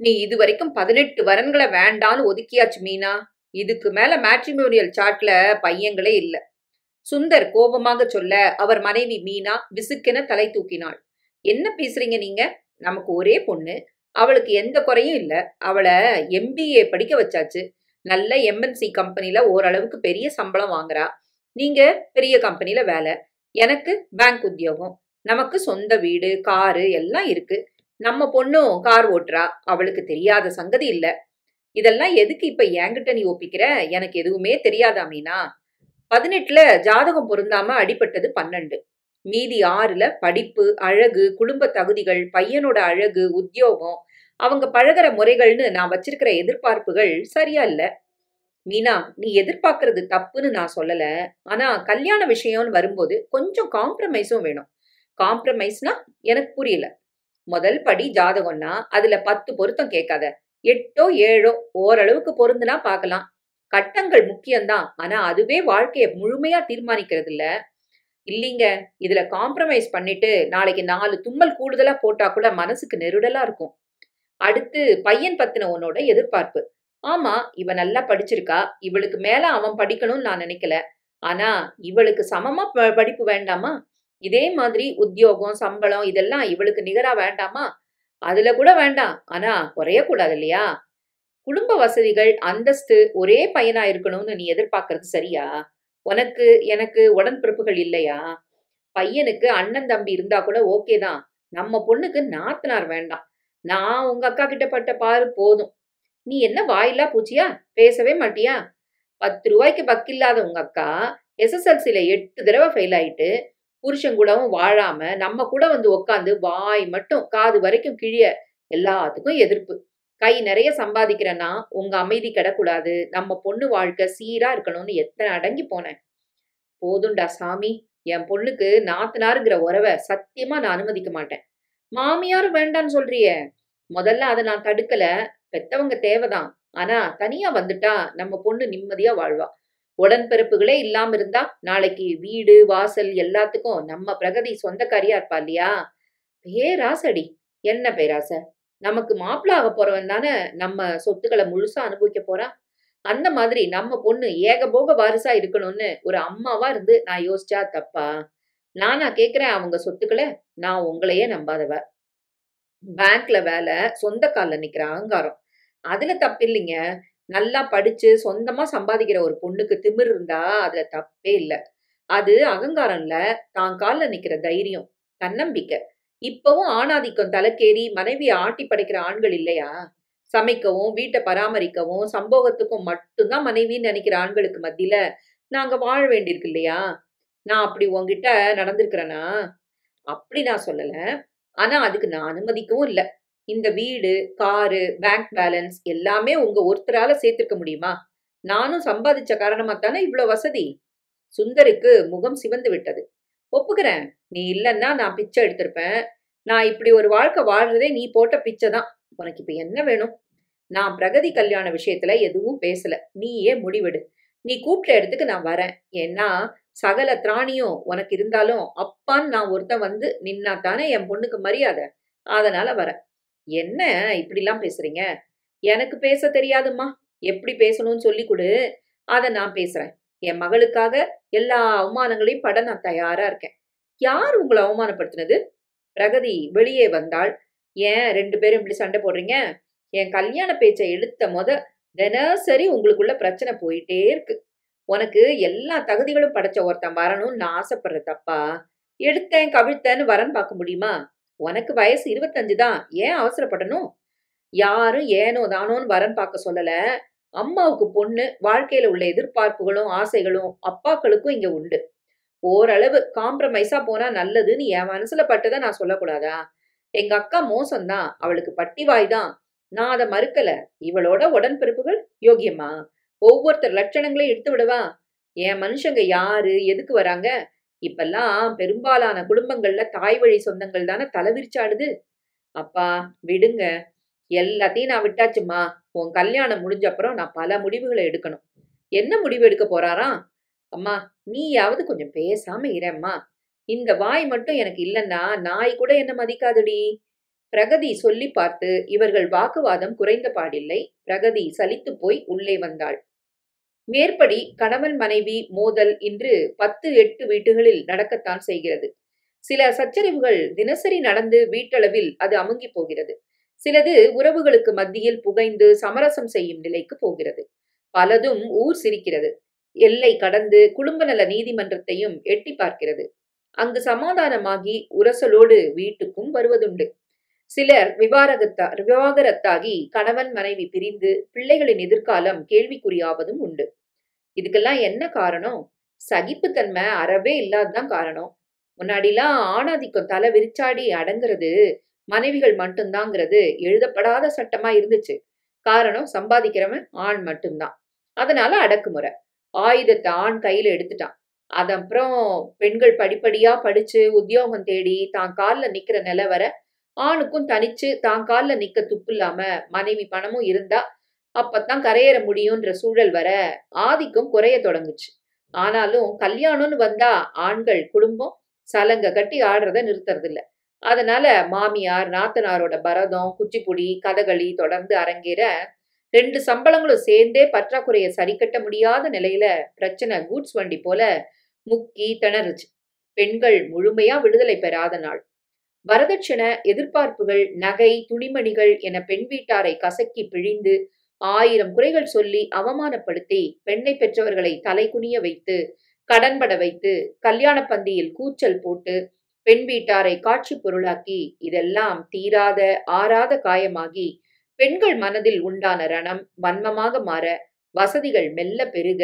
நீ இதுவரைக்கும் 18 வரன்கள வேண்டான்னு ஒதுக்கியாச்சு மீனா. இதுக்கு மேல மேட்ரிமோனியல் சார்ட்ல பையங்களே இல்ல. சுந்தர் கோபமாக சொல்ல, அவர் மனைவி மீனா விசுக்கென தலை தூக்கினாள். என்ன பேசுறீங்க நீங்க? நமக்கு ஒரே பொண்ணு. அவளுக்கு எந்த குறையும் இல்ல. அவள எம்பிஏ படிக்க வச்சாச்சு. நல்ல எம்என்சி கம்பெனில ஓரளவுக்கு பெரிய சம்பளம் வாங்குறா. நீங்க பெரிய கம்பெனில வேலை. எனக்கு பேங்க் உத்தியோகம். நமக்கு சொந்த வீடு, காரு எல்லாம் இருக்கு. நம்ம பொண்ணும் கார் ஓட்டுறா. அவளுக்கு தெரியாத சங்கதி இல்ல. இதெல்லாம் எதுக்கு இப்ப என்கிட்ட நீ ஒப்பிக்கிற? எனக்கு எதுவுமே தெரியாதா மீனா? 18ல ஜாதகம் பொருந்தாம அடிபட்டது 12. மீதி 6ல படிப்பு, அழகு, குடும்ப தகுதிகள், பையனோட அழகு, உத்தியோகம், அவங்க பழகுற முறைகள்னு நான் வச்சிருக்கிற எதிர்பார்ப்புகள் சரியா இல்ல. மீனா, நீ எதிர்பார்க்கறது தப்புன்னு நான் சொல்லல. ஆனா கல்யாண விஷயம்னு வரும்போது கொஞ்சம் காம்ப்ரமைஸும் வேணும். காம்ப்ரமைஸ்னா எனக்கு புரியல. முதல் படி ஜாதகம்னா அதுல 10 பொருத்தம் கேட்காத. 8ஓ 7ஓ ஓரளவுக்கு பொருந்துனா பார்க்கலாம். கட்டங்கள் முக்கியம்தான். ஆனா அதுவே வாழ்க்கைய முழுமையா தீர்மானிக்கிறது இல்ல. இல்லீங்க, இதுல காம்ப்ரமைஸ் பண்ணிட்டு நாளைக்கு 4 தும்மல் கூடுதலா போட்டா கூட மனசுக்கு நெருடலா இருக்கும். அடுத்து பையன் பத்தின உன்னோட எதிர்பார்ப்பு. ஆமா, இவ நல்லா படிச்சிருக்கா. இவளுக்கு மேல அவன் படிக்கணும்னு நான் நினைக்கல. ஆனா இவளுக்கு சமமா படிப்பு வேண்டாமா? இதே மாதிரி உத்தியோகம், சம்பளம் இதெல்லாம் இவளுக்கு நிகரா வேண்டாமா? அதுல கூட வேண்டாம். ஆனா குறையக்கூடாது இல்லையா? குடும்ப வசதிகள், அந்தஸ்து ஒரே பையனா இருக்கணும்னு நீ எதிர்பார்க்கறது சரியா? உனக்கு, எனக்கு உடன்பிறப்புகள் இல்லையா? பையனுக்கு அண்ணன், தம்பி இருந்தா கூட ஓகே தான். நம்ம பொண்ணுக்கு நாத்தனார் வேண்டாம். நான் உங்க அக்கா கிட்ட பட்ட பாரு போதும். நீ என்ன வாயில்லா பூச்சியா? பேசவே மாட்டியா? ரூ. 10க்கு வக்கில்லாத உங்க அக்கா எஸ்எஸ்எல்சில 8 தடவ ஃபெயில் ஆயிட்டு, புருஷன் கூடவும் வாழாம, நம்ம கூட வந்து உட்காந்து வாய் மட்டும் காது வரைக்கும் கிழிய எல்லாத்துக்கும் எதிர்ப்பு. கை நெறைய சம்பாதிக்கிறேன்னா, உங்க அமைதி கெடக்கூடாது. நம்ம பொண்ணு வாழ்க்கை சீரா இருக்கணும்னு எத்தன அடங்கி போனேன். போதும்டா சாமி. என் பொண்ணுக்கு நாத்தனாருங்கிற உறவ சத்தியமா நான் அனுமதிக்க மாட்டேன். மாமியாரும் வேண்டான்னு சொல்றியே. முதல்ல அத நான் தடுக்கல. பெத்தவங்க தேவதான். ஆனா தனியா வந்துட்டா நம்ம பொண்ணு நிம்மதியா வாழ்வா. உடன்பிறப்புகளே இல்லாம இருந்தா நாளைக்கு வீடு, வாசல் எல்லாத்துக்கும் நம்ம பிரகதி சொந்தக்காரியா இருப்பா இல்லையா? பேராசடி. என்ன பேராசை? நமக்கு மாப்பிள ஆகப் போறவன் தானே நம்ம சொத்துக்கள முழுசா அனுபவிக்க போறான். அந்த மாதிரி நம்ம பொண்ணு ஏகபோக வாரிசா இருக்கணும்னு ஒரு அம்மாவா இருந்து நான் யோசிச்சா தப்பா? நானா கேட்கிறேன் அவங்க சொத்துக்கள? நான் உங்களையே நம்பாதவ. பேங்க்ல வேலை, சொந்த கால்ல நிக்கிற அகங்காரம். அதுல தப்பில்லைங்க. நல்லா படிச்சு சொந்தமா சம்பாதிக்கிற ஒரு பொண்ணுக்கு திமிரு இருந்தா அதுல தப்பே இல்ல. அது அகங்காரம் இல்ல. தான் கால்ல நிக்கிற தைரியம், தன்னம்பிக்கை. இப்பவும் ஆணாதிக்கம் தலைக்கேறி மனைவிய ஆட்டி படைக்கிற ஆண்கள் இல்லையா? சமைக்கவும், வீட்ட பராமரிக்கவும், சம்போகத்துக்கும் மட்டும் தான் மனைவின்னு நெனைக்கிற ஆண்களுக்கு மத்தியில நாங்க வாழ வேண்டியிருக்கு இல்லையா? நான் அப்படி உன்கிட்ட நடந்துருக்கிறேனா? அப்படி நான் சொல்லல. ஆனா அதுக்கு நான் அனுமதிக்கவும் இல்ல. இந்த வீடு, காரு, பேங்க் பேலன்ஸ் எல்லாமே உங்க ஒருத்தரால சேர்த்திருக்க முடியுமா? நானும் சம்பாதிச்ச காரணமா தானே இவ்ளோ வசதி. சுந்தருக்கு முகம் சிவந்து விட்டது. ஒப்புக்கிறேன். நீ இல்லன்னா நான் பிச்சை எடுத்திருப்பேன். நான் இப்படி ஒரு வாழ்க்கை வாழ்றதே நீ போட்ட பிச்சை தான். உனக்கு இப்ப என்ன வேணும்? நான் பிரகதி கல்யாண விஷயத்துல எதுவும் பேசல. நீயே முடிவெடு. நீ கூப்பிட்ட இடத்துக்கு நான் வரேன். ஏன்னா சகல திராணியும் உனக்கு இருந்தாலும் அப்பான்னு நான் ஒருத்தன் வந்து நின்னா தானே என் பொண்ணுக்கு மரியாதை. அதனால வரேன். என்ன இப்படிலாம் பேசுறீங்க? எனக்கு பேச தெரியாதும்மா. எப்படி பேசணும்னு சொல்லிக் குடு. அத நான் பேசுறேன். என் மகளுக்காக எல்லா அவமானங்களையும் பட நான் தயாரா இருக்கேன். யார் உங்கள அவமானப்படுத்தினது? பிரகதி வெளியே வந்தாள். ஏன் 2 பேரும் இப்படி சண்டை போடுறீங்க? என் கல்யாண பேச்ச இழுத்த தினசரி உங்களுக்குள்ள பிரச்சனை போயிட்டே இருக்கு. உனக்கு எல்லா தகுதிகளும் படைச்ச ஒருத்தன் வரணும்னு நான் ஆசைப்படுற தப்பா? எடுத்தேன், கவிழ்த்தேன்னு வரன் பார்க்க முடியுமா? உனக்கு வயசு 25 தான். ஏன் அவசரப்படணும்? யாரும் ஏனோ தானோன்னு வரன் பார்க்க சொல்லல. அம்மாவுக்கு பொண்ணு, வாழ்க்கையில உள்ள எதிர்பார்ப்புகளும், ஆசைகளும் அப்பாக்களுக்கும் இங்க உண்டு. ஓரளவு காம்ப்ரமைஸா போனா நல்லதுன்னு என் மனசுல பட்டத நான் சொல்லக்கூடாதா? எங்க அக்கா மோசம் தான். அவளுக்கு பட்டிவாய் தான். நான் அத மறுக்கல. இவளோட உடன்பிறப்புகள் யோக்கியமா? ஒவ்வொருத்தர் லட்சணங்களையும் எடுத்து விடவா? என் மனுஷங்க யாரு? எதுக்கு வராங்க? இப்பல்லாம் பெரும்பாலான குடும்பங்கள்ல தாய் வழி சொந்தங்கள் தானே தலவிரிச்சாடுது. அப்பா விடுங்க. எல்லாத்தையும் நான் விட்டாச்சும்மா. உன் கல்யாணம் முடிஞ்ச அப்புறம் நான் பல முடிவுகள எடுக்கணும். என்ன முடிவு எடுக்க போறாராம்? அம்மா, நீயாவது கொஞ்சம் பேசாம இரேம்மா. இந்த வாய் மட்டும் எனக்கு இல்லன்னா, நாய் கூட என்ன மதிக்காதுடி. பிரகதி சொல்லி பார்த்து இவர்கள் வாக்குவாதம் குறைந்த பாடில்லை. பிரகதி சலித்துப் போய் உள்ளே வந்தாள். மேற்படி கணவன் மனைவி மோதல் இன்று 10, 8 வீட்டுகளில் நடக்கத்தான் செய்கிறது. சில சச்சரவுகள் தினசரி நடந்து வீட்டளவில் அது அமுங்கிப் போகிறது. சிலது உறவுகளுக்கு மத்தியில் புகைந்து சமரசம் செய்யும் நிலைக்கு போகிறது. பலதும் ஊர் சிரிக்கிறது. எல்லை கடந்து குடும்ப நல நீதிமன்றத்தையும் எட்டி பார்க்கிறது. அங்கு சமாதானமாகி உரசலோடு வீட்டுக்கும் வருவதுண்டு. சிலர் விவாகரத்தாகி கணவன் மனைவி பிரிந்து பிள்ளைகளின் எதிர்காலம் கேள்விக்குறியாவதும் உண்டு. இதுக்கெல்லாம் என்ன காரணம்? சகிப்புத்தன்மை அறவே இல்லாததான் காரணம். முன்னாடிலாம் ஆணாதிக்கம் தலை விரிச்சாடி அடங்குறது மனைவிகள் மட்டும்தாங்கிறது எழுதப்படாத சட்டமா இருந்துச்சு. காரணம், சம்பாதிக்கிறவன் ஆண் மட்டும்தான். அதனால அடக்குமுறை. ஆயுதத்தை ஆண் கையில எடுத்துட்டான். அதப்புறம் பெண்கள் படிப்படியா படிச்சு உத்தியோகம் தேடி தான் கால்ல நிக்கிற நிலை வர ஆணுக்கும் தனிச்சு தான் கால்ல நிக்க துப்பு இல்லாம மனைவி பணமும் இருந்தா அப்பத்தான் கரையேற முடியும்ன்ற சூழல் வர ஆதிக்கம் குறைய தொடங்குச்சு. ஆனாலும் கல்யாணம்னு வந்தா ஆண்கள் குடும்பம் சலங்க கட்டி ஆடுறத நிறுத்துறது இல்ல. அதனால மாமியார் நாத்தனாரோட பரதம், குச்சிப்புடி, கதகளி தொடர்ந்து அரங்கேற 2 சம்பளங்களும் சேர்ந்தே பற்றாக்குறைய சரி கட்ட முடியாத நிலையில பிரச்சனை கூட்ஸ் வண்டி போல முக்கி திணறுச்சு. பெண்கள் முழுமையா விடுதலை பெறாத நாள். வரதட்சணை, எதிர்பார்ப்புகள், நகை, துணிமணிகள் என பெண் வீட்டாரை கசக்கி பிழிந்து 1000 குறைகள் சொல்லி அவமானப்படுத்தி பெண்ணை பெற்றவர்களை தலை குனிய வைத்து கடன்பட வைத்து கல்யாண பந்தியில் கூச்சல் போட்டு பெண் வீட்டாரை காட்சி பொருளாக்கி இதெல்லாம் தீராத ஆறாத காயமாகி பெண்கள் மனதில் உண்டான ரணம் வன்மமாக மாற வசதிகள் மெல்ல பெருக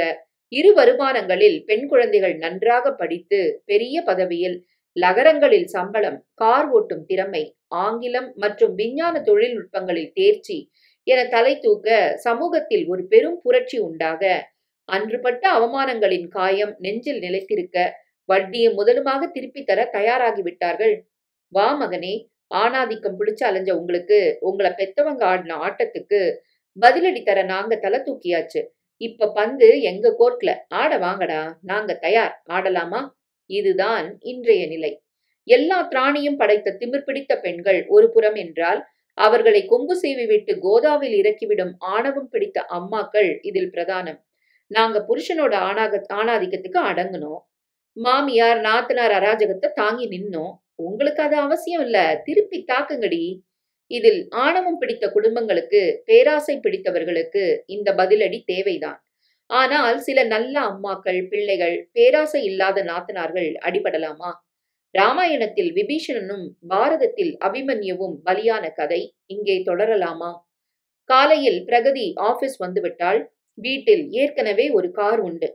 இரு வருமானங்களில் பெண் குழந்தைகள் நன்றாக படித்து பெரிய பதவியில் லகரங்களில் சம்பளம், கார் ஓட்டும் திறமை, ஆங்கிலம் மற்றும் விஞ்ஞான தொழில்நுட்பங்களில் தேர்ச்சி என தலை தூக்க சமூகத்தில் ஒரு பெரும் புரட்சி உண்டாக அன்றுபட்ட அவமானங்களின் காயம் நெஞ்சில் நிலைத்திருக்க வட்டியும் முதலுமாக திருப்பி தர தயாராகிவிட்டார்கள். வா மகனே, ஆணாதிக்கம் பிடிச்சு அலைஞ்ச உங்களுக்கு உங்களை பெத்தவங்க ஆடின ஆட்டத்துக்கு பதிலடி தர நாங்க தலை தூக்கியாச்சு. இப்ப பந்து எங்க கோர்ட்ல, ஆட வாங்கடா, நாங்க தயார், ஆடலாமா? இதுதான் இன்றைய நிலை. எல்லா திராணியும் படைத்த திமிர் பிடித்த பெண்கள் ஒரு புறம் என்றால் அவர்களை கொம்பு சீவி விட்டு கோதாவில் இறக்கிவிடும் ஆணவம் பிடித்த அம்மாக்கள் இதில் பிரதானம். நாங்க புருஷனோட ஆணாதிக்கத்துக்கு அடங்கணும். மாமியார் நாத்தனார் அராஜகத்தை தாங்கி நின்னோம். உங்களுக்கு அது அவசியம் இல்ல, திருப்பி தாக்குங்கடி. இதில் ஆணவம் பிடித்த குடும்பங்களுக்கு, பேராசை பிடித்தவர்களுக்கு இந்த பதிலடி தேவைதான். ஆனால் சில நல்ல அம்மாக்கள், பிள்ளைகள், பேராசை இல்லாத நாத்தனார்கள் அடிபடலாமா? ராமாயணத்தில் விபீஷணனும் பாரதத்தில் அபிமன்யுவும் பலியான கதை இங்கே தொடரலாமா? காலையில் பிரகதி ஆபீஸ் வந்துவிட்டால் வீட்டில் ஏற்கனவே ஒரு கார் உண்டு.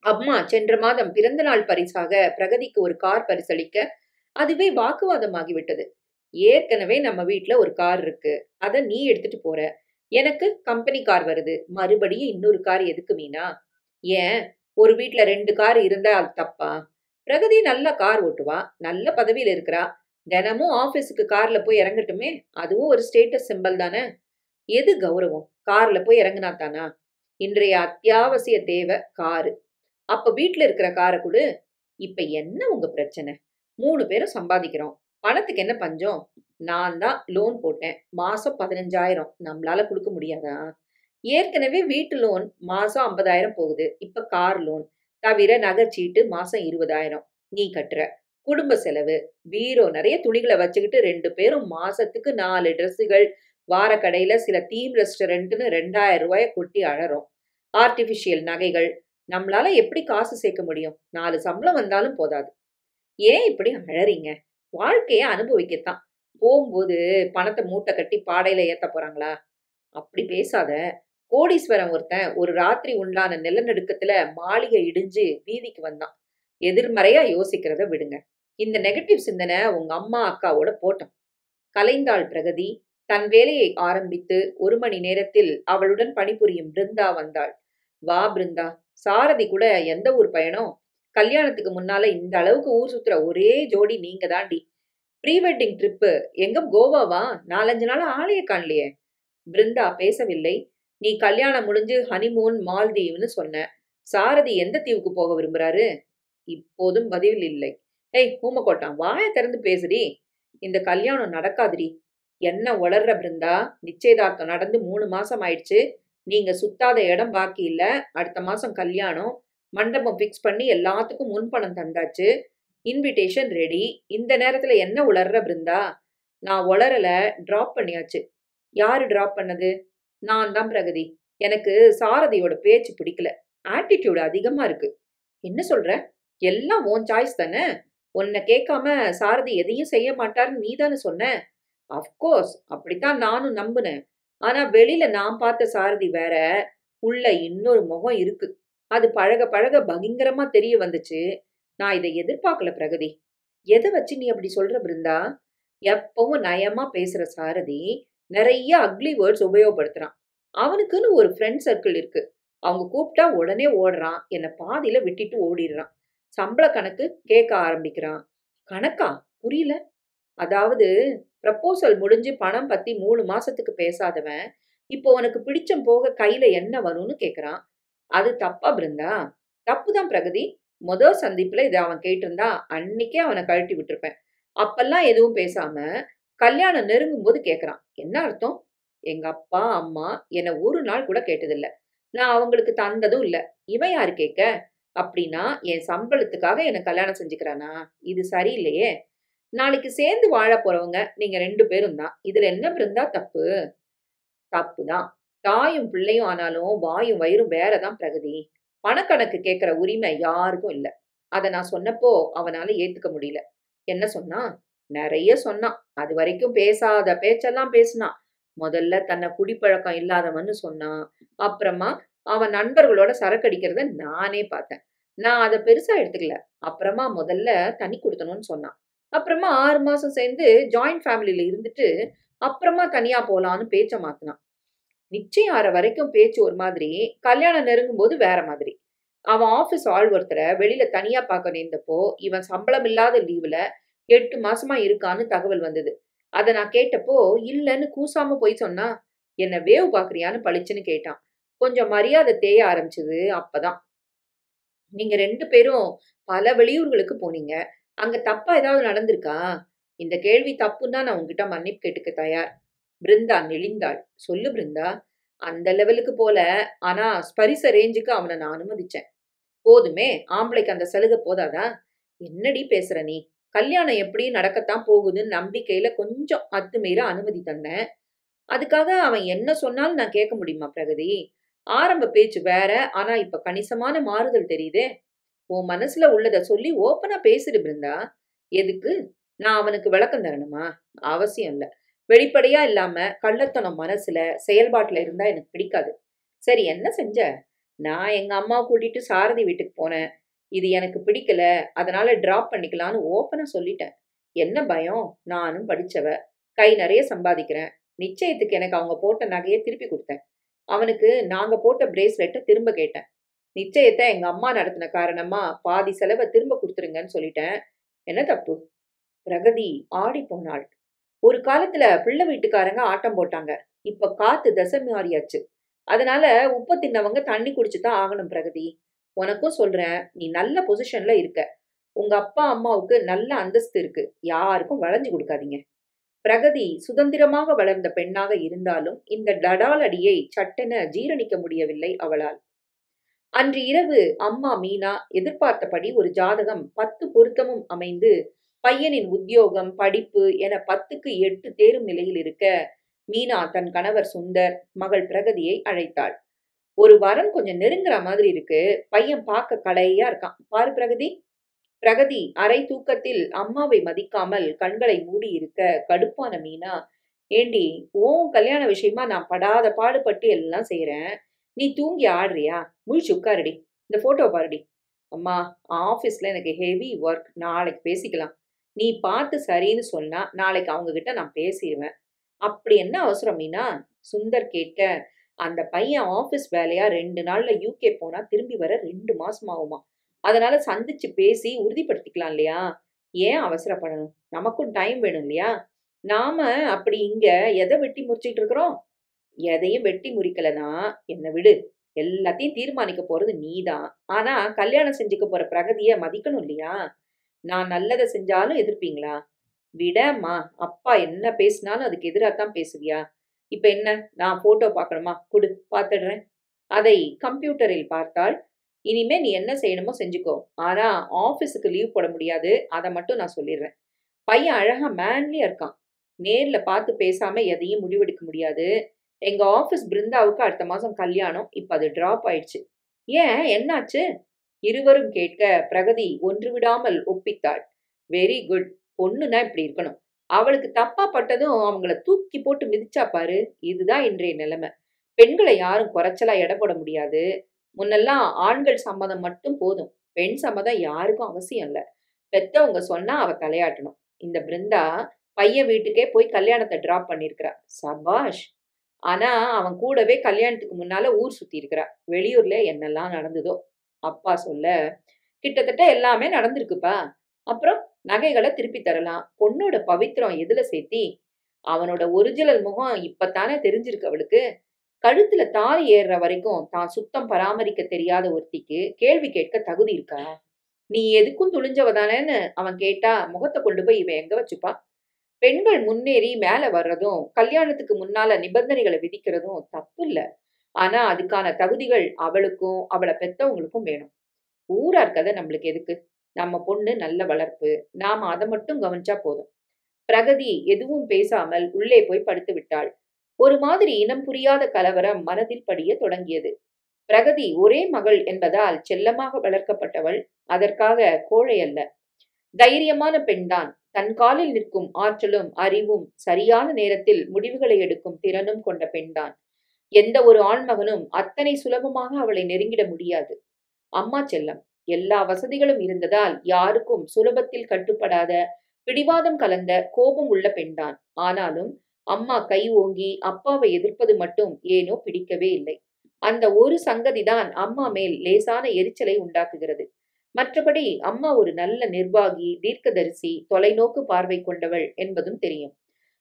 அம்மா சென்ற மாதம் பிறந்த நாள் பரிசாக பிரகதிக்கு ஒரு கார் பரிசளிக்க அதுவே வாக்குவாதமாகிவிட்டது. ஏற்கனவே நம்ம வீட்ல ஒரு கார் இருக்கு, அத நீ எடுத்துட்டு போற. எனக்கு கம்பெனி கார் வருது, மறுபடியும் இன்னொரு கார் எதுக்கு மீனா? ஏன் ஒரு வீட்ல 2 கார் இருந்தா அது தப்பா? பிரகதி நல்லா கார் ஓட்டுவா, நல்ல பதவியில இருக்கிறா. தினமும் ஆபீஸுக்கு கார்ல போய் இறங்கட்டுமே, அதுவும் ஒரு ஸ்டேட்டஸ் சிம்பல் தானே. எது கௌரவம்? கார்ல போய் இறங்குனா தானா? இன்றைய அத்தியாவசிய தேவை காரு. அப்ப வீட்ல இருக்கிற காரை கொடு. இப்ப என்ன உங்க பிரச்சனை? 3 பேரும் சம்பாதிக்கிறோம், பணத்துக்கு என்ன பஞ்சம்? நான் தான் லோன் போட்டேன், மாசம் 15,000. நம்மளால கொடுக்க முடியாதா? ஏற்கனவே வீட்டு லோன் மாசம் 50,000 போகுது. இப்ப கார் லோன் தவிர நகைச்சீட்டு மாசம் 20,000 நீ கட்டுற. குடும்ப செலவு, பீரோ நிறைய துணிகளை வச்சுக்கிட்டு 2 பேரும் மாசத்துக்கு 4 ட்ரெஸ்ஸுகள், வார கடையில சில தீம் ரெஸ்டாரண்ட்னு 2,000 ரூபாய கொட்டி அழறோம். ஆர்டிபிஷியல் நகைகள். நம்மளால எப்படி காசு சேர்க்க முடியும்? 4 சம்பளம் வந்தாலும் போதாது. ஏன் இப்படி அழறீங்க? வாழ்க்கைய அனுபவிக்கத்தான். போகும்போது பணத்தை மூட்டை கட்டி பாடையில ஏத்த போறாங்களா? அப்படி பேசாத. கோடீஸ்வரன் ஒருத்தன் ஒரு ராத்திரி உண்டான நிலநடுக்கத்துல மாளிகை இடிஞ்சு வீதிக்கு வந்தான். எதிர்மறையா யோசிக்கிறத விடுங்க. இந்த நெகட்டிவ் சிந்தனை உங்க அம்மா அக்காவோட போட்டோம். கலைந்தாள் பிரகதி. தன் வேலையை ஆரம்பித்து 1 மணி நேரத்தில் அவளுடன் பணிபுரியும் பிருந்தா வந்தாள். வா பிருந்தா, சாரதி கூட எந்த ஊர் பயணம்? கல்யாணத்துக்கு முன்னால இந்த அளவுக்கு ஊர் சுத்துற ஒரே ஜோடி நீங்க தாண்டி. ப்ரீ வெட்டிங் ட்ரிப்பு எங்க, கோவாவா? 4-5 நாள் ஆளைய காணலையே. பிருந்தா பேசவில்லை. நீ கல்யாணம் முடிஞ்சு ஹனிமூன் மால்தீவ்னு சொன்ன. சாரதி எந்த தீவுக்கு போக விரும்புறாரு? இப்போதும் பதில் இல்லை. ஏய் ஊமக்கோட்டான், வாய திறந்து பேசுடி. இந்த கல்யாணம் நடக்காதுடி. என்ன உளர்ற பிருந்தா? நிச்சயதார்த்தம் நடந்து 3 மாசம் ஆயிடுச்சு. நீங்க சுத்தாத இடம் பாக்கி இல்ல. அடுத்த மாசம் கல்யாணம். மண்டபம் ஃபிக்ஸ் பண்ணி எல்லாத்துக்கும் முன்பணம் தந்தாச்சு. Invitation ready. இந்த நேரத்துல என்ன உளர்ற பிருந்தா? நான் உளறல. டிராப் பண்ணியாச்சு. யாரு டிராப் பண்ணது? நான் தான் பிரகதி. எனக்கு சாரதியோட பேச்சு பிடிக்கல. ஆட்டிட்யூட் அதிகமா இருக்கு. என்ன சொல்ற? எல்லாம் உன் சாய்ஸ் தானே. உன்னை கேட்காம சாரதி எதையும் செய்ய மாட்டார்னு நீ தானே சொன்ன. அஃப்கோர்ஸ் அப்படித்தான் நானும் நம்புனேன். ஆனா வெளியில நான் பார்த்த சாரதி வேற. உள்ள இன்னொரு முகம் இருக்கு. அது பழக பழக பயங்கரமா தெரிய வந்துச்சு. நான் இதை எதிர்பார்க்கல பிரகதி. எதை வச்சு நீ அப்படி சொல்ற பிருந்தா? எப்பவும் நயமா பேசுற சாரதி நிறைய அக்லி வேர்ட்ஸ் உபயோகப்படுத்துறான். அவனுக்குன்னு ஒரு ஃப்ரெண்ட் சர்க்கிள் இருக்கு. அவங்க கூப்பிட்டா உடனே ஓடுறான். என்னை பாதியில விட்டுட்டு ஓடிடுறான். சம்பள கணக்கு கேட்க ஆரம்பிக்கிறான். கணக்கா? புரியல. அதாவது ப்ரப்போசல் முடிஞ்சு பணம் பத்தி 3 மாசத்துக்கு பேசாதவன் இப்போ உனக்கு பிடிச்சம் போக கையில என்ன வரும்னு கேக்குறான். அது தப்பா பிருந்தா? தப்புதான் பிரகதி. சந்திப்புல இதை அவன் கேட்டிருந்தா அன்னைக்கே அவனை கழட்டி விட்டுருப்பேன். அப்பெல்லாம் எதுவும் பேசாம கல்யாணம் நெருங்கும் போது கேக்குறான். என்ன அர்த்தம்? எங்க அப்பா அம்மா என்னை ஒரு நாள் கூட கேட்டதில்ல. நான் அவங்களுக்கு தந்ததும் இல்ல. இவன் யாரு கேட்க? அப்படின்னா என் சம்பளத்துக்காக என்ன கல்யாணம் செஞ்சுக்கிறானா? இது சரியில்லையே. நாளைக்கு சேர்ந்து வாழ போறவங்க நீங்க 2 பேரும் தான். இதுல என்ன பிருந்தா தப்பு? தப்பு தான். தாயும் பிள்ளையும் ஆனாலும் வாயும் வயிறும் வேறதான் பிரகதி. பணக்கணக்கு கேட்கிற உரிமை யாருக்கும் இல்ல. அத நான் சொன்னப்போ அவனால ஏத்துக்க முடியல. என்ன சொன்னான்? நெறைய சொன்னான். அது வரைக்கும் பேசாத பேச்செல்லாம் பேசினான். முதல்ல தன்னை குடிப்பழக்கம் இல்லாதவன்னு சொன்னான். அப்புறமா அவன் நண்பர்களோட சரக்கடிக்கிறத நானே பார்த்தேன். நான் அத பெருசா எடுத்துக்கல. அப்புறமா முதல்ல தனி குடுத்தணும்னு சொன்னான். அப்புறமா 6 மாசம் சேர்ந்து ஜாயிண்ட் ஃபேமிலில இருந்துட்டு, அப்புறமா தனியா போலான்னு பேச்ச மாத்துனான். நிச்சயம் ஆற வரைக்கும் பேச்சு ஒரு மாதிரி, கல்யாணம் நெருங்கும்போது வேற மாதிரி. அவன் ஆபீஸ் ஆள் ஒருத்தர வெளியில தனியா பார்க்க நேர்ந்தப்போ, இவன் சம்பளம் இல்லாத லீவுல 8 மாசமா இருக்கான்னு தகவல் வந்தது. அத நான் கேட்டப்போ, இல்லன்னு கூசாம போய் சொன்னா. என்ன வேவு பார்க்குறியான்னு பளிச்சுன்னு கேட்டான். கொஞ்சம் மரியாதை தேய ஆரம்பிச்சது அப்பதான். நீங்க 2 பேரும் பல வெளியூர்களுக்கு போனீங்க. அங்க தப்பா ஏதாவது நடந்திருக்கா? இந்த கேள்வி தப்புன்னா நான் உன்கிட்ட மன்னிப்பு கேட்டுக்க தயார். பிருந்தா நெளிந்தாள். சொல்லு பிருந்தா. அந்த லெவலுக்கு போல. ஆனா ஸ்பரிச ரேஞ்சுக்கு அவன நான் அனுமதிச்சேன். போதுமே, ஆம்பளைக்கு அந்த சலுகை போதாதா? என்னடி பேசுற நீ? கல்யாணம் எப்படியும் நடக்கத்தான் போகுதுன்னு நம்பிக்கையில கொஞ்சம் அத்துமீற அனுமதி தந்தேன். அதுக்காக அவன் என்ன சொன்னாலும் நான் கேட்க முடியுமா பிரகதி? ஆரம்ப பேச்சு வேற. ஆனா இப்ப கணிசமான மாறுதல் தெரியுதே. உன் மனசுல உள்ளத சொல்லி ஓப்பனா பேசிடு பிருந்தா. எதுக்கு? நான் அவனுக்கு விளக்கம் தரணுமா? அவசியம் இல்ல. வெளிப்படையா இல்லாம கள்ளத்தனம் மனசுல, செயல்பாட்டுல இருந்தா எனக்கு பிடிக்காது. சரி என்ன செஞ்ச? நான் எங்க அம்மாவ கூட்டிட்டு சாரதி வீட்டுக்கு போனேன். இது எனக்கு பிடிக்கல. அதனால டிராப் பண்ணிக்கலான்னு ஓப்பனா சொல்லிட்டேன். என்ன பயம்? நானும் படிச்சவ. கை நெறைய சம்பாதிக்கிறேன். நிச்சயத்துக்கு எனக்கு அவங்க போட்ட நகைய திருப்பி குடுத்தேன். அவனுக்கு நாங்க போட்ட பிரேஸ்லெட்ட திரும்ப கேட்டேன். நிச்சயத்த எங்க அம்மா நடத்தின காரணமா பாதி செலவ திரும்ப குடுத்துருங்கன்னு சொல்லிட்டேன். என்ன தப்பு? பிரகதி ஆடிப் போனாள். ஒரு காலத்துல பிள்ளை வீட்டுக்காரங்க ஆட்டம் போட்டாங்க. இப்ப காத்து திசை மாறியாச்சு. அதனால உப்ப தின்னவங்க தண்ணி குடிச்சு தான் ஆகணும் பிரகதி. உனக்கும் சொல்றேன். நீ நல்ல பொசிஷன்ல இருக்க. உங்க அப்பா அம்மாவுக்கு நல்ல அந்தஸ்து இருக்கு. யாருக்கும் வளைஞ்சு கொடுக்காதீங்க. பிரகதி சுதந்திரமாக வளர்ந்த பெண்ணாக இருந்தாலும் இந்த டடால் அடியை சட்டென ஜீரணிக்க முடியவில்லை அவளால். அன்று இரவு அம்மா மீனா எதிர்பார்த்தபடி ஒரு ஜாதகம் 10 பொருத்தமும் அமைந்து பையனின் உத்தியோகம் படிப்பு என 10க்கு 8 தேரும் நிலையில் இருக்க மீனா தன் கணவர் சுந்தர் மகள் பிரகதியை அழைத்தாள். ஒரு வரன் கொஞ்சம் நெருங்குற மாதிரி இருக்கு. பையன் பார்க்க கலையா இருக்கான். பாரு பிரகதி. பிரகதி அரை தூக்கத்தில் அம்மாவை மதிக்காமல் கண்களை மூடி இருக்க கடுப்பான மீனா, ஏண்டி உன் கல்யாண விஷயமா நான் படாத பாடுபட்டு எல்லாம் செய்றேன். நீ தூங்கி ஆடுறியா? முழிச்சு உட்காருடி. இந்த போட்டோ பாருடி. அம்மா, ஆபீஸ்ல எனக்கு ஹெவி ஒர்க். நாளைக்கு பேசிக்கலாம். நீ பார்த்து சரின்னு சொன்னா நாளைக்கு அவங்க கிட்ட நான் பேசிருவேன். அப்படி என்ன அவசரம் மீனா? சுந்தர் கேட்க, அந்த பையன் ஆபீஸ் வேலையா 2 நாள்ல யூகே போனா திரும்பி வர 2 மாசம் ஆகுமா. அதனால சந்திச்சு பேசி உறுதிப்படுத்திக்கலாம் இல்லையா? ஏன் அவசரப்படணும்? நமக்கும் டைம் வேணும் இல்லையா? நாம அப்படி இங்க எதை வெட்டி முறிச்சிட்டு இருக்கிறோம்? எதையும் வெட்டி முறிக்கலனா என்ன விடு. எல்லாத்தையும் தீர்மானிக்க போறது நீதான். ஆனா கல்யாணம் செஞ்சுக்க போற பிரகதிய மதிக்கணும் இல்லையா? நான் நல்லத செஞ்சாலும் எதிர்ப்பீங்களா? விடம்மா, அப்பா என்ன பேசினாலும் அதுக்கு எதிராத்தான் பேசுவியா? இப்ப என்ன? நான் ஃபோட்டோ பார்க்கணுமா? குடு, பார்த்துடுறேன். அதை கம்ப்யூட்டரில் பார்த்தாள். இனிமே நீ என்ன செய்யணுமோ செஞ்சுக்கோ. ஆனா ஆஃபீஸுக்கு லீவ் போட முடியாது. அத மட்டும் நான் சொல்லிடுறேன். பையன் அழகா மேன்லியா இருக்கான். நேர்ல பார்த்து பேசாம எதையும் முடிவெடுக்க முடியாது. எங்க ஆஃபீஸ் பிருந்தாவுக்கு அடுத்த மாசம் கல்யாணம். இப்ப அது டிராப் ஆயிடுச்சு. ஏன் என்னாச்சு? இருவரும் கேட்க பிரகதி ஒன்று விடாமல் ஒப்பித்தாள். Very good. பொண்ணுன்னா இப்படி இருக்கணும். அவளுக்கு தப்பா பட்டதும் அவங்கள தூக்கி போட்டு மிதிச்சா பாரு. இதுதான் இன்றைய நிலைமை. பெண்களை யாரும் குறைச்சலா எடை போட முடியாது. முன்னெல்லாம் ஆண்கள் சம்மதம் மட்டும் போதும். பெண் சம்மதம் யாருக்கும் அவசியம் இல்ல. பெத்தவங்க சொன்னா அவ தலையாட்டணும். இந்த பிருந்தா பையன் வீட்டுக்கே போய் கல்யாணத்தை டிராப் பண்ணியிருக்கிறா. சபாஷ். ஆனா அவன் கூடவே கல்யாணத்துக்கு முன்னால ஊர் சுத்தி இருக்கிறா. வெளியூர்ல என்னெல்லாம் நடந்ததோ. அப்பா சொல்ல, கிட்டத்தட்ட எல்லாமே நடந்திருக்குப்பா. அப்புறம் நகைகளை திருப்பி தரலாம். பொண்ணோட பவித்திரம் எதுல சேர்த்தி? அவனோட ஒரிஜினல் முகம் இப்பத்தானே தெரிஞ்சிருக்கு அவளுக்கு. கழுத்துல தாலி ஏறுற வரைக்கும் தான் சுத்தம் பராமரிக்க தெரியாத ஒருத்திக்கு கேள்வி கேட்க தகுதி இருக்கா? நீ எதுக்கும் துணிஞ்சவ தானேன்னு அவன் கேட்டா முகத்தை கொண்டு போய் இவன் எங்க வச்சுப்பா? பெண்கள் முன்னேறி மேல வர்றதும் கல்யாணத்துக்கு முன்னால நிபந்தனைகளை விதிக்கிறதும் தப்பு இல்ல. ஆனா அதுக்கான தகுதிகள் அவளுக்கும் அவளை பெத்தவங்களுக்கும் வேணும். ஊரார் கதை நம்மளுக்கு எதுக்கு? நம்ம பொண்ணு நல்ல வளர்ப்பு. நாம அதை மட்டும் கவனிச்சா போதும். பிரகதி எதுவும் பேசாமல் உள்ளே போய் படுத்து விட்டாள். ஒரு மாதிரி இனம் புரியாத கலவரம் மனதில் படிய தொடங்கியது. பிரகதி ஒரே மகள் என்பதால் செல்லமாக வளர்க்கப்பட்டவள். அதற்காக கோழை அல்ல. தைரியமான பெண்தான். தன் காலில் நிற்கும் ஆற்றலும் அறிவும் சரியான நேரத்தில் முடிவுகளை எடுக்கும் திறனும் கொண்ட பெண்தான். எந்த ஒரு ஆண்மகனும் அத்தனை சுலபமாக அவளை நெருங்கிட முடியாது. அம்மா செல்லம். எல்லா வசதிகளும் இருந்ததால் யாருக்கும் சுலபத்தில் கட்டுப்படாத பிடிவாதம் கலந்த கோபம் உள்ள பெண்தான். ஆனாலும் அம்மா கை ஓங்கி அப்பாவை எதிர்ப்பது மட்டும் ஏனோ பிடிக்கவே இல்லை. அந்த ஒரு சங்கதிதான் அம்மா மேல் லேசான எரிச்சலை உண்டாக்குகிறது. மற்றபடி அம்மா ஒரு நல்ல நிர்வாகி, தீர்க்கதரிசி, தொலைநோக்கு பார்வை கொண்டவள் என்பதும் தெரியும்.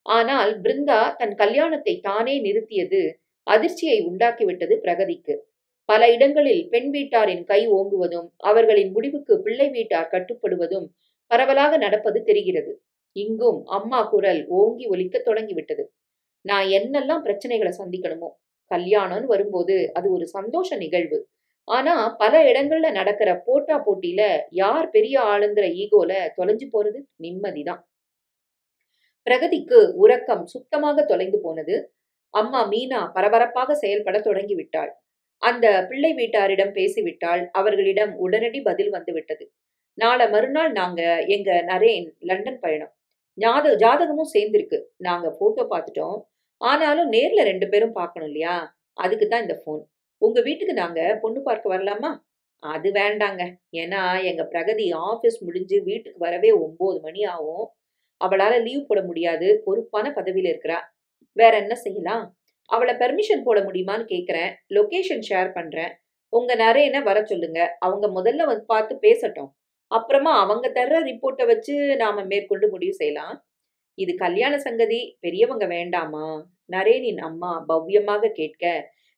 ஆனால் பிருந்தா தன் கல்யாணத்தை தானே நிறுத்தியது அதிர்ச்சியை உண்டாக்கிவிட்டது பிரகதிக்கு. பல இடங்களில் பெண் வீட்டாரின் கை ஓங்குவதும் அவர்களின் முடிவுக்கு பிள்ளை வீட்டார் கட்டுப்படுவதும் பரவலாக நடப்பது தெரிகிறது. இங்கும் அம்மா குரல் ஓங்கி ஒலிக்க தொடங்கிவிட்டது. நான் என்னெல்லாம் பிரச்சனைகளை சந்திக்கணுமோ, கல்யாணம்னு வரும்போது அது ஒரு சந்தோஷ நிகழ்வு. ஆனா பல இடங்கள்ல நடக்கிற போட்டா போட்டியில யார் பெரிய ஆளுங்கிற ஈகோல தொலைஞ்சு போறது நிம்மதிதான். பிரகதிக்கு உறக்கம் சுத்தமாக தொலைந்து போனது. அம்மா மீனா பரபரப்பாக செயல்பட தொடங்கிவிட்டாள். அந்த பிள்ளை வீட்டாரிடம் பேசிவிட்டால் அவர்களிடம் உடனடி பதில் வந்துவிட்டது. நாளை மறுநாள் நாங்க எங்க நரேன் லண்டன் பயணம். ஜாதகமும் சேர்ந்திருக்கு. நாங்க போட்டோ பார்த்துட்டோம். ஆனாலும் நேர்ல 2 பேரும் பார்க்கணும் இல்லையா? அதுக்கு தான் இந்த ஃபோன். உங்க வீட்டுக்கு நாங்க பொண்ணு பார்க்க வரலாமா? அது வேண்டாங்க. ஏன்னா எங்க பிரகதி ஆபீஸ் முடிஞ்சு வீட்டுக்கு வரவே 9 மணி ஆகும். அவளால லீவ் போட முடியாது. பொறுப்பான பதவியில இருக்கிறா. வேற என்ன செய்யலாம்? அவள பெர்மிஷன் போட முடியுமான்னு கேட்கிறேன். லொகேஷன் ஷேர் பண்றேன். உங்க நரேன வர சொல்லுங்க. அவங்க முதல்ல வந்து பார்த்து பேசட்டும். அப்புறமா அவங்க தர்ற ரிப்போர்ட்ட வச்சு நாம மேற்கொண்டு முடிவு செய்யலாம். இது கல்யாண சங்கதி. பெரியவங்க வேண்டாமா? நரேனின் அம்மா பவ்யமாக கேட்க,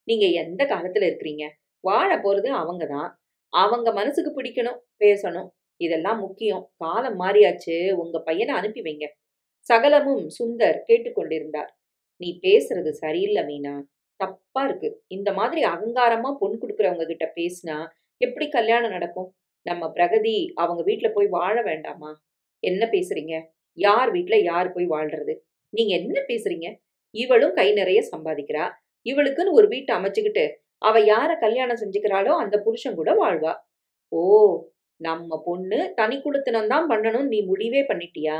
நீங்க எந்த காலத்துல இருக்கிறீங்க? வாழ போறது அவங்க தான். அவங்க மனசுக்கு பிடிக்கணும், பேசணும். இதெல்லாம் முக்கியம். காலம் மாறியாச்சு. உங்க பையனை அனுப்பி வைங்க. சகலமும் சுந்தர் கேட்டுக்கொண்டிருந்தார். நீ பேசுறது சரியில்ல மீனா. தப்பா இருக்கு. இந்த மாதிரி அகங்காரமா பொண்ணு குடுக்குறவங்க கிட்ட பேசினா எப்படி கல்யாணம் நடக்கும்? நம்ம பிரகதி அவங்க வீட்ல போய் வாழ வேண்டாமா? என்ன பேசுறீங்க? யார் வீட்ல யார் போய் வாழ்றது? நீங்க என்ன பேசுறீங்க? இவளும் கை நிறைய சம்பாதிக்கிறா. இவளுக்குன்னு ஒரு வீட்டை அமைச்சுக்கிட்டு அவ யார கல்யாணம் செஞ்சுக்கிறாளோ அந்த புருஷன் கூட வாழ்வா. ஓ! நம்ம பொண்ணு தனி குடித்தனம் தான் பண்ணணும்னு நீ முடிவே பண்ணிட்டியா?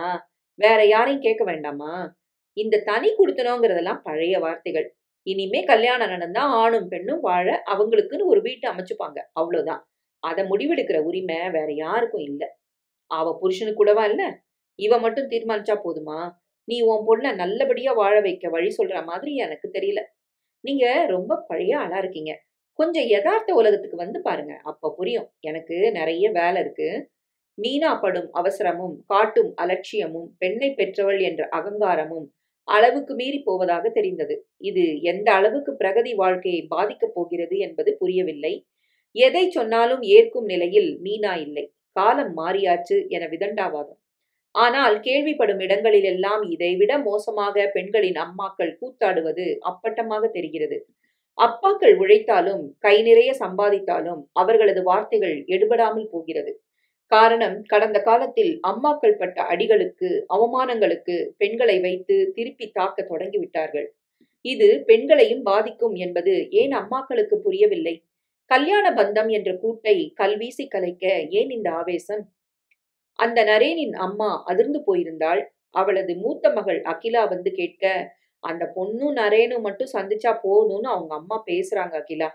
வேற யாரையும் கேட்க வேண்டாமா? இந்த தனி குடித்தனங்கிறதெல்லாம் பழைய வார்த்தைகள். இனிமே கல்யாணம் நடந்தா ஆணும் பெண்ணும் வாழ அவங்களுக்குன்னு ஒரு வீட்டை அமைச்சுப்பாங்க. அவ்வளவுதான். அத முடிவெடுக்கிற உரிமை வேற யாருக்கும் இல்ல. அவ புருஷனுக்கு கூடவா இல்ல? இவ மட்டும் தீர்மானிச்சா போதுமா? நீ உன் பொண்ண நல்லபடியா வாழ வைக்க வழி சொல்ற மாதிரி எனக்கு தெரியல. நீங்க ரொம்ப பழைய ஆளா இருக்கீங்க. கொஞ்சம் யதார்த்த உலகத்துக்கு வந்து பாருங்க. அப்ப புரியும். எனக்கு நெறைய வேலை இருக்கு. மீனா படும் அவசரமும், காட்டும் அலட்சியமும், பெண்ணை பெற்றவள் என்ற அகங்காரமும் அளவுக்கு மீறி போவதாக தெரிந்தது. இது எந்த அளவுக்கு பிரகதி வாழ்க்கையை பாதிக்கப் போகிறது என்பது புரியவில்லை. எதை சொன்னாலும் ஏற்கும் நிலையில் மீனா இல்லை. காலம் மாறியாச்சு என விதண்டாவாதம். ஆனால் கேள்விப்படும் இடங்களிலெல்லாம் இதைவிட மோசமாக பெண்களின் அம்மாக்கள் கூத்தாடுவது அப்பட்டமாக தெரிகிறது. அப்பாக்கள் உழைத்தாலும், கை நிறைய சம்பாதித்தாலும் அவர்களது வார்த்தைகள் எடுபடாமல் போகிறது. காரணம், கடந்த காலத்தில் அம்மாக்கள் பட்ட அடிகளுக்கு, அவமானங்களுக்கு பெண்களை வைத்து திருப்பி தாக்கத் தொடங்கிவிட்டார்கள். இது பெண்களையும் பாதிக்கும் என்பது ஏன் அம்மாக்களுக்கு புரியவில்லை? கல்யாண பந்தம் என்ற கூட்டை கல்வீசி கலைக்க ஏன் இந்த ஆவேசம்? அந்த நரேனின் அம்மா அதிர்ந்து போயிருந்தாள். அவளது மூத்த மகள் அகிலா வந்து கேட்க, அந்த பொண்ணும் நரேனும் மட்டும் சந்திச்சா போதும்னு அவங்க அம்மா பேசுறாங்க அகிலா.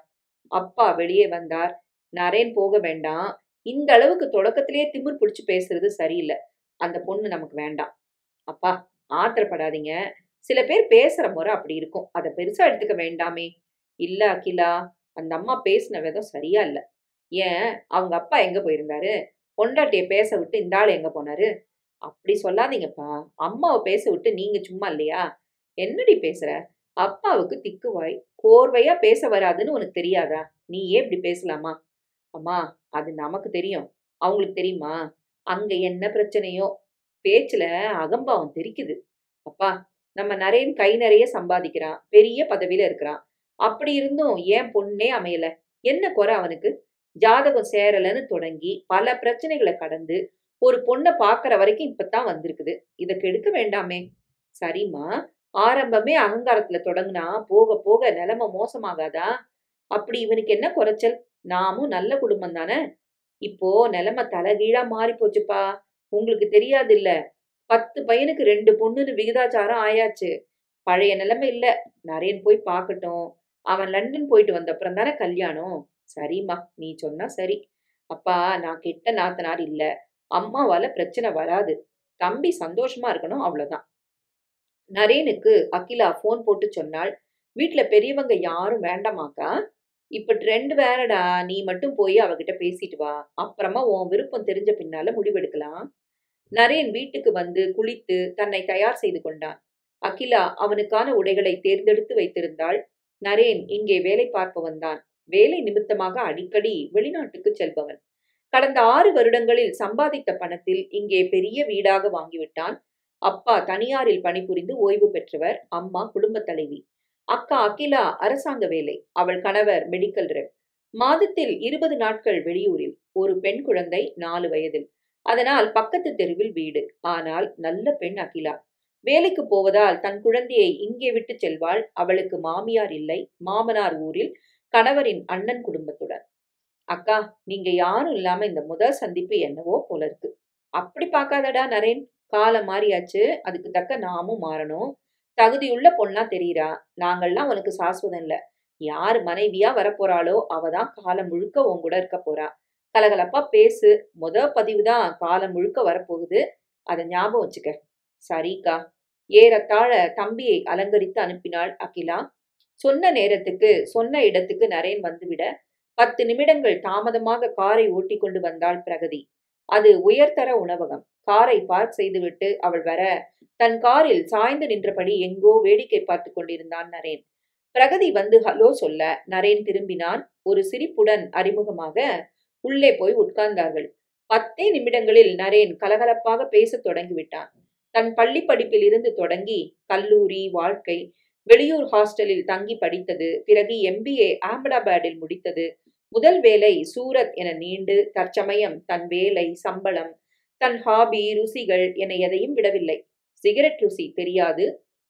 அப்பா வெளியே வந்தார். நரேன் போக வேண்டாம். இந்த அளவுக்கு தொடக்கத்திலேயே திமிர் பிடிச்சு பேசுறது சரியில்ல. அந்த பொண்ணு நமக்கு வேண்டாம். அப்பா, ஆத்திரப்படாதீங்க. சில பேர் பேசுற முறை அப்படி இருக்கும். அத பெருசா எடுத்துக்க வேண்டாமே. இல்ல அகிலா, அந்த அம்மா பேசின விதம் சரியா இல்ல. ஏன், அவங்க அப்பா எங்க போயிருந்தாரு? பொண்டாட்டிய பேச விட்டு இந்த ஆளு எங்க போனாரு? அப்படி சொல்லாதீங்கப்பா. அம்மாவ பேச விட்டு நீங்க சும்மா இல்லையா? என்னடி பேசுற? அப்பாவுக்கு திக்குவாய். கோர்வையா பேச வராதுன்னு உனக்கு தெரியாதா? நீயே இப்படி பேசலாமா? அம்மா, அது நமக்கு தெரியும். அவங்களுக்கு தெரியுமா? அங்க என்ன பிரச்சனையோ? பேச்சுல அகம்பாவம் தெறிக்குது. அப்பா, நம்ம நரேன் கை நிறைய சம்பாதிக்கிறான். பெரிய பதவியில இருக்கிறான். அப்படி இருந்தும் ஏன் பொண்ணே அமையல? என்ன குறை அவனுக்கு? ஜாதகம் சேரலன்னு தொடங்கி பல பிரச்சனைகளை கடந்து ஒரு பொண்ண பாக்குற வரைக்கும் இப்பதான் வந்திருக்குது. இத கெடுக்க வேண்டாமே. சரிம்மா, ஆரம்பமே அகங்காரத்துல தொடங்குனா போக போக நிலைமை மோசமாகாதா? அப்படி இவனுக்கு என்ன குறைச்சல்? நாமும் நல்ல குடும்பம் தானே? இப்போ நிலைமை தலைகீழா மாறி போச்சுப்பா. உங்களுக்கு தெரியாது இல்ல. 10 பையனுக்கு 2 பொண்ணுன்னு விகிதாச்சாரம் ஆயாச்சு. பழைய நிலைமை இல்ல. நரேன் போய் பார்க்கட்டும். அவன் லண்டன் போயிட்டு வந்த அப்புறம் தானே கல்யாணம். சரிம்மா, நீ சொன்னா சரி. அப்பா, நான் கெட்ட நாத்தனார் இல்ல. அம்மாவால பிரச்சனை வராது. தம்பி சந்தோஷமா இருக்கணும் அவ்வளவுதான். நரேனுக்கு அகிலா ஃபோன் போட்டு சொன்னாள். வீட்ல பெரியவங்க யாரும் வேண்டாமாக்கா? இப்ப ட்ரெண்ட் வேறடா. நீ மட்டும் போய் அவகிட்ட பேசிட்டு வா. அப்புறமா உன் விருப்பம் தெரிஞ்ச பின்னால முடிவெடுக்கலாம். நரேன் வீட்டுக்கு வந்து குளித்து தன்னை தயார் செய்து கொண்டான். அகிலா அவனுக்கான உடைகளை தேர்ந்தெடுத்து வைத்திருந்தாள். நரேன் இங்கே வேலை பார்ப்பவன் தான். வேலை நிமித்தமாக அடிக்கடி வெளிநாட்டுக்கு செல்பவன். கடந்த 6 வருடங்களில் சம்பாதித்த பணத்தில் இங்கே பெரிய வீடாக வாங்கிவிட்டான். அப்பா தனியாரில் பணிபுரிந்து ஓய்வு பெற்றவர். அம்மா குடும்பத் தலைவி. அக்கா அகிலா அரசாங்க வேலை. அவள் கணவர் மெடிக்கல் ரெப். மாதத்தில் 20 நாட்கள் வெளியூரில். ஒரு பெண் குழந்தை 4 வயதில். அதனால் பக்கத்து தெருவில் வீடு. ஆனால் நல்ல பெண் அகிலா. வேலைக்கு போவதால் தன் குழந்தையை இங்கே விட்டு செல்வாள். அவளுக்கு மாமியார் இல்லை. மாமனார் ஊரில் கணவரின் அண்ணன் குடும்பத்துடன். அக்கா, நீங்க யாரும் இல்லாம இந்த முதல் சந்திப்பு என்னவோ போல இருக்கு. அப்படி பார்க்காதடா நரேன். காலம் மாறியாச்சு. அதுக்கு தக்க நாமும் மாறணும். தகுதியுள்ள பொண்ணா தெரியுறா. நாங்கள்லாம் உனக்கு சாஸ்வதம் இல்ல. யார் மனைவியா வரப்போறாளோ அவதான் காலம் முழுக்க உன் கூட இருக்க போறா. கலகலப்பா பேசு. பதிவு தான் காலம் முழுக்க வரப்போகுது. அதை ஞாபகம் வச்சுக்க. சரிக்கா. ஏறத்தாழ தம்பியை அலங்கரித்து அனுப்பினாள் அகிலா. சொன்ன நேரத்துக்கு சொன்ன இடத்துக்கு நரேன் வந்துவிட 10 நிமிடங்கள் தாமதமாக காரை ஓட்டிக் கொண்டு வந்தாள் பிரகதி. அது உயர்தர உணவகம். காரை பார்க் செய்துவிட்டு அவள் வர தன் காரில் சாய்ந்து நின்றபடி எங்கோ வேடிக்கை பார்த்து கொண்டிருந்தான் நரேன். பிரகதி வந்து ஹலோ சொல்ல நரேன் திரும்பினான். ஒரு சிரிப்புடன் அறிமுகமாக உள்ளே போய் உட்கார்ந்தார்கள். 10 நிமிடங்களில் நரேன் கலகலப்பாக பேசத் தொடங்கிவிட்டான். தன் பள்ளி படிப்பில் இருந்து தொடங்கி கல்லூரி வாழ்க்கை, வெளியூர் ஹாஸ்டலில் தங்கி படித்தது, பிறகு MBA அகமதாபாத்தில் முடித்தது, முதல் வேலை சூரத் என நீண்டு தற்சமயம் தன் வேலை, சம்பளம், தன் ஹாபி, ருசிகள் என எதையும் விடவில்லை. சிகரெட் ருசி தெரியாது.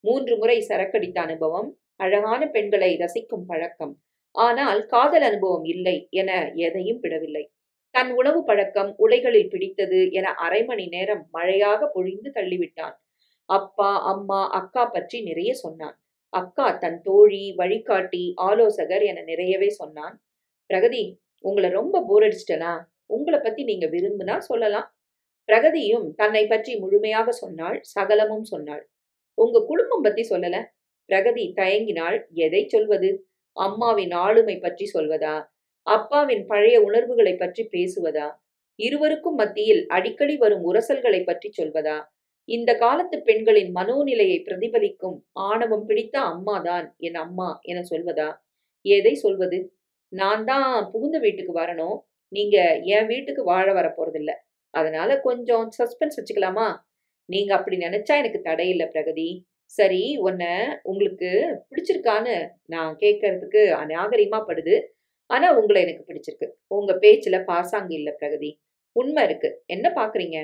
3 முறை சரக்கடித்த அனுபவம், அழகான பெண்களை ரசிக்கும் பழக்கம். ஆனால் காதல் அனுபவம் இல்லை என எதையும் விடவில்லை. தன் உணவு பழக்கம், உடைகளில் பிடித்தது என அரை மணி நேரம் மழையாக பொழிந்து தள்ளிவிட்டான். அப்பா, அம்மா, அக்கா பற்றி நிறைய சொன்னான். அக்கா தன் தோழி, வழிகாட்டி, ஆலோசகர் என நிறையவே சொன்னான். பிரகதி, உங்கள ரொம்ப போர் அடிச்சிட்டனா? உங்கள பத்தி நீங்க விரும்புனா சொல்லலாம். பிரகதியும் தன்னை பற்றி முழுமையாக சொன்னாள். சகலமும் சொன்னாள். உங்க குடும்பம் பத்தி சொல்லல? பிரகதி தயங்கினாள். எதை சொல்வது? அம்மாவின் ஆளுமை பற்றி சொல்வதா? அப்பாவின் பழைய உணர்வுகளை பற்றி பேசுவதா? இருவருக்கும் மத்தியில் அடிக்கடி வரும் உரசல்களை பற்றி சொல்வதா? இந்த காலத்து பெண்களின் மனோநிலையை பிரதிபலிக்கும் ஆணவம் பிடித்த அம்மாதான் என் அம்மா என சொல்வதா? எதை சொல்வது? நான் தான் புகுந்த வீட்டுக்கு வரணும். நீங்க என் வீட்டுக்கு வாழ வரப்போறதில்ல. அதனால கொஞ்சம் சஸ்பென்ஸ் வச்சுக்கலாமா? நீங்க அப்படி நினைச்சா எனக்கு தடை இல்ல பிரகதி. சரி, உங்களுக்கு பிடிச்சிருக்கான்னு நான் கேட்கறதுக்கு நாகரிகமா படுது. ஆனா உங்கள எனக்கு பிடிச்சிருக்கு. உங்க பேச்சுல பாசாங்கு இல்ல பிரகதி. உண்மை இருக்கு. என்ன பார்க்குறீங்க?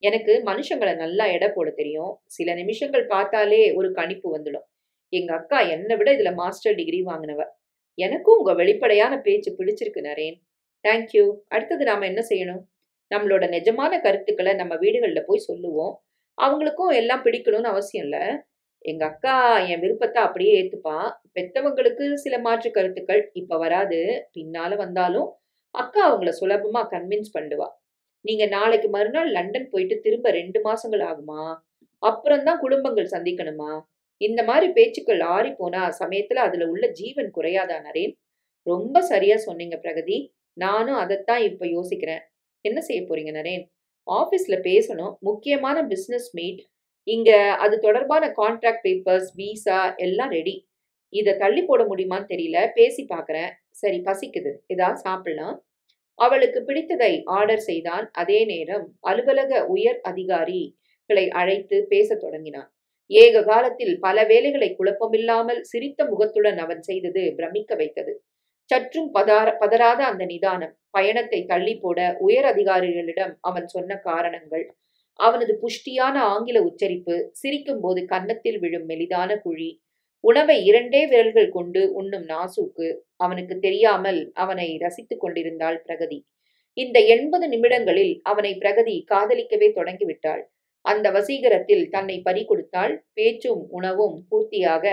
எனக்கு மனுஷங்கள நல்லா எடை போட தெரியும். சில நிமிஷங்கள் பார்த்தாலே ஒரு கணிப்பு வந்துடும். எங்க அக்கா என்ன விட இதுல மாஸ்டர் டிகிரி வாங்குனவ. எனக்கும் உங்க வெளிப்படையான பேச்சு பிடிச்சிருக்கு நரேன். Thank you. அடுத்தது நாம என்ன செய்யணும்? நம்மளோட நிஜமான கருத்துக்கள நம்ம வீடுகள்ல போய் சொல்லுவோம். அவங்களுக்கும் எல்லாம் பிடிக்கணும்னு அவசியம் இல்ல. எங்க அக்கா என் விருப்பத்த அப்படியே ஏத்துப்பா. பெத்தவங்களுக்கு சில மாற்று கருத்துக்கள் இப்ப வராது. பின்னால வந்தாலும், அக்கா அவங்கள சுலபமா கன்வின்ஸ் பண்ணிடுவா. நீங்க நாளைக்கு மறுநாள் லண்டன் போயிட்டு திரும்ப 2 மாசங்கள் ஆகுமா? அப்புறம் தான் குடும்பங்கள் சந்திக்கணுமா? இந்த மாரி பேச்சுக்கள் ஆறிப்போனா சமயத்துல அதுல உள்ள ஜீவன் குறையாதா நரேன்? ரொம்ப சரியா சொன்னீங்க பிரகதி. நானும் அதத்தான் இப்ப யோசிக்கிறேன். என்ன செய்ய போறீங்க நரேன்? ஆபீஸ்ல பேசணும். முக்கியமான பிசினஸ் மீட். இங்க அது தொடர்பான கான்ட்ராக்ட் பேப்பர்ஸ், விசா எல்லாம் ரெடி. இத தள்ளி போட முடியுமான்னு தெரியல. பேசி பார்க்குறேன். சரி பசிக்குது. ஏதாவது சாப்பிடலாம். அவளுக்கு பிடித்ததை ஆர்டர் செய்தான். அதே நேரம் அலுவலக உயர் அதிகாரிகளை அழைத்து பேசத் தொடங்கினான். ஏக காலத்தில் பல வேலைகளை குழப்பமில்லாமல் சிரித்த முகத்துடன் அவன் செய்தது பிரமிக்க வைத்தது. சற்றும் பதறாத அந்த நிதானம், பயணத்தை தள்ளி போட உயர் அதிகாரிகளிடம் அவன் சொன்ன காரணங்கள், அவனது புஷ்டியான ஆங்கில உச்சரிப்பு, சிரிக்கும்போது கன்னத்தில் விழும் மெலிதான குழி, உணவை 2 விரல்கள் கொண்டு உண்ணும் நாசூக்கு, அவனுக்கு தெரியாமல் அவனை ரசித்துக் கொண்டிருந்தாள் பிரகதி. இந்த 80 நிமிடங்களில் அவனை பிரகதி காதலிக்கவே தொடங்கிவிட்டாள். அந்த வசீகரத்தில் தன்னை பறிகொடுத்தாள். பேச்சும் உணவும் பூர்த்தியாக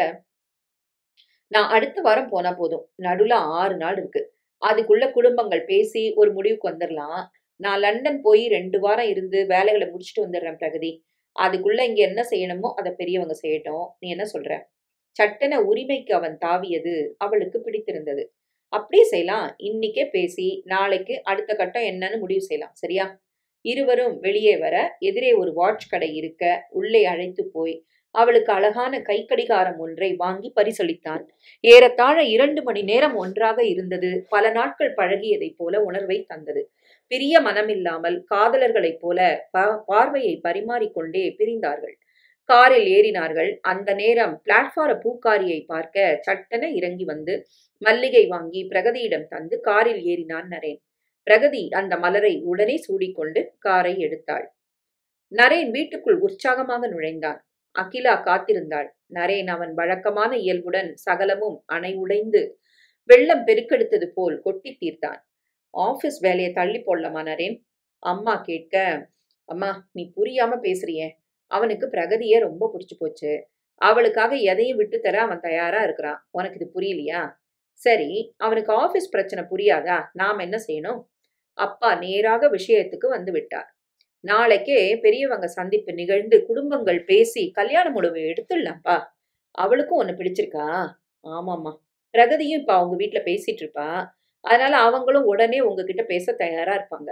நான் அடுத்த வாரம் போனா போதும். நடுவுல 6 நாள் இருக்கு. அதுக்குள்ள குடும்பங்கள் பேசி ஒரு முடிவுக்கு வந்துரலாம். நான் லண்டன் போய் 2 வாரம் இருந்து வேலைகள முடிச்சுட்டு வந்துடுறேன் பிரகதி. அதுக்குள்ள இங்க என்ன செய்யணுமோ அத பெரியவங்க செய்யட்டும். நீ என்ன சொல்ற? சட்டென உரிமைக்கு அவன் தாவியது அவளுக்கு பிடித்திருந்தது. அப்படியே செய்யலாம். இன்னிக்கே பேசி, நாளைக்கு அடுத்த கட்டம் என்னன்னு முடிவு செய்யலாம். சரியா? இருவரும் வெளியே வர, எதிரே ஒரு வாட்ச் கடை இருக்க, உள்ளே அழைத்துப் போய், அவளுக்கு அழகான கைக்கடிகாரம் ஒன்றை வாங்கி பரிசளித்தான். ஏறத்தாழ 2 மணி நேரம் ஒன்றாக இருந்தது. பல நாட்கள் பழகியதைப் போல உணர்வை தந்தது. பிரிய மனமில்லாமல் காதலர்களைப் போல பார்வையை பரிமாறிக்கொண்டே பிரிந்தார்கள். காரில் ஏறினார்கள். அந்த நேரம் பிளாட்பார பூக்காரியை பார்க்க சட்டென இறங்கி வந்து மல்லிகை வாங்கி பிரகதியிடம் தந்து காரில் ஏறினான் நரேன். பிரகதி அந்த மலரை உடனே சூடிக்கொண்டு காரை எடுத்தாள். நரேன் வீட்டுக்குள் உற்சாகமாக நுழைந்தான். அகிலா காத்திருந்தாள். நரேன் அவன் வழக்கமான இயல்புடன் சகலமும் அணை உடைந்து வெள்ளம் பெருக்கெடுத்தது போல் கொட்டி தீர்த்தான். ஆபீஸ் வேலையை தள்ளி போடலாமா நரேன்? அம்மா கேட்க, அம்மா நீ புரியாம பேசுறியே. அவனுக்கு பிரகதியே ரொம்ப பிடிச்சு போச்சு. அவளுக்காக எதையும் விட்டு தர அவன் தயாரா இருக்கிறான். உனக்கு இது புரியலையா? சரி, அவனுக்கு ஆபீஸ் பிரச்சனை புரியாதா? நாம் என்ன செய்யணும்? அப்பா நேராக விஷயத்துக்கு வந்து விட்டார். நாளைக்கே பெரியவங்க சந்திப்பு நிகழ்ந்து குடும்பங்கள் பேசி கல்யாண முடிவு எடுத்துடலாம்ப்பா. அவளுக்கும் உன்னை பிடிச்சிருக்கா? ஆமாம்மா. பிரகதியும் இப்ப அவங்க வீட்ல பேசிட்டு இருப்பா. அதனால அவங்களும் உடனே உங்ககிட்ட பேச தயாரா இருப்பாங்க.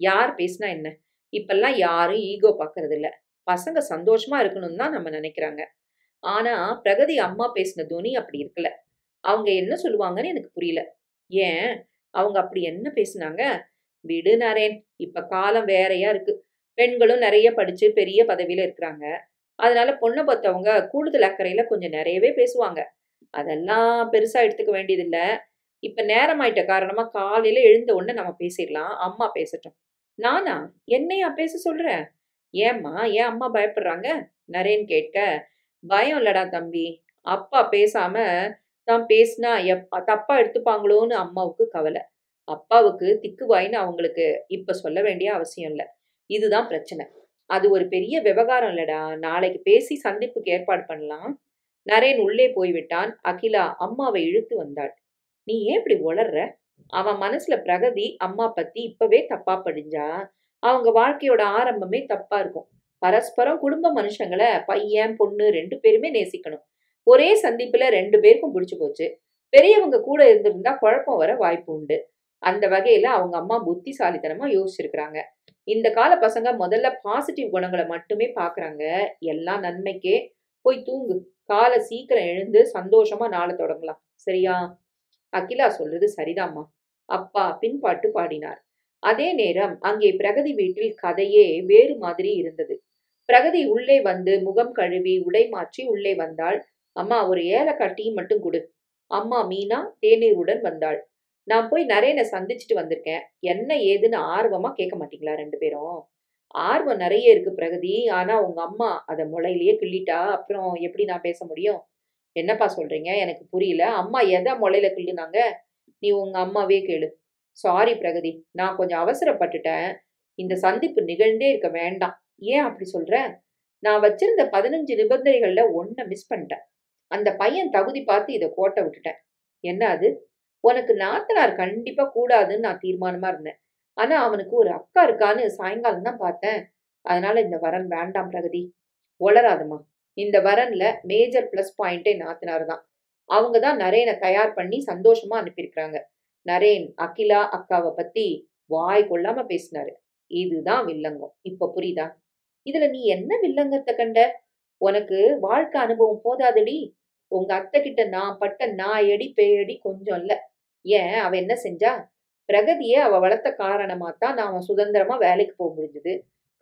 யார் பேசினா என்ன? இப்பெல்லாம் யாரும் ஈகோ பார்க்கறது இல்ல. பசங்க சந்தோஷமா இருக்கணும்னு தான் நம்ம நினைக்கிறாங்க. ஆனா பிரகதி அம்மா பேசின தொனி அப்படி இருக்கல. அவங்க என்ன சொல்லுவாங்கன்னு எனக்கு புரியல. ஏன்? அவங்க அப்படி என்ன பேசுனாங்க? விடு நரேன். இப்ப காலம் வேறயா இருக்கு. பெண்களும் நெறைய படிச்சு பெரிய பதவியில இருக்கிறாங்க. அதனால பொண்ண பெத்தவங்க கூடுதல் அக்கறையில கொஞ்சம் நெறையவே பேசுவாங்க. அதெல்லாம் பெருசா எடுத்துக்க வேண்டியதில்ல. இப்ப நேரமாயிட்ட காரணமா காலையில எழுந்த உடனே நம்ம பேசிறலாம். அம்மா பேசட்டும். நானா? என்னையா பேச சொல்ற? ஏம்மா? ஏன் அம்மா பயப்படுறாங்க? நரேன் கேட்க, பயம் இல்லடா தம்பி. அப்பா பேசாம தான் பேசினா தப்பா எடுத்துப்பாங்களோன்னு அம்மாவுக்கு கவல. அப்பாவுக்கு திக்குவாய்ன்னு அவங்களுக்கு இப்ப சொல்ல வேண்டிய அவசியம் இல்ல. இதுதான் பிரச்சனை. அது ஒரு பெரிய விவகாரம் இல்லடா. நாளைக்கு பேசி சந்திப்புக்கு ஏற்பாடு பண்ணலாம். நரேன் உள்ளே போய்விட்டான். அகிலா அம்மாவை இழுத்து வந்தாள். நீ ஏன் இப்படி உளர்ற? அவன் மனசுல பிரகதி அம்மா பத்தி இப்பவே தப்பா படிஞ்சா, அவங்க வாழ்க்கையோட ஆரம்பமே தப்பா இருக்கும். பரஸ்பரம் குடும்ப மனுஷங்கள பையன், பொண்ணு 2 பேருமே நேசிக்கணும். ஒரே சந்திப்புல 2 பேருக்கும் புடிச்சு போச்சு. பெரியவங்க கூட இருந்திருந்தா குழப்பம் வர வாய்ப்பு உண்டு. அந்த வகையில அவங்க அம்மா புத்திசாலித்தனமா யோசிச்சிருக்கிறாங்க. இந்த கால பசங்க முதல்ல பாசிட்டிவ் குணங்கள மட்டுமே பார்க்கறாங்க. எல்லாம் நன்மைக்கே. போய் தூங்கு. கால சீக்கிரம் எழுந்து சந்தோஷமா நாள தொடங்கலாம். சரியா? அகிலா சொல்றது சரிதாம்மா. அப்பா பின்பாட்டு பாடினார். அதே நேரம் அங்கே பிரகதி வீட்டில் கதையே வேறு மாதிரி இருந்தது. பிரகதி உள்ளே வந்து முகம் கழுவி உடை மாற்றி உள்ளே வந்தாள். அம்மா ஒரு ஏலக்காய் டீ மட்டும் குடு. அம்மா மீனா தேநீருடன் வந்தாள். நான் போய் நரேனை சந்திச்சுட்டு வந்திருக்கேன். என்ன ஏதுன்னு ஆர்வமா கேட்க மாட்டீங்களா ரெண்டு பேரும்? ஆர்வம் நிறைய இருக்கு பிரகதி. ஆனா உங்க அம்மா அத முளையிலேயே கிள்ளிட்டா. அப்புறம் எப்படி நான் பேச முடியும்? என்னப்பா சொல்றீங்க? எனக்கு புரியல. அம்மா எத முளையில கிள்ளுனாங்க? நீ உங்க அம்மாவே கேளு. சாரி பிரகதி. நான் கொஞ்சம் அவசரப்பட்டுட்டேன். இந்த சந்திப்பு நிகழ்ந்தே இருக்க வேண்டாம். ஏன் அப்படி சொல்ற? நான் வச்சிருந்த 15 நிபந்தனைகள்ல ஒண்ண மிஸ் பண்ணிட்டேன். அந்த பையன் தகுதி பார்த்து இத கோட்ட விட்டுட்டேன். என்ன அது? உனக்கு நாத்தனார் கண்டிப்பா கூடாதுன்னு நான் தீர்மானமா இருந்தேன். ஆனா அவனுக்கு ஒரு அக்கா இருக்கான்னு சாயங்காலம் தான் பார்த்தேன். அதனால இந்த வரன் வேண்டாம் பிரகதி. ஒளராதம்மா. இந்த வரன்ல மேஜர் பிளஸ் பாயிண்டே நாத்தனார் தான். அவங்க தான் நரேனை தயார் பண்ணி சந்தோஷமா அனுப்பியிருக்கிறாங்க. நரேன் அகிலா அக்காவை பத்தி வாய் கொள்ளாம பேசினாரு. இதுதான் வில்லங்கம். இப்ப புரியுதா? இதுல நீ என்ன வில்லங்கத்த கண்ட? உனக்கு வாழ்க்கை அனுபவம் போதாதடி? உங்க அத்தை கிட்ட நான் பட்ட நாயடி பேயடி கொஞ்சம் இல்ல. ஏன் அவ என்ன செஞ்சா? பிரகதிய அவ வளர்த்த காரணமா தான் நாம சுதந்திரமா வேலைக்கு போக முடிஞ்சது.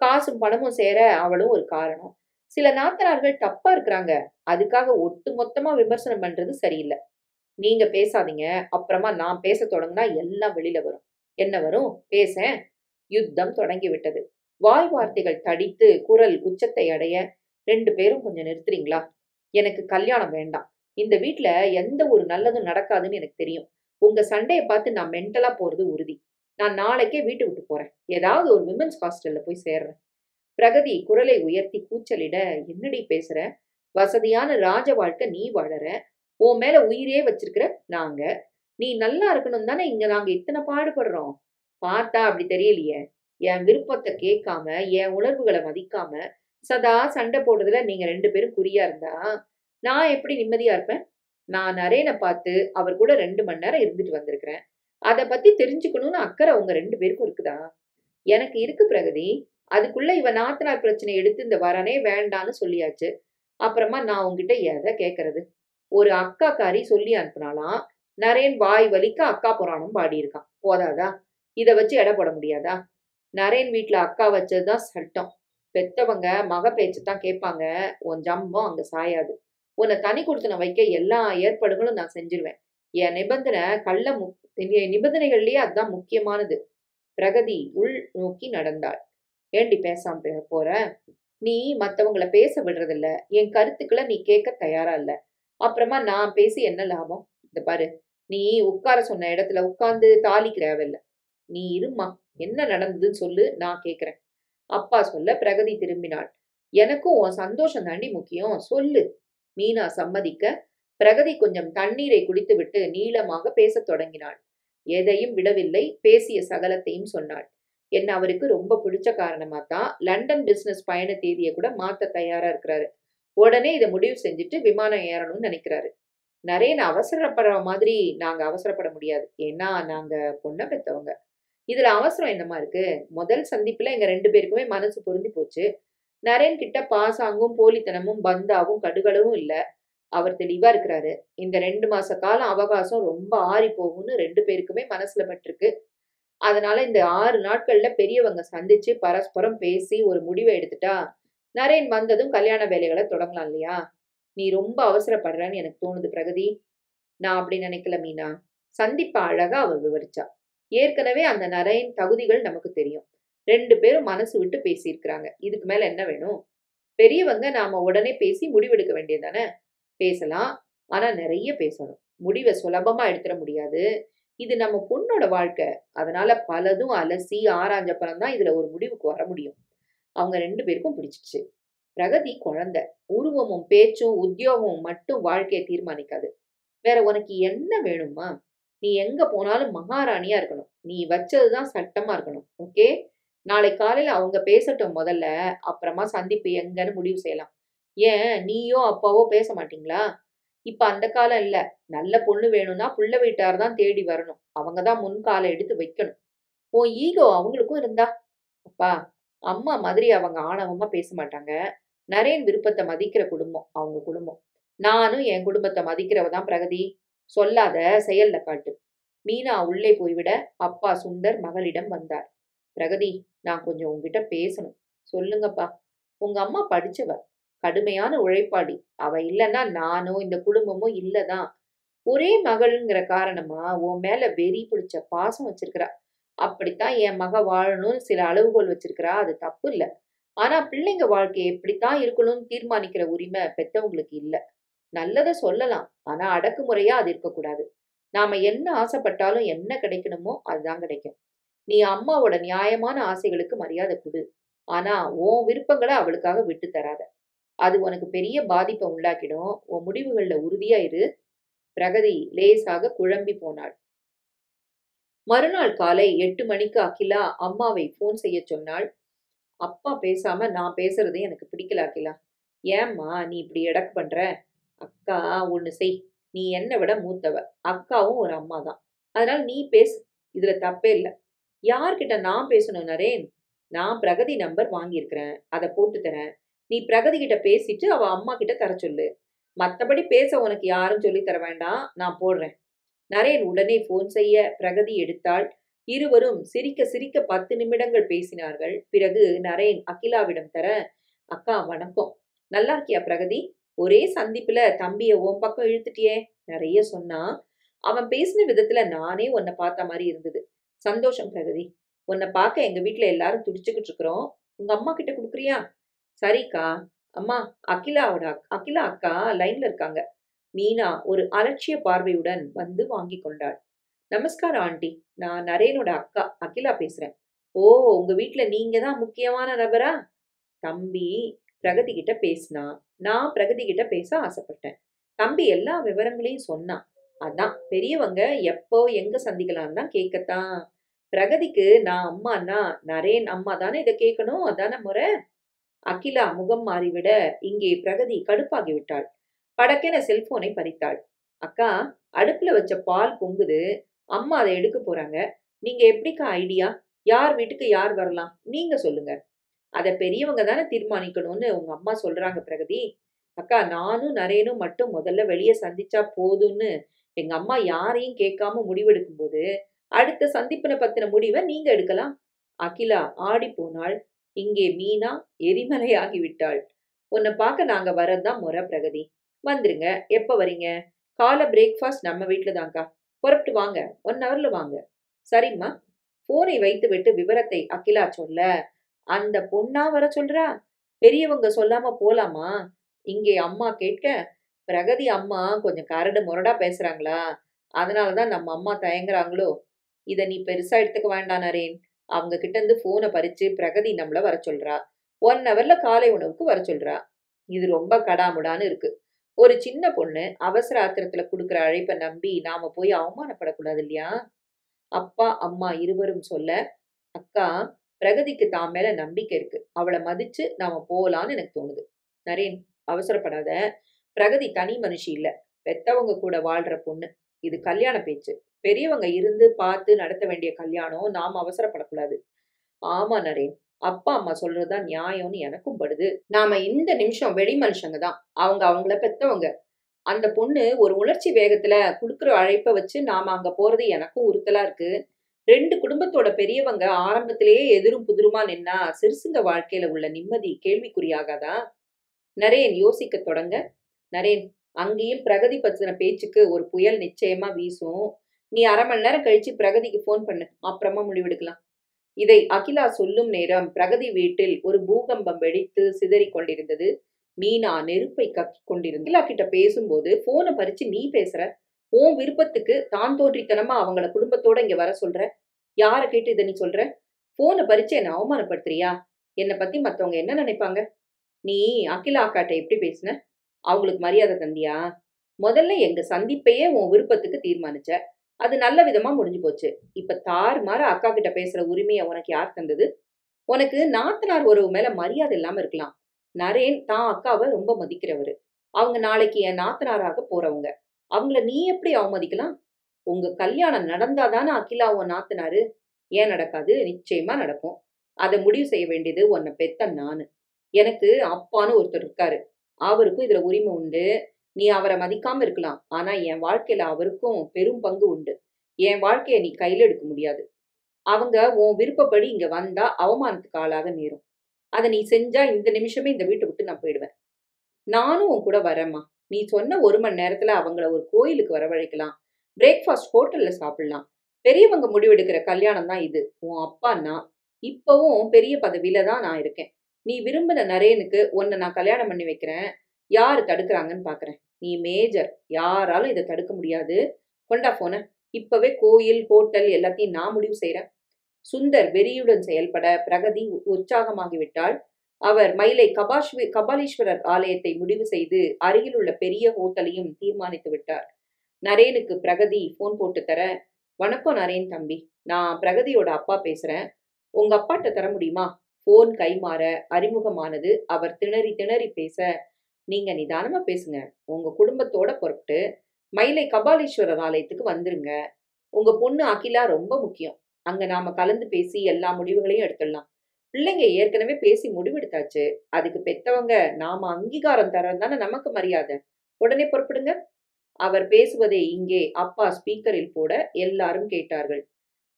காசும் பணமும் சேர அவளும் ஒரு காரணம். சில நாத்தனார்கள் தப்பா இருக்கிறாங்க. அதுக்காக ஒட்டு மொத்தமா விமர்சனம் பண்றது சரியில்ல. நீங்க பேசாதீங்க. அப்புறமா நான் பேசத் தொடங்குனா எல்லாம் வெளியில வரும். என்ன வரும்? பேசேன். யுத்தம் தொடங்கிவிட்டது. வாய் வார்த்தைகள் தடித்து குரல் உச்சத்தை அடைய 2 பேரும் கொஞ்சம் நிறுத்துறீங்களா? எனக்கு கல்யாணம் வேண்டாம். இந்த வீட்ல எந்த ஒரு நல்லதும் நடக்காதுன்னு எனக்கு தெரியும். உங்க சண்டைய பார்த்து நான் மென்டலா போறது உறுதி. நான் நாளைக்கே வீட்ட விட்டு போறேன். ஏதாவது ஒரு விமென்ஸ் ஹாஸ்டல்ல போய் சேர்றேன். பிரகதி குரலை உயர்த்தி கூச்சலிட, என்னடி பேசுற? வசதியான ராஜ வாழ்க்கை நீ வாழற. உன் மேல உயிரே வச்சிருக்கிற நாங்க. நீ நல்லா இருக்கணும் தானே இங்க நாங்க இத்தனை பாடுபடுறோம். பார்த்தா அப்படி தெரியலையே. என் விருப்பத்த கேட்காம, என் உணர்வுகள மதிக்காம, சதா சண்டை போடுறதுல நீங்க 2 பேரும் குறியா இருந்தா, நான் எப்படி நிம்மதியா இருப்பேன்? நான் நரேன பார்த்து, அவர் கூட 2 மணி நேரம் இருந்துட்டு வந்திருக்கிறேன். அத பத்தி தெரிஞ்சுக்கணும்னு அக்கறை உங்க 2 பேருக்கும் இருக்குதா? எனக்கு இருக்கு பிரகதி. அதுக்குள்ள இவ நாத்தனார் பிரச்சனைய எடுத்து இந்த வரனே வேண்டான்னு சொல்லியாச்சு. அப்புறமா நான் உன்கிட்ட எத கேட்கறது? ஒரு அக்காக்காரி சொல்லி அனுப்புனாளாம். நரேன் வாய் வலிக்க அக்கா புராணம் பாடியிருக்கான். போதாதா? இத வச்சு எடை போட முடியாதா? நரேன் வீட்ல அக்கா வச்சது தான் சட்டம். பெத்தவங்க மக பேச்ச தான் கேட்பாங்க. உன் ஜம்பம் அங்க சாயாது. உன்னை தனி குடித்தனம் வைக்க எல்லா ஏற்பாடுகளும் நான் செஞ்சிருவேன். என் நிபந்தனை கள்ள நிபந்தனைகள்லயே அதுதான் முக்கியமானது. பிரகதி உள் நோக்கி நடந்தாள். ஏண்டி பேசாம போற? நீ மத்தவங்கள பேச விடுறதில்ல. என் கருத்துக்கள நீ கேட்க தயாரா இல்ல. அப்புறமா நான் பேசி என்ன லாபம்? இந்த பாரு, நீ உட்கார சொன்ன இடத்துல உட்கார்ந்து தாலிக்கு தேவையில்ல. நீ இரும்மா. என்ன நடந்ததுன்னு சொல்லு, நான் கேட்கிறேன். அப்பா சொல்ல பிரகதி திரும்பினாள். எனக்கும் உன் சந்தோஷம் தாண்டி முக்கியம். சொல்லு. மீனா சம்மதிக்க, பிரகதி கொஞ்சம் தண்ணீரை குடித்துவிட்டு நீளமாக பேசத் தொடங்கினாள். எதையும் விடவில்லை. பேசிய சகலத்தையும் சொன்னாள். என்ன அவருக்கு ரொம்ப பிடிச்ச காரணமா தான் லண்டன் பிசினஸ் பயண தேதியை கூட மாத்த தயாரா இருக்கிறாரு. உடனே இதை முடிவு செஞ்சுட்டு விமானம் ஏறணும்னு நினைக்கிறாரு. நரேன் அவசரப்படுற மாதிரி நாங்க அவசரப்பட முடியாது. ஏன்னா நாங்க பொண்ண பெத்தவங்க. இதுல அவசரம் என்னமா இருக்கு? முதல் சந்திப்புல எங்க 2 பேருக்குமே மனசு பொருந்தி போச்சு. நரேன் கிட்ட பாசாங்கும் போலித்தனமும் பந்தாவும் கடுகளவும் இல்ல. அவர் தெளிவா இருக்கிறாரு. இந்த 2 மாச காலம் அவகாசம் ரொம்ப ஆறி போகும்னு 2 பேருக்குமே மனசுல பட்டிருக்கு. அதனால இந்த 6 நாட்கள்ல பெரியவங்க சந்திச்சு பரஸ்பரம் பேசி ஒரு முடிவை எடுத்துட்டா, நரேன் வந்ததும் கல்யாண வேலைகள தொடங்கலாம் இல்லையா? நீ ரொம்ப அவசரப்படுறன்னு எனக்கு தோணுது பிரகதி. நான் அப்படி நினைக்கல மீனா. சந்திப்ப அழகா அவ விவரிச்சா. ஏற்கனவே அந்த நரேன் தகுதிகள் நமக்கு தெரியும். 2 பேரும் மனசு விட்டு பேசியிருக்கிறாங்க. இதுக்கு மேல என்ன வேணும்? பெரியவங்க நாம உடனே பேசி முடிவெடுக்க வேண்டியது தானே? பேசலாம். ஆனா நெறைய பேசணும். முடிவ சுலபமா எடுத்துற முடியாது. இது நம்ம பொண்ணோட வாழ்க்கை. அதனால பலதும் அலசி ஆராய்ஞ்சப்பறம் தான் இதுல ஒரு முடிவுக்கு வர முடியும். அவங்க 2 பேருக்கும் பிடிச்சிச்சு. பிரகதி குழந்தை. உருவமும், பேச்சும், உத்தியோகமும் மட்டும் வாழ்க்கைய தீர்மானிக்காது. வேற உனக்கு என்ன வேணும்மா? நீ எங்க போனாலும் மகாராணியா இருக்கணும். நீ வச்சது தான் சட்டமா இருக்கணும். ஓகே? நாளை காலையில அவங்க பேசட்டும் முதல்ல. அப்புறமா சந்திப்பு எங்கன்னு முடிவு செய்யலாம். ஏன் நீயோ அப்பாவோ பேச மாட்டீங்களா? இப்ப அந்த காலம் இல்ல. நல்ல பொண்ணு வேணும்னா புள்ள வீட்டார் தான் தேடி வரணும். அவங்க தான் முன் கால எடுத்து வைக்கணும். உன் ஈகோ அவங்களுக்கும் இருந்தா? அப்பா, அம்மா மாதிரி அவங்க ஆணவமா பேச மாட்டாங்க. நரேன் விருப்பத்த மதிக்கிற குடும்பம் அவங்க குடும்பம். நானும் என் குடும்பத்த மதிக்கிறவ தான் பிரகதி. சொல்லாத, செயல்ல காட்டு. மீனா உள்ளே போய்விட, அப்பா சுந்தர் மகளிடம் வந்தார். பிரகதி, நான் கொஞ்சம் உன்கிட்ட பேசணும். சொல்லுங்கப்பா. உங்க அம்மா படிச்சவ. கடுமையான உழைப்பாளி. அவ இல்லன்னா நானோ, இந்த குடும்பமோ இல்லதான். ஒரே மகள்ங்கிற காரணமா உன் மேல வெறி பிடிச்ச பாசம் வச்சிருக்கிறா. அப்படித்தான் என் மக வாழணும்னு சில அளவுகோல் வச்சிருக்கிறா. அது தப்பு இல்ல. ஆனா பிள்ளைங்க வாழ்க்கை எப்படித்தான் இருக்கணும்னு தீர்மானிக்கிற உரிமை பெத்தவங்களுக்கு இல்ல. நல்லத சொல்லலாம். ஆனா அடக்குமுறையா அது இருக்கக்கூடாது. நாம என்ன ஆசைப்பட்டாலும் என்ன கிடைக்கணுமோ அதுதான் கிடைக்கும். நீ அம்மாவோட நியாயமான ஆசைகளுக்கு மரியாதை குடு. ஆனா உன் விருப்பங்கள அவளுக்காக விட்டு தராத. அது உனக்கு பெரிய பாதிப்ப உண்டாக்கிடும். உன் முடிவுகள்ல உறுதியா இரு. பிரகதி லேசாக குழம்பி போனாள். மறுநாள் காலை 8 மணிக்கு அகிலா அம்மாவை ஃபோன் செய்யச் சொன்னாள். அப்பா பேசாம நான் பேசுறது எனக்கு பிடிக்கல அகிலா. ஏம்மா நீ இப்படி எடக்கு பண்ற? அக்கா ஒண்ணு செய். நீ என்னை விட மூத்தவ. அக்காவும் ஒரு அம்மா தான். அதனால நீ பேசு. இதுல தப்பே இல்ல. யார்கிட்ட நான் பேசணும் நரேன்? நான் பிரகதி நம்பர் வாங்கியிருக்கிறேன். அத போட்டு தரேன். நீ பிரகதி கிட்ட பேசிட்டு அவ அம்மா கிட்ட தர சொல்லு. மத்தபடி பேச உனக்கு யாரும் சொல்லித் தர வேண்டாம். நான் போடுறேன். நரேன் உடனே போன் செய்ய பிரகதி எடுத்தாள். இருவரும் சிரிக்க சிரிக்க 10 நிமிடங்கள் பேசினார்கள். பிறகு நரேன் அகிலாவிடம் தர, அக்கா வணக்கம். நல்லா இருக்கியா பிரகதி? ஒரே சந்திப்புல தம்பிய உன் பக்கம் இழுத்துட்டியே. நிறைய சொன்னான். அவன் பேசின விதத்துல நானே உன்னை பார்த்த மாதிரி இருந்தது. சந்தோஷம் பிரகதி. உன்னை பார்க்க எங்க வீட்ல எல்லாரும் துடிச்சுக்கிட்டு இருக்கிறோம். உங்க அம்மா கிட்ட குடுக்குறியா? சரிக்கா. அம்மா, அகிலா அக்கா லைன்ல இருக்காங்க. மீனா ஒரு அலட்சிய பார்வையுடன் வந்து வாங்கிக் கொண்டாள். நமஸ்காரம் ஆண்டி. நான் நரேனோட அக்கா அகிலா பேசுறேன். ஓ, உங்க வீட்ல நீங்க தான் முக்கியமான நபரா? தம்பி பிரகதி கிட்ட பேசினான். நான் பிரகதி கிட்ட பேச ஆசைப்பட்டேன். தம்பி எல்லா விவரங்களையும் சொன்னான். அதான் பெரியவங்க எப்போ எங்க சந்திக்கலாம் தான் கேட்கத்தான். பிரகதிக்கு நான் அம்மான்னா நரேன் அம்மா தானே இதை கேட்கணும். அதான முறை. அகிலா முகம் மாறிவிட இங்கே பிரகதி கடுப்பாகி விட்டாள். படக்கென செல்போனை பறித்தாள். அக்கா, அடுப்புல வச்ச பால் பொங்குது. அம்மா அதை எடுக்க போறாங்க. நீங்க எப்படிக்கா ஐடியா? யார் வீட்டுக்கு யார் வரலாம் நீங்க சொல்லுங்க. அத பெரியவங்க தானே தீர்மானிக்கணும்னு உங்க அம்மா சொல்றாங்க பிரகதி. அக்கா, நானும் நரேனும் மட்டும் முதல்ல வெளியே சந்திச்சா போதும்னு எங்க அம்மா யாரையும் கேட்காம முடிவெடுக்கும் போது அடுத்த சந்திப்பின பத்தின முடிவை நீங்க எடுக்கலாம். அகிலா ஆடி போனாள். இங்கே மீனா எரிமலையாகி விட்டாள். உன்னை பார்க்க நாங்க வரதான் முறை பிரகதி. வந்துருங்க. எப்ப வரீங்க? காலை பிரேக்ஃபாஸ்ட் நம்ம வீட்ல தான்க்கா. புறப்பட்டு வாங்க. 1 ஹவர்ல வாங்க. சரிம்மா. போனை வைத்துவிட்டு விவரத்தை அகிலா சொல்ல, அந்த பொண்ணா வர சொல்றா? பெரியவங்க சொல்லாம போலாமா? இங்கே அம்மா கேட்க, பிரகதி அம்மா கொஞ்சம் கரடு முரடா பேசுறாங்களா? அதனாலதான் நம்ம அம்மா தயங்குறாங்களோ? இத நீ பெருசா எடுத்துக்க வேண்டாம் நரேன். அவங்க கிட்ட இருந்து போனை பறிச்சு பிரகதி நம்மள வர சொல்றா. 1 ஹவர்ல காலை உணவுக்கு வர சொல்றா. இது ரொம்ப கடாமுடான்னு இருக்கு. ஒரு சின்ன பொண்ணு அவசர ஆத்திரத்துல குடுக்குற அழைப்ப நம்பி நாம போய் அவமானப்படக்கூடாது இல்லையா? அப்பா அம்மா இருவரும் சொல்ல, அக்கா, பிரகதிக்கு தான் மேல நம்பிக்கை இருக்கு. அவள மதிச்சு நாம போலான்னு எனக்கு தோணுது. நரேன், அவசரப்படாத. பிரகதி தனி மனுஷி இல்ல. பெத்தவங்க கூட வாழ்ற பொண்ணு. இது கல்யாண பேச்சு. பெரியவங்க இருந்து பார்த்து நடத்த வேண்டிய கல்யாணம். நாம அவசரப்படக்கூடாது. ஆமா நரேன். அப்பா அம்மா சொல்றதுதான் நியாயம்னு எனக்கும் படுது. நாம இந்த நிமிஷம் வெளி மனுஷங்க தான். அவங்க அவங்கள பெத்தவங்க. அந்த பொண்ணு ஒரு உணர்ச்சி வேகத்துல குடுக்குற அழைப்ப வச்சு நாம அங்க போறது எனக்கும் உறுத்தலா இருக்கு. 2 குடும்பத்தோட பெரியவங்க ஆரம்பத்திலேயே எதிரும் புதிருமா நின்னா சிறுசுங்க வாழ்க்கையில உள்ள நிம்மதி கேள்விக்குறியாகாதா? நரேன் யோசிக்கத் தொடங்க, நரேன், அங்கேயும் பிரகதி பத்தின பேச்சுக்கு ஒரு புயல் நிச்சயமா வீசும். நீ 1/2 மணி நேரம் கழிச்சு பிரகதிக்கு ஃபோன் பண்ணு. அப்புறமா முடிவெடுக்கலாம். இதை அகிலா சொல்லும் நேரம் பிரகதி வீட்டில் ஒரு பூகம்பம் வெடித்து சிதறிக் கொண்டிருந்தது. மீனா நெருப்பை கக்கிக் கொண்டிருந்த அகிலா கிட்ட பேசும்போது போனை பறிச்சு நீ பேசுற. உன் விருப்பத்துக்கு தான் தோன்றித்தனமா அவங்கள குடும்பத்தோட இங்க வர சொல்ற. யார கேட்டு இதை நீ சொல்ற? போனை பறிச்சு என்ன அவமானப்படுத்துறியா? என்னை பத்தி மத்தவங்க என்ன நினைப்பாங்க? நீ அகிலா அக்காட்ட எப்படி பேசுன? அவங்களுக்கு மரியாதை தந்தியா? முதல்ல எங்க சந்திப்பையே உன் விருப்பத்துக்கு தீர்மானிச்ச. அது நல்ல விதமா முடிஞ்சு போச்சு. இப்ப தாறுமாறா அக்கா கிட்ட பேசுற உரிமையை உனக்கு யார் தந்தது? உனக்கு நாத்தனார் உறவு மேல மரியாதை இல்லாம இருக்கலாம். நரேன் தான் அக்காவை ரொம்ப மதிக்கிறவரு. அவங்க நாளைக்கு என் நாத்தனாராக போறவங்க. அவங்கள நீ எப்படி அவமதிக்கலாம்? உங்க கல்யாணம் நடந்தாதானே அகிலா உன் நாத்தனாரு. ஏன் நடக்காது? நிச்சயமா நடக்கும். அதை முடிவு செய்ய வேண்டியது உன்னை பெத்த நானு. எனக்கு அப்பான்னு ஒருத்தர் இருக்காரு. அவருக்கும் இதுல உரிமை உண்டு. நீ அவரை மதிக்காம இருக்கலாம். ஆனா என் வாழ்க்கையில அவருக்கும் பெரும் பங்கு உண்டு. என் வாழ்க்கைய நீ கையில எடுக்க முடியாது. அவங்க உன் விருப்பப்படி இங்க வந்தா அவமானத்துக்கு ஆளாக நேரும். அதை நீ செஞ்சா இந்த நிமிஷமே இந்த வீட்டை விட்டு நான் போயிடுவேன். நானும் உன் கூட வரேம்மா. நீ சொன்ன 1 மணி நேரத்துல அவங்கள ஒரு கோயிலுக்கு வரவழைக்கலாம். பிரேக்ஃபாஸ்ட் ஹோட்டல்ல சாப்பிடலாம். பெரியவங்க முடிவெடுக்கிற கல்யாணம் தான் இது. உன் அப்பா நான். இப்பவும் பெரிய பதவியில தான் நான் இருக்கேன். நீ விரும்பின நரேனுக்கு உன்னை நான் கல்யாணம் பண்ணி வைக்கிறேன். யாரு தடுக்கிறாங்கன்னு பார்க்குறேன். நீ மேஜர். யாராலும் இதை தடுக்க முடியாது. கொண்டா போன. இப்பவே கோயில், ஹோட்டல் எல்லாத்தையும் நான் முடிவு செய்றேன். சுந்தர் வெறியுடன் செயல்பட பிரகதி உற்சாகமாகிவிட்டாள். அவர் மயிலை கபாலீஸ்வரர் ஆலயத்தை முடிவு செய்து அருகில் உள்ள பெரிய ஹோட்டலையும் தீர்மானித்து விட்டார். நரேனுக்கு பிரகதி போன் போட்டு தர, வணக்கம் நரேன் தம்பி, நான் பிரகதியோட அப்பா பேசுறேன். உங்க அப்பாட்ட தர முடியுமா? போன் கைமாற அறிமுகமானது. அவர் திணறி திணறி பேச, நீங்க நிதானமா பேசுங்க. உங்க குடும்பத்தோட புறப்பட்டு மயிலை கபாலீஸ்வரர் ஆலயத்துக்கு வந்துருங்க. உங்க பொண்ணு அகிலா ரொம்ப முக்கியம். அங்க நாம கலந்து பேசி எல்லா முடிவுகளையும் எடுத்துடலாம். பிள்ளைங்க ஏற்கனவே பேசி முடிவெடுத்தாச்சு. அதுக்கு பெத்தவங்க நாம அங்கீகாரம் தரதானே நமக்கு மரியாதை. உடனே புறப்படுங்க. அவர் பேசுவதை இங்கே அப்பா ஸ்பீக்கரில் போட எல்லாரும் கேட்டார்கள்.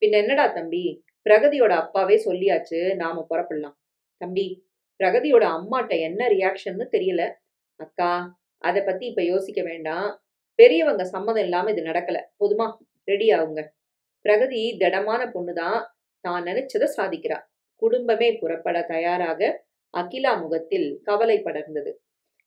பின்ன என்னடா தம்பி, பிரகதியோட அப்பாவே சொல்லியாச்சு, நாம புறப்படலாம். தம்பி, பிரகதியோட அம்மாட்ட என்ன ரியாக்ஷன்னு தெரியல. அக்கா, அதை பத்தி இப்ப யோசிக்க வேண்டாம். பெரியவங்க சம்மதம் இல்லாம இது நடக்கல. போதுமா? ரெடி ஆகுங்க. பிரகதி திடமான பொண்ணுதான். தான் நினைச்சதை சாதிக்கிறா. குடும்பமே புறப்பட தயாராக அகிலா முகத்தில் கவலை படர்ந்தது.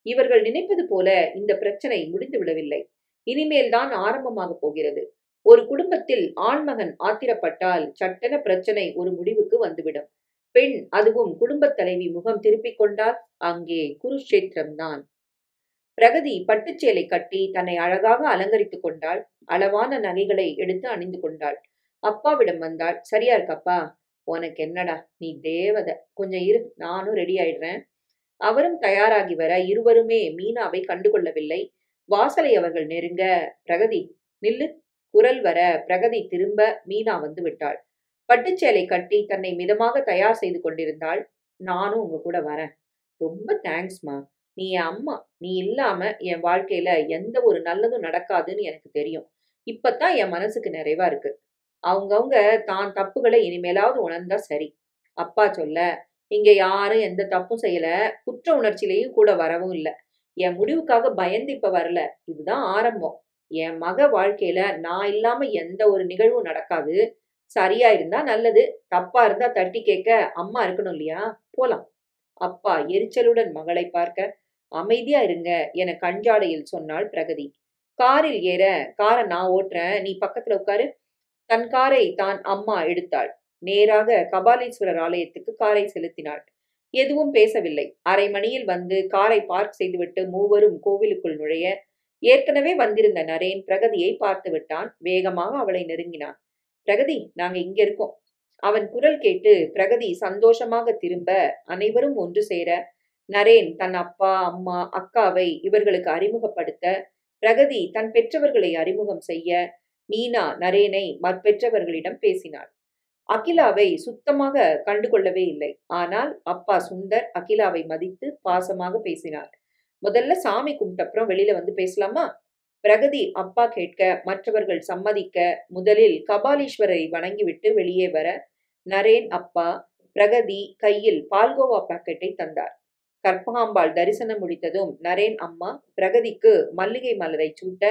இவர்கள் நினைப்பது போல இந்த பிரச்சனை முடிந்து விடவில்லை. இனிமேல் தான் ஆரம்பமாக போகிறது. ஒரு குடும்பத்தில் ஆண்மகன் ஆத்திரப்பட்டால் சட்டென பிரச்சனை ஒரு முடிவுக்கு வந்துவிடும். பெண், அதுவும் குடும்பத் தலைவி முகம் திருப்பிக் கொண்டால் அங்கே குருஷேத்திரம்தான். பிரகதி பட்டுச்சேலை கட்டி தன்னை அழகாக அலங்கரித்துக் கொண்டாள். அளவான நகைகளை எடுத்து அணிந்து கொண்டாள். அப்பாவிடம் வந்தாள். சரியா இருக்கப்பா? உனக்கு என்னடா, நீ தேவதை. கொஞ்சம் இரு, நானும் ரெடி ஆயிடுறேன். அவரும் தயாராகி வர இருவருமே மீனாவை கண்டுகொள்ளவில்லை. வாசலை அவர்கள் நெருங்க, பிரகதி நில்லு. குரல் வர பிரகதி திரும்ப மீனா வந்து விட்டாள். பட்டுச்சேலை கட்டி தன்னை மிதமாக தயார் செய்து கொண்டிருந்தாள். நானும் உங்க கூட வரேன். ரொம்ப தேங்க்ஸ்மா. நீ என் அம்மா. நீ இல்லாம என் வாழ்க்கையில எந்த ஒரு நல்லதும் நடக்காதுன்னு எனக்கு தெரியும். இப்பதான் என் மனசுக்கு நிறைவா இருக்கு. அவங்கவங்க தான் தப்புகளை இனிமேலாவது உணர்ந்தா சரி. அப்பா சொல்ல, இங்க யாரும் எந்த தப்பும் செய்யல. குற்ற உணர்ச்சியிலையும் கூட வரவும் இல்ல. என் முடிவுக்காக பயந்து இப்ப வரல. இதுதான் ஆரம்பம். என் மக வாழ்க்கையில நான் இல்லாம எந்த ஒரு நிகழ்வும் நடக்காது. சரியா இருந்தா நல்லது. தப்பா இருந்தா தட்டி கேட்க அம்மா இருக்கணும் இல்லையா? போலாம். அப்பா எரிச்சலுடன் மகளை பார்க்க, அமைதியா இருங்க என கஞ்சாடையில் சொன்னாள் பிரகதி. காரில் ஏற, காரை நான் ஓட்டுறேன், நீ பக்கத்துல உட்காரு. தன் காரை தான் அம்மா எடுத்தாள். நேராக கபாலீஸ்வரர் ஆலயத்துக்கு காரை செலுத்தினாள். எதுவும் பேசவில்லை. அரை மணியில் வந்து காரை பார்க் செய்துவிட்டு மூவரும் கோவிலுக்குள் நுழைய, ஏற்கனவே வந்திருந்த நரேன் பிரகதியை பார்த்து விட்டான். வேகமாக அவளை நெருங்கினான். பிரகதி, நாங்க இங்க இருக்கோம். அவன் குரல் கேட்டு பிரகதி சந்தோஷமாக திரும்ப அனைவரும் ஒன்று சேர, நரேன் தன் அப்பா, அம்மா, அக்காவை இவர்களுக்கு அறிமுகப்படுத்த, பிரகதி தன் பெற்றவர்களை அறிமுகம் செய்ய, மீனா நரேனை மற்பெற்றவர்களிடம் பேசினாள். அகிலாவை சுத்தமாக கண்டுகொள்ளவே இல்லை. ஆனால் அப்பா சுந்தர் அகிலாவை மதித்து பாசமாக பேசினார். முதல்ல சாமி கும்பிட்டப்புறம் வெளியில வந்து பேசலாமா? பிரகதி அப்பா கேட்க, மற்றவர்கள் சம்மதிக்க, முதலில் கபாலீஸ்வரரை வணங்கிவிட்டு வெளியே வர, நரேன் அப்பா பிரகதி கையில் பால்கோவா பாக்கெட்டை தந்தார். கற்பகாம்பாள் தரிசனம் முடித்ததும் நரேன் அம்மா பிரகதிக்கு மல்லிகை மலரை சூட்ட,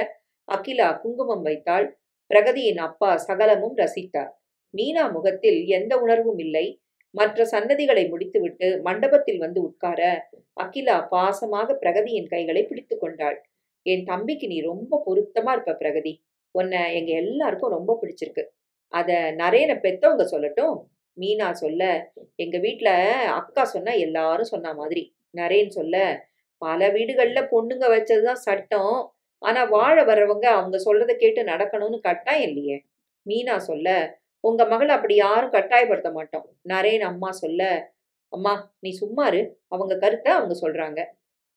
அகிலா குங்குமம் வைத்தாள். பிரகதியின் அப்பா சகலமும் ரசித்தார். மீனா முகத்தில் எந்த உணர்வும் இல்லை. மற்ற சன்னதிகளை முடித்துவிட்டு மண்டபத்தில் வந்து உட்கார, அகிலா பாசமாக பிரகதியின் கைகளை பிடித்து கொண்டாள். என் தம்பிக்கு நீ ரொம்ப பொருத்தமா இருப்ப பிரகதி. உன்னை எங்க எல்லாருக்கும் ரொம்ப பிடிச்சிருக்கு. அத நரேனை பெத்தவங்க சொல்லட்டும். மீனா சொல்ல, எங்க வீட்ல அக்கா சொன்னா எல்லாரும் சொன்ன மாதிரி. நரேன் சொல்ல, பல வீடுகள்ல பொண்ணுங்க வச்சதுதான் சட்டம். ஆனா வாழ வர்றவங்க அவங்க சொல்றத கேட்டு நடக்கணும்னு கட்டாயம் இல்லையே. மீனா சொல்ல, உங்க மகளை அப்படி யாரும் கட்டாயப்படுத்த மாட்டோம். நரேன் அம்மா சொல்ல, அம்மா நீ சும்மா இரு. அவங்க கருத்தை அவங்க சொல்றாங்க.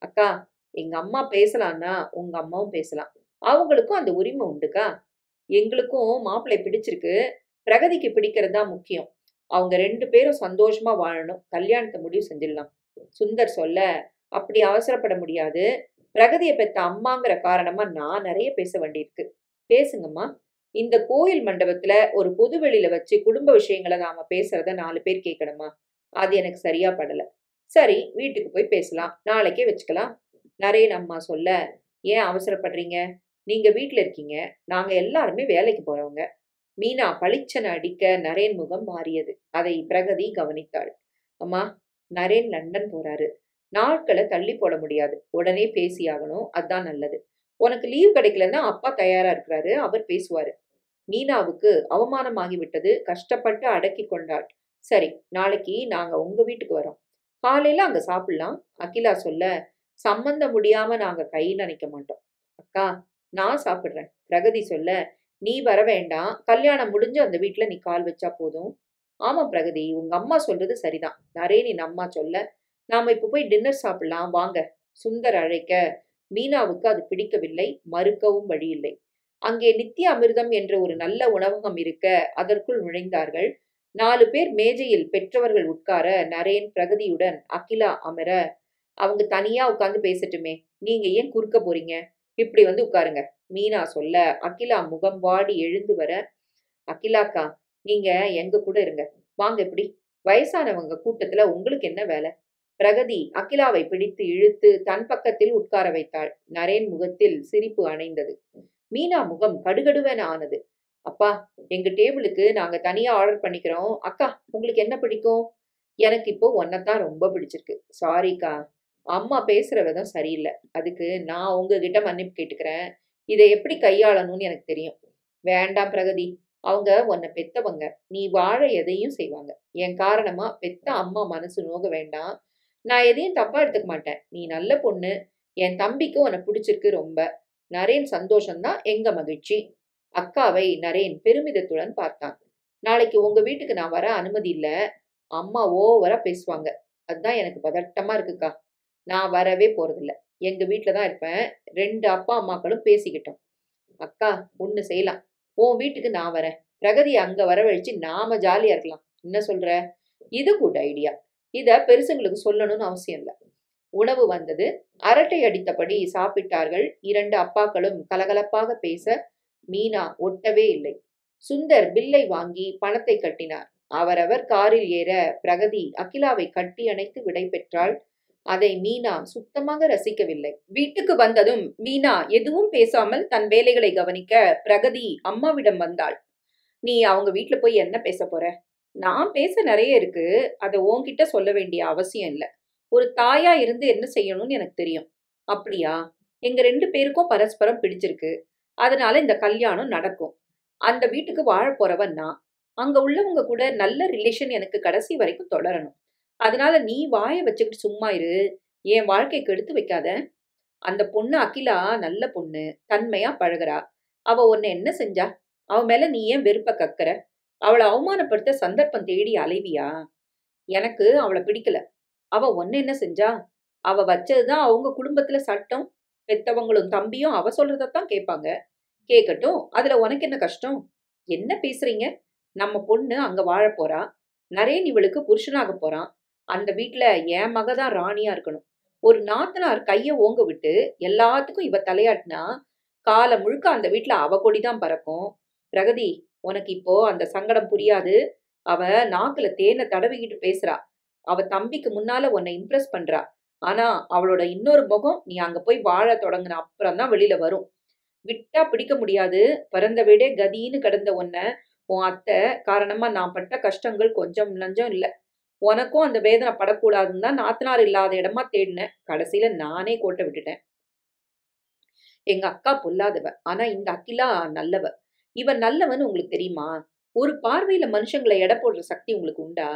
அக்கா, எங்க அம்மா பேசலான்னா உங்க அம்மாவும் பேசலாம். அவங்களுக்கும் அந்த உரிமை உண்டுக்கா. எங்களுக்கும் மாப்பிள்ளை பிடிச்சிருக்கு. பிரகதிக்கு பிடிக்கிறது தான் முக்கியம். அவங்க 2 பேரும் சந்தோஷமா வாழணும். கல்யாணத்தை முடிவு செஞ்சிடலாம். சுந்தர் சொல்ல, அப்படி அவசரப்பட முடியாது. பிரகதியை பெத்த அம்மாங்கிற காரணமா நான் நிறைய பேச வேண்டியிருக்கு. பேசுங்கம்மா. இந்த கோயில் மண்டபத்துல ஒரு பொது வெளியில வச்சு குடும்ப விஷயங்களை நாம பேசுறத 4 பேர் கேட்கணுமா? அது எனக்கு சரியா படல. சரி, வீட்டுக்கு போய் பேசலாம், நாளைக்கே வச்சுக்கலாம். நரேன் அம்மா சொல்ல, ஏன் அவசரப்படுறீங்க? நீங்க வீட்ல இருக்கீங்க, நாங்க எல்லாருமே வேலைக்கு போறவங்க. மீனா பளிச்சென அடிக்க நரேன் முகம் மாறியது. அதை பிரகதி கவனித்தாள். அம்மா, நரேன் லண்டன் போறாரு. நாட்களை தள்ளி போட முடியாது. உடனே பேசியாகணும். அதான் நல்லது. உனக்கு லீவ் கிடைக்கலன்னா அப்பா தயாரா இருக்கிறாரு. அவர் பேசுவாரு. மீனாவுக்கு அவமானமாகிவிட்டது. கஷ்டப்பட்டு அடக்கி கொண்டாள். சரி, நாளைக்கு நாங்க உங்க வீட்டுக்கு வரோம். காலையில அங்க சாப்பிடலாம். அகிலா சொல்ல, சம்பந்தம் முடியாம நாங்க கை நனைக்க மாட்டோம். அக்கா, நான் சாப்பிடுறேன். பிரகதி சொல்ல, நீ வர வேண்டாம். கல்யாணம் முடிஞ்சு அந்த வீட்ல நீ கால் வச்சா போதும். ஆமா பிரகதி, உங்க அம்மா சொல்றது சரிதான். நரேனின் அம்மா சொல்ல, நாம இப்ப போய் டின்னர் சாப்பிடலாம் வாங்க. சுந்தர் அழைக்க, மீனாவுக்கு அது பிடிக்கவில்லை. மறுக்கவும் வழியில்லை. அங்கே நித்திய அமிர்தம் என்ற ஒரு நல்ல உணவகம் இருக்க அதற்குள் நுழைந்தார்கள். 4 பேர் மேஜையில் பெற்றவர்கள் உட்கார நரேன் பிரகதியுடன் அகிலா அமர, அவங்க தனியா உட்கார்ந்து பேசட்டுமே, நீங்க ஏன் குறுக்க போறீங்க? இப்படி வந்து உட்காருங்க. மீனா சொல்ல அகிலா முகம் வாடி எழுந்து வர, அகிலாக்கா, நீங்க எங்க கூட இருங்க. வாங்க இப்படி. வயசானவங்க கூட்டத்துல உங்களுக்கு என்ன வேலை? பிரகதி அகிலாவை பிடித்து இழுத்து தன் பக்கத்தில் உட்கார வைத்தாள். நரேன் முகத்தில் சிரிப்பு அணைந்தது. மீனா முகம் கடுகடுவென ஆனது. அப்பா, எங்க டேபிளுக்கு நாங்க தனியா ஆர்டர் பண்ணிக்கிறோம். அக்கா, உங்களுக்கு என்ன பிடிக்கும்? எனக்கு இப்போ ஒன்னத்தான் ரொம்ப பிடிச்சிருக்கு. சாரிக்கா, அம்மா பேசுற விதம் சரியில்லை. அதுக்கு நான் உங்ககிட்ட மன்னிப்பு கேட்டுக்கிறேன். இதை எப்படி கையாளணும்னு எனக்கு தெரியும். வேண்டாம் பிரகதி, அவங்க உன்னை பெத்தவங்க. நீ வாழ எதையும் செய்வாங்க. என் காரணமா பெத்த அம்மா மனசு நோக வேண்டாம். நான் எதையும் தப்பா எடுத்துக்க மாட்டேன். நீ நல்ல பொண்ணு. என் தம்பிக்கு உன்னை பிடிச்சிருக்கு ரொம்ப. நரேன் சந்தோஷம்தான் எங்க மகிழ்ச்சி. அக்காவை நரேன் பெருமிதத்துடன் பார்த்தான். நாளைக்கு உங்க வீட்டுக்கு நான் வர அனுமதி இல்ல. அம்மா ஓவரா பேசுவாங்க. அதுதான் எனக்கு பதட்டமா இருக்குக்கா. நான் வரவே போறதில்ல. எங்க வீட்ல தான் இருப்பேன். 2 அப்பா அம்மாக்களும் பேசிக்கிட்டோம். அக்கா, ஒண்ணு செய்யலாம். உன் வீட்டுக்கு நான் வரேன். பிரகதியை அங்க வரவழைச்சு நாம ஜாலியா இருக்கலாம். என்ன சொல்ற? இது குட் ஐடியா. இத பெருசுங்களுக்கு சொல்லணும்னு அவசியம் இல்ல. உணவு வந்தது. அரட்டை அடித்தபடி சாப்பிட்டார்கள். 2 அப்பாக்களும் கலகலப்பாக பேச மீனா ஒட்டவே இல்லை. சுந்தர் பில்லை வாங்கி பணத்தை கட்டினார். அவரவர் காரில் ஏற பிரகதி அகிலாவை கட்டி அணைத்து விடை பெற்றாள். அதை மீனா சுத்தமாக ரசிக்கவில்லை. வீட்டுக்கு வந்ததும் மீனா எதுவும் பேசாமல் தன் வேலைகளை கவனிக்க பிரகதி அம்மாவிடம் வந்தாள். நீ அவங்க வீட்ல போய் என்ன பேச போற? நான் பேச நிறைய இருக்கு. அதை உன்கிட்ட சொல்ல வேண்டிய அவசியம் இல்ல. ஒரு தாயா இருந்து என்ன செய்யணும்னு எனக்கு தெரியும். அப்படியா? எங்க 2 பேருக்கும் பரஸ்பரம் பிடிச்சிருக்கு. அதனால இந்த கல்யாணம் நடக்கும். அந்த வீட்டுக்கு வாழப் போறவன் நான். அங்க உள்ளவங்க கூட நல்ல ரிலேஷன் எனக்கு கடைசி வரைக்கும் தொடரணும். அதனால நீ வாய வச்சுக்கிட்டு சும்மா இரு. என் வாழ்க்கையை கெடுத்து வைக்காத. அந்த பொண்ணு அகிலா நல்ல பொண்ணு. தன்மையா பழகுறா. அவ உன்னை என்ன செஞ்சா? அவ மேல நீ ஏன் வெறுப்ப கக்குற? அவள அவமானப்படுத்த சந்தர்ப்பம் தேடி அலைவியா? எனக்கு அவள பிடிக்கல. அவ உன்ன என்ன செஞ்சா? அவ வச்சதுதான் அவங்க குடும்பத்துல சட்டம். பெத்தவங்களும் தம்பியும் அவ சொல்றதத்தான் கேட்பாங்க. கேட்கட்டும். அதுல உனக்கு என்ன கஷ்டம்? என்ன பேசுறீங்க? நம்ம பொண்ணு அங்க வாழப் போறா. நரேன் இவளுக்கு புருஷனாகப் போறான். அந்த வீட்ல என் மக தான் ராணியா இருக்கணும். ஒரு நாத்தனார் கைய ஓங்க விட்டு எல்லாத்துக்கும் இவ தலையாட்டினா, காலம் முழுக்க அந்த வீட்ல அவ கொடிதான் பறக்கும். பிரகதி, உனக்கு இப்போ அந்த சங்கடம் புரியாது. அவ நாக்குல தேனை தடவிக்கிட்டு பேசுறா. அவ தம்பிக்கு முன்னால உன்னை இம்ப்ரெஸ் பண்றா. ஆனா அவளோட இன்னொரு முகம் நீ அங்க போய் வாழ தொடங்குன அப்புறம் தான் வெளியில வரும். விட்டா பிடிக்க முடியாது. பிறந்த வீடே கதின்னு கிடந்த உன்ன உன் அத்தை காரணமா நான் பட்ட கஷ்டங்கள் கொஞ்சம் நஞ்சம் இல்ல. உனக்கும் அந்த வேதனை படக்கூடாதுன்னு தான் நாத்தனார் இல்லாத இடமா தேடினேன். கடைசியில நானே கோட்டை விட்டுட்டேன். எங்க அக்கா பொல்லாதவ. ஆனா இந்த அகிலா நல்லவ. இவன் நல்லவன்னு உங்களுக்கு தெரியுமா? ஒரு பார்வையில மனுஷங்கள எடை போடுற சக்தி உங்களுக்கு உண்டா?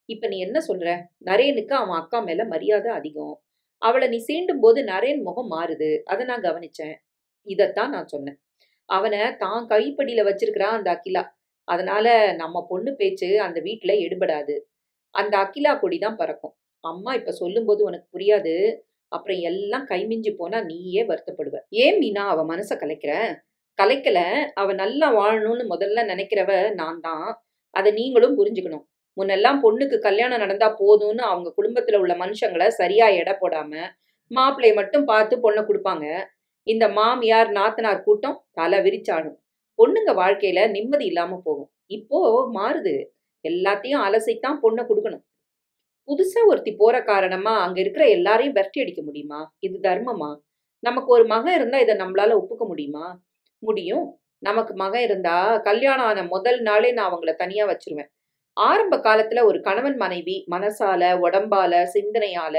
இப்ப நீ என்ன சொல்ற? நரேனுக்கு அவன் அக்கா மேல மரியாதை அதிகம். அவள நீ சீண்டும்போது நரேன் முகம் மாறுது. அத நான் கவனிச்சேன். இதத்தான் நான் சொன்னேன். அவன தான் கைப்பிடியில வச்சிருக்கிறா அந்த அகிலா. அதனால நம்ம பொண்ணு பேச்சு அந்த வீட்ல எடுபடாது. அந்த அகிலா கொடி தான் பறக்கும். அம்மா இப்ப சொல்லும்போது உனக்கு புரியாது. அப்புறம் எல்லாம் கைமிஞ்சி போனா நீயே வருத்தப்படுவ. ஏன் மீனா அவ மனச கலைக்கிற? கலைக்கல. அவ நல்லா வாழணும்னு முதல்ல நினைக்கிறவ நான் தான். அத நீங்களும் புரிஞ்சுக்கணும். முன்னெல்லாம் பொண்ணுக்கு கல்யாணம் நடந்தா போதும்னு அவங்க குடும்பத்துல உள்ள மனுஷங்கள சரியா எடை போடாம, மாப்பிள்ளைய மட்டும் பார்த்து பொண்ண குடுப்பாங்க. இந்த மாமியார், நாத்தனார் கூட்டம் தல விரிச்சாடும். பொண்ணுங்க வாழ்க்கையில நிம்மதி இல்லாம போகும். இப்போ மாறுது. எல்லாத்தையும் அலசித்தான் பொண்ண குடுக்கணும். புதுசா ஒருத்தி போற காரணமா அங்க இருக்கிற எல்லாரையும் விரட்டி அடிக்க முடியுமா? இது தர்மமா? நமக்கு ஒரு மகன் இருந்தா இத நம்மளால ஒப்புக்க முடியுமா? முடியும். நமக்கு மகன் இருந்தா கல்யாணம் ஆன முதல் நாளே நான் அவங்கள தனியா வச்சுருவேன். ஆரம்ப காலத்துல ஒரு கணவன் மனைவி மனசால, உடம்பால, சிந்தனையால,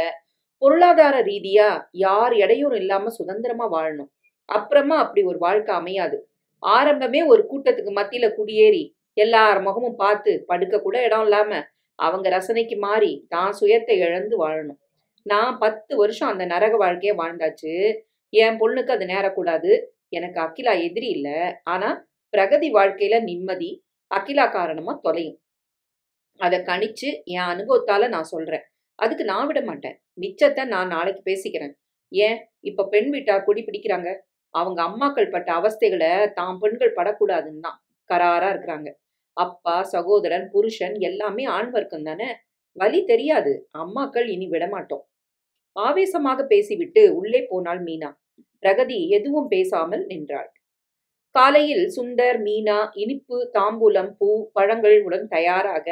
பொருளாதார ரீதியா யார் இடையூறும் இல்லாம சுதந்திரமா வாழணும். அப்புறமா அப்படி ஒரு வாழ்க்கை அமையாது. ஆரம்பமே ஒரு கூட்டத்துக்கு மத்தியில குடியேறி, எல்லார் முகமும் பார்த்து, படுக்க கூட இடம் இல்லாம, அவங்க ரசனைக்கு மாறி, தான் சுயத்தை இழந்து வாழணும். நான் 10 வருஷம் அந்த நரக வாழ்க்கைய வாழ்ந்தாச்சு. என் பொண்ணுக்கு அது நேரக்கூடாது. எனக்கு அகிலா எதிரி இல்ல. ஆனா, பிரகதி வாழ்க்கையில நிம்மதி, அகிலா காரணமா தொலையும். அத கணிச்சு, என் அனுபவத்தால நான் சொல்றேன். அதுக்கு நான் விட மாட்டேன். மிச்சத்த நான் நாளைக்கு பேசிக்கிறேன். ஏன், இப்ப பெண் வீட்டார் கொடி பிடிக்கிறாங்க. அவங்க அம்மாக்கள் பட்ட அவஸ்தைகள தான் பெண்கள் படக்கூடாதுன்னு தான் கராரா இருக்கிறாங்க. அப்பா, சகோதரன், புருஷன் எல்லாமே ஆண் வர்க்கம் தானே. வலி தெரியாது. அம்மாக்கள் இனி விடமாட்டோம். ஆவேசமாக பேசிவிட்டு உள்ளே போனாள் மீனா. பிரகதி எதுவும் பேசாமல் நின்றாள். காலையில் சுந்தர், மீனா இனிப்பு, தாம்பூலம், பூ, பழங்கள் உடன் தயாராக,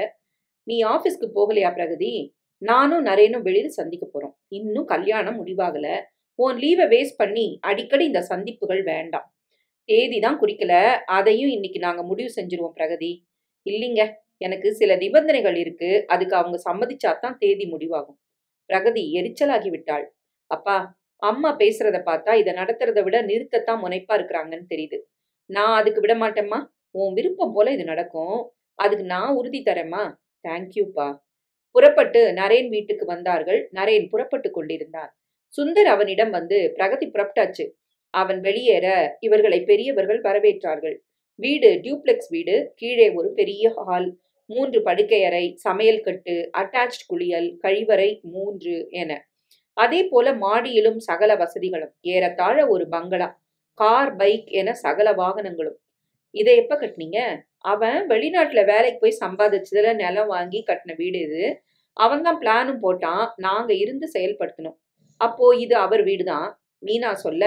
நீ ஆபீஸ்க்கு போகலையா பிரகதி? நானும் நரேனும் வெளியில சந்திக்க போறோம். இன்னும் கல்யாணம் முடிவாகல. உன் லீவை வேஸ்ட் பண்ணி அடிக்கடி இந்த சந்திப்புகள் வேண்டாம். தேதி தான் குறிக்கல. அதையும் இன்னைக்கு நாங்க முடிவு செஞ்சிருவோம் பிரகதி. இல்லைங்க, எனக்கு சில நிபந்தனைகள் இருக்கு. அதுக்கு அவங்க சம்மதிச்சாதான் தேதி முடிவாகும். பிரகதி எரிச்சலாகி விட்டாள். அப்பா, அம்மா பேசுறத பார்த்தா இதை நடத்துறத விட நிறுத்தத்தான் முனைப்பா இருக்கிறாங்கன்னு தெரியுது. நான் அதுக்கு விட மாட்டேம்மா. உன் விருப்பம் போல இது நடக்கும். அதுக்கு நான் உறுதி தரேம்மா. தேங்க்யூப்பா. புறப்பட்டு நரேன் வீட்டுக்கு வந்தார்கள். நரேன் புறப்பட்டு கொண்டிருந்தான். சுந்தர் அவனிடம் வந்து, பிரகதி புறப்பட்டாச்சு. அவன் வெளியேற இவர்களை பெரியவர்கள் வரவேற்றார்கள். வீடு டியூப்ளெக்ஸ் வீடு. கீழே ஒரு பெரிய ஹால், 3 படுக்கையறை, சமையல் கட்டு, அட்டாச்ட் குளியல், கழிவறை 3 என. அதே போல மாடியிலும் சகல வசதிகளும். ஏறத்தாழ ஒரு பங்களா. கார், பைக் என சகல வாகனங்களும். இதை எப்ப கட்டுனீங்க? அவன் வெளிநாட்டுல வேலைக்கு போய் சம்பாதிச்சதுல நிலம் வாங்கி கட்டின வீடு இது. அவன் தான் பிளானும் போட்டான். நாங்க இருந்து செயல்படுத்தணும். அப்போ இது அவர் வீடுதான். மீனா சொல்ல,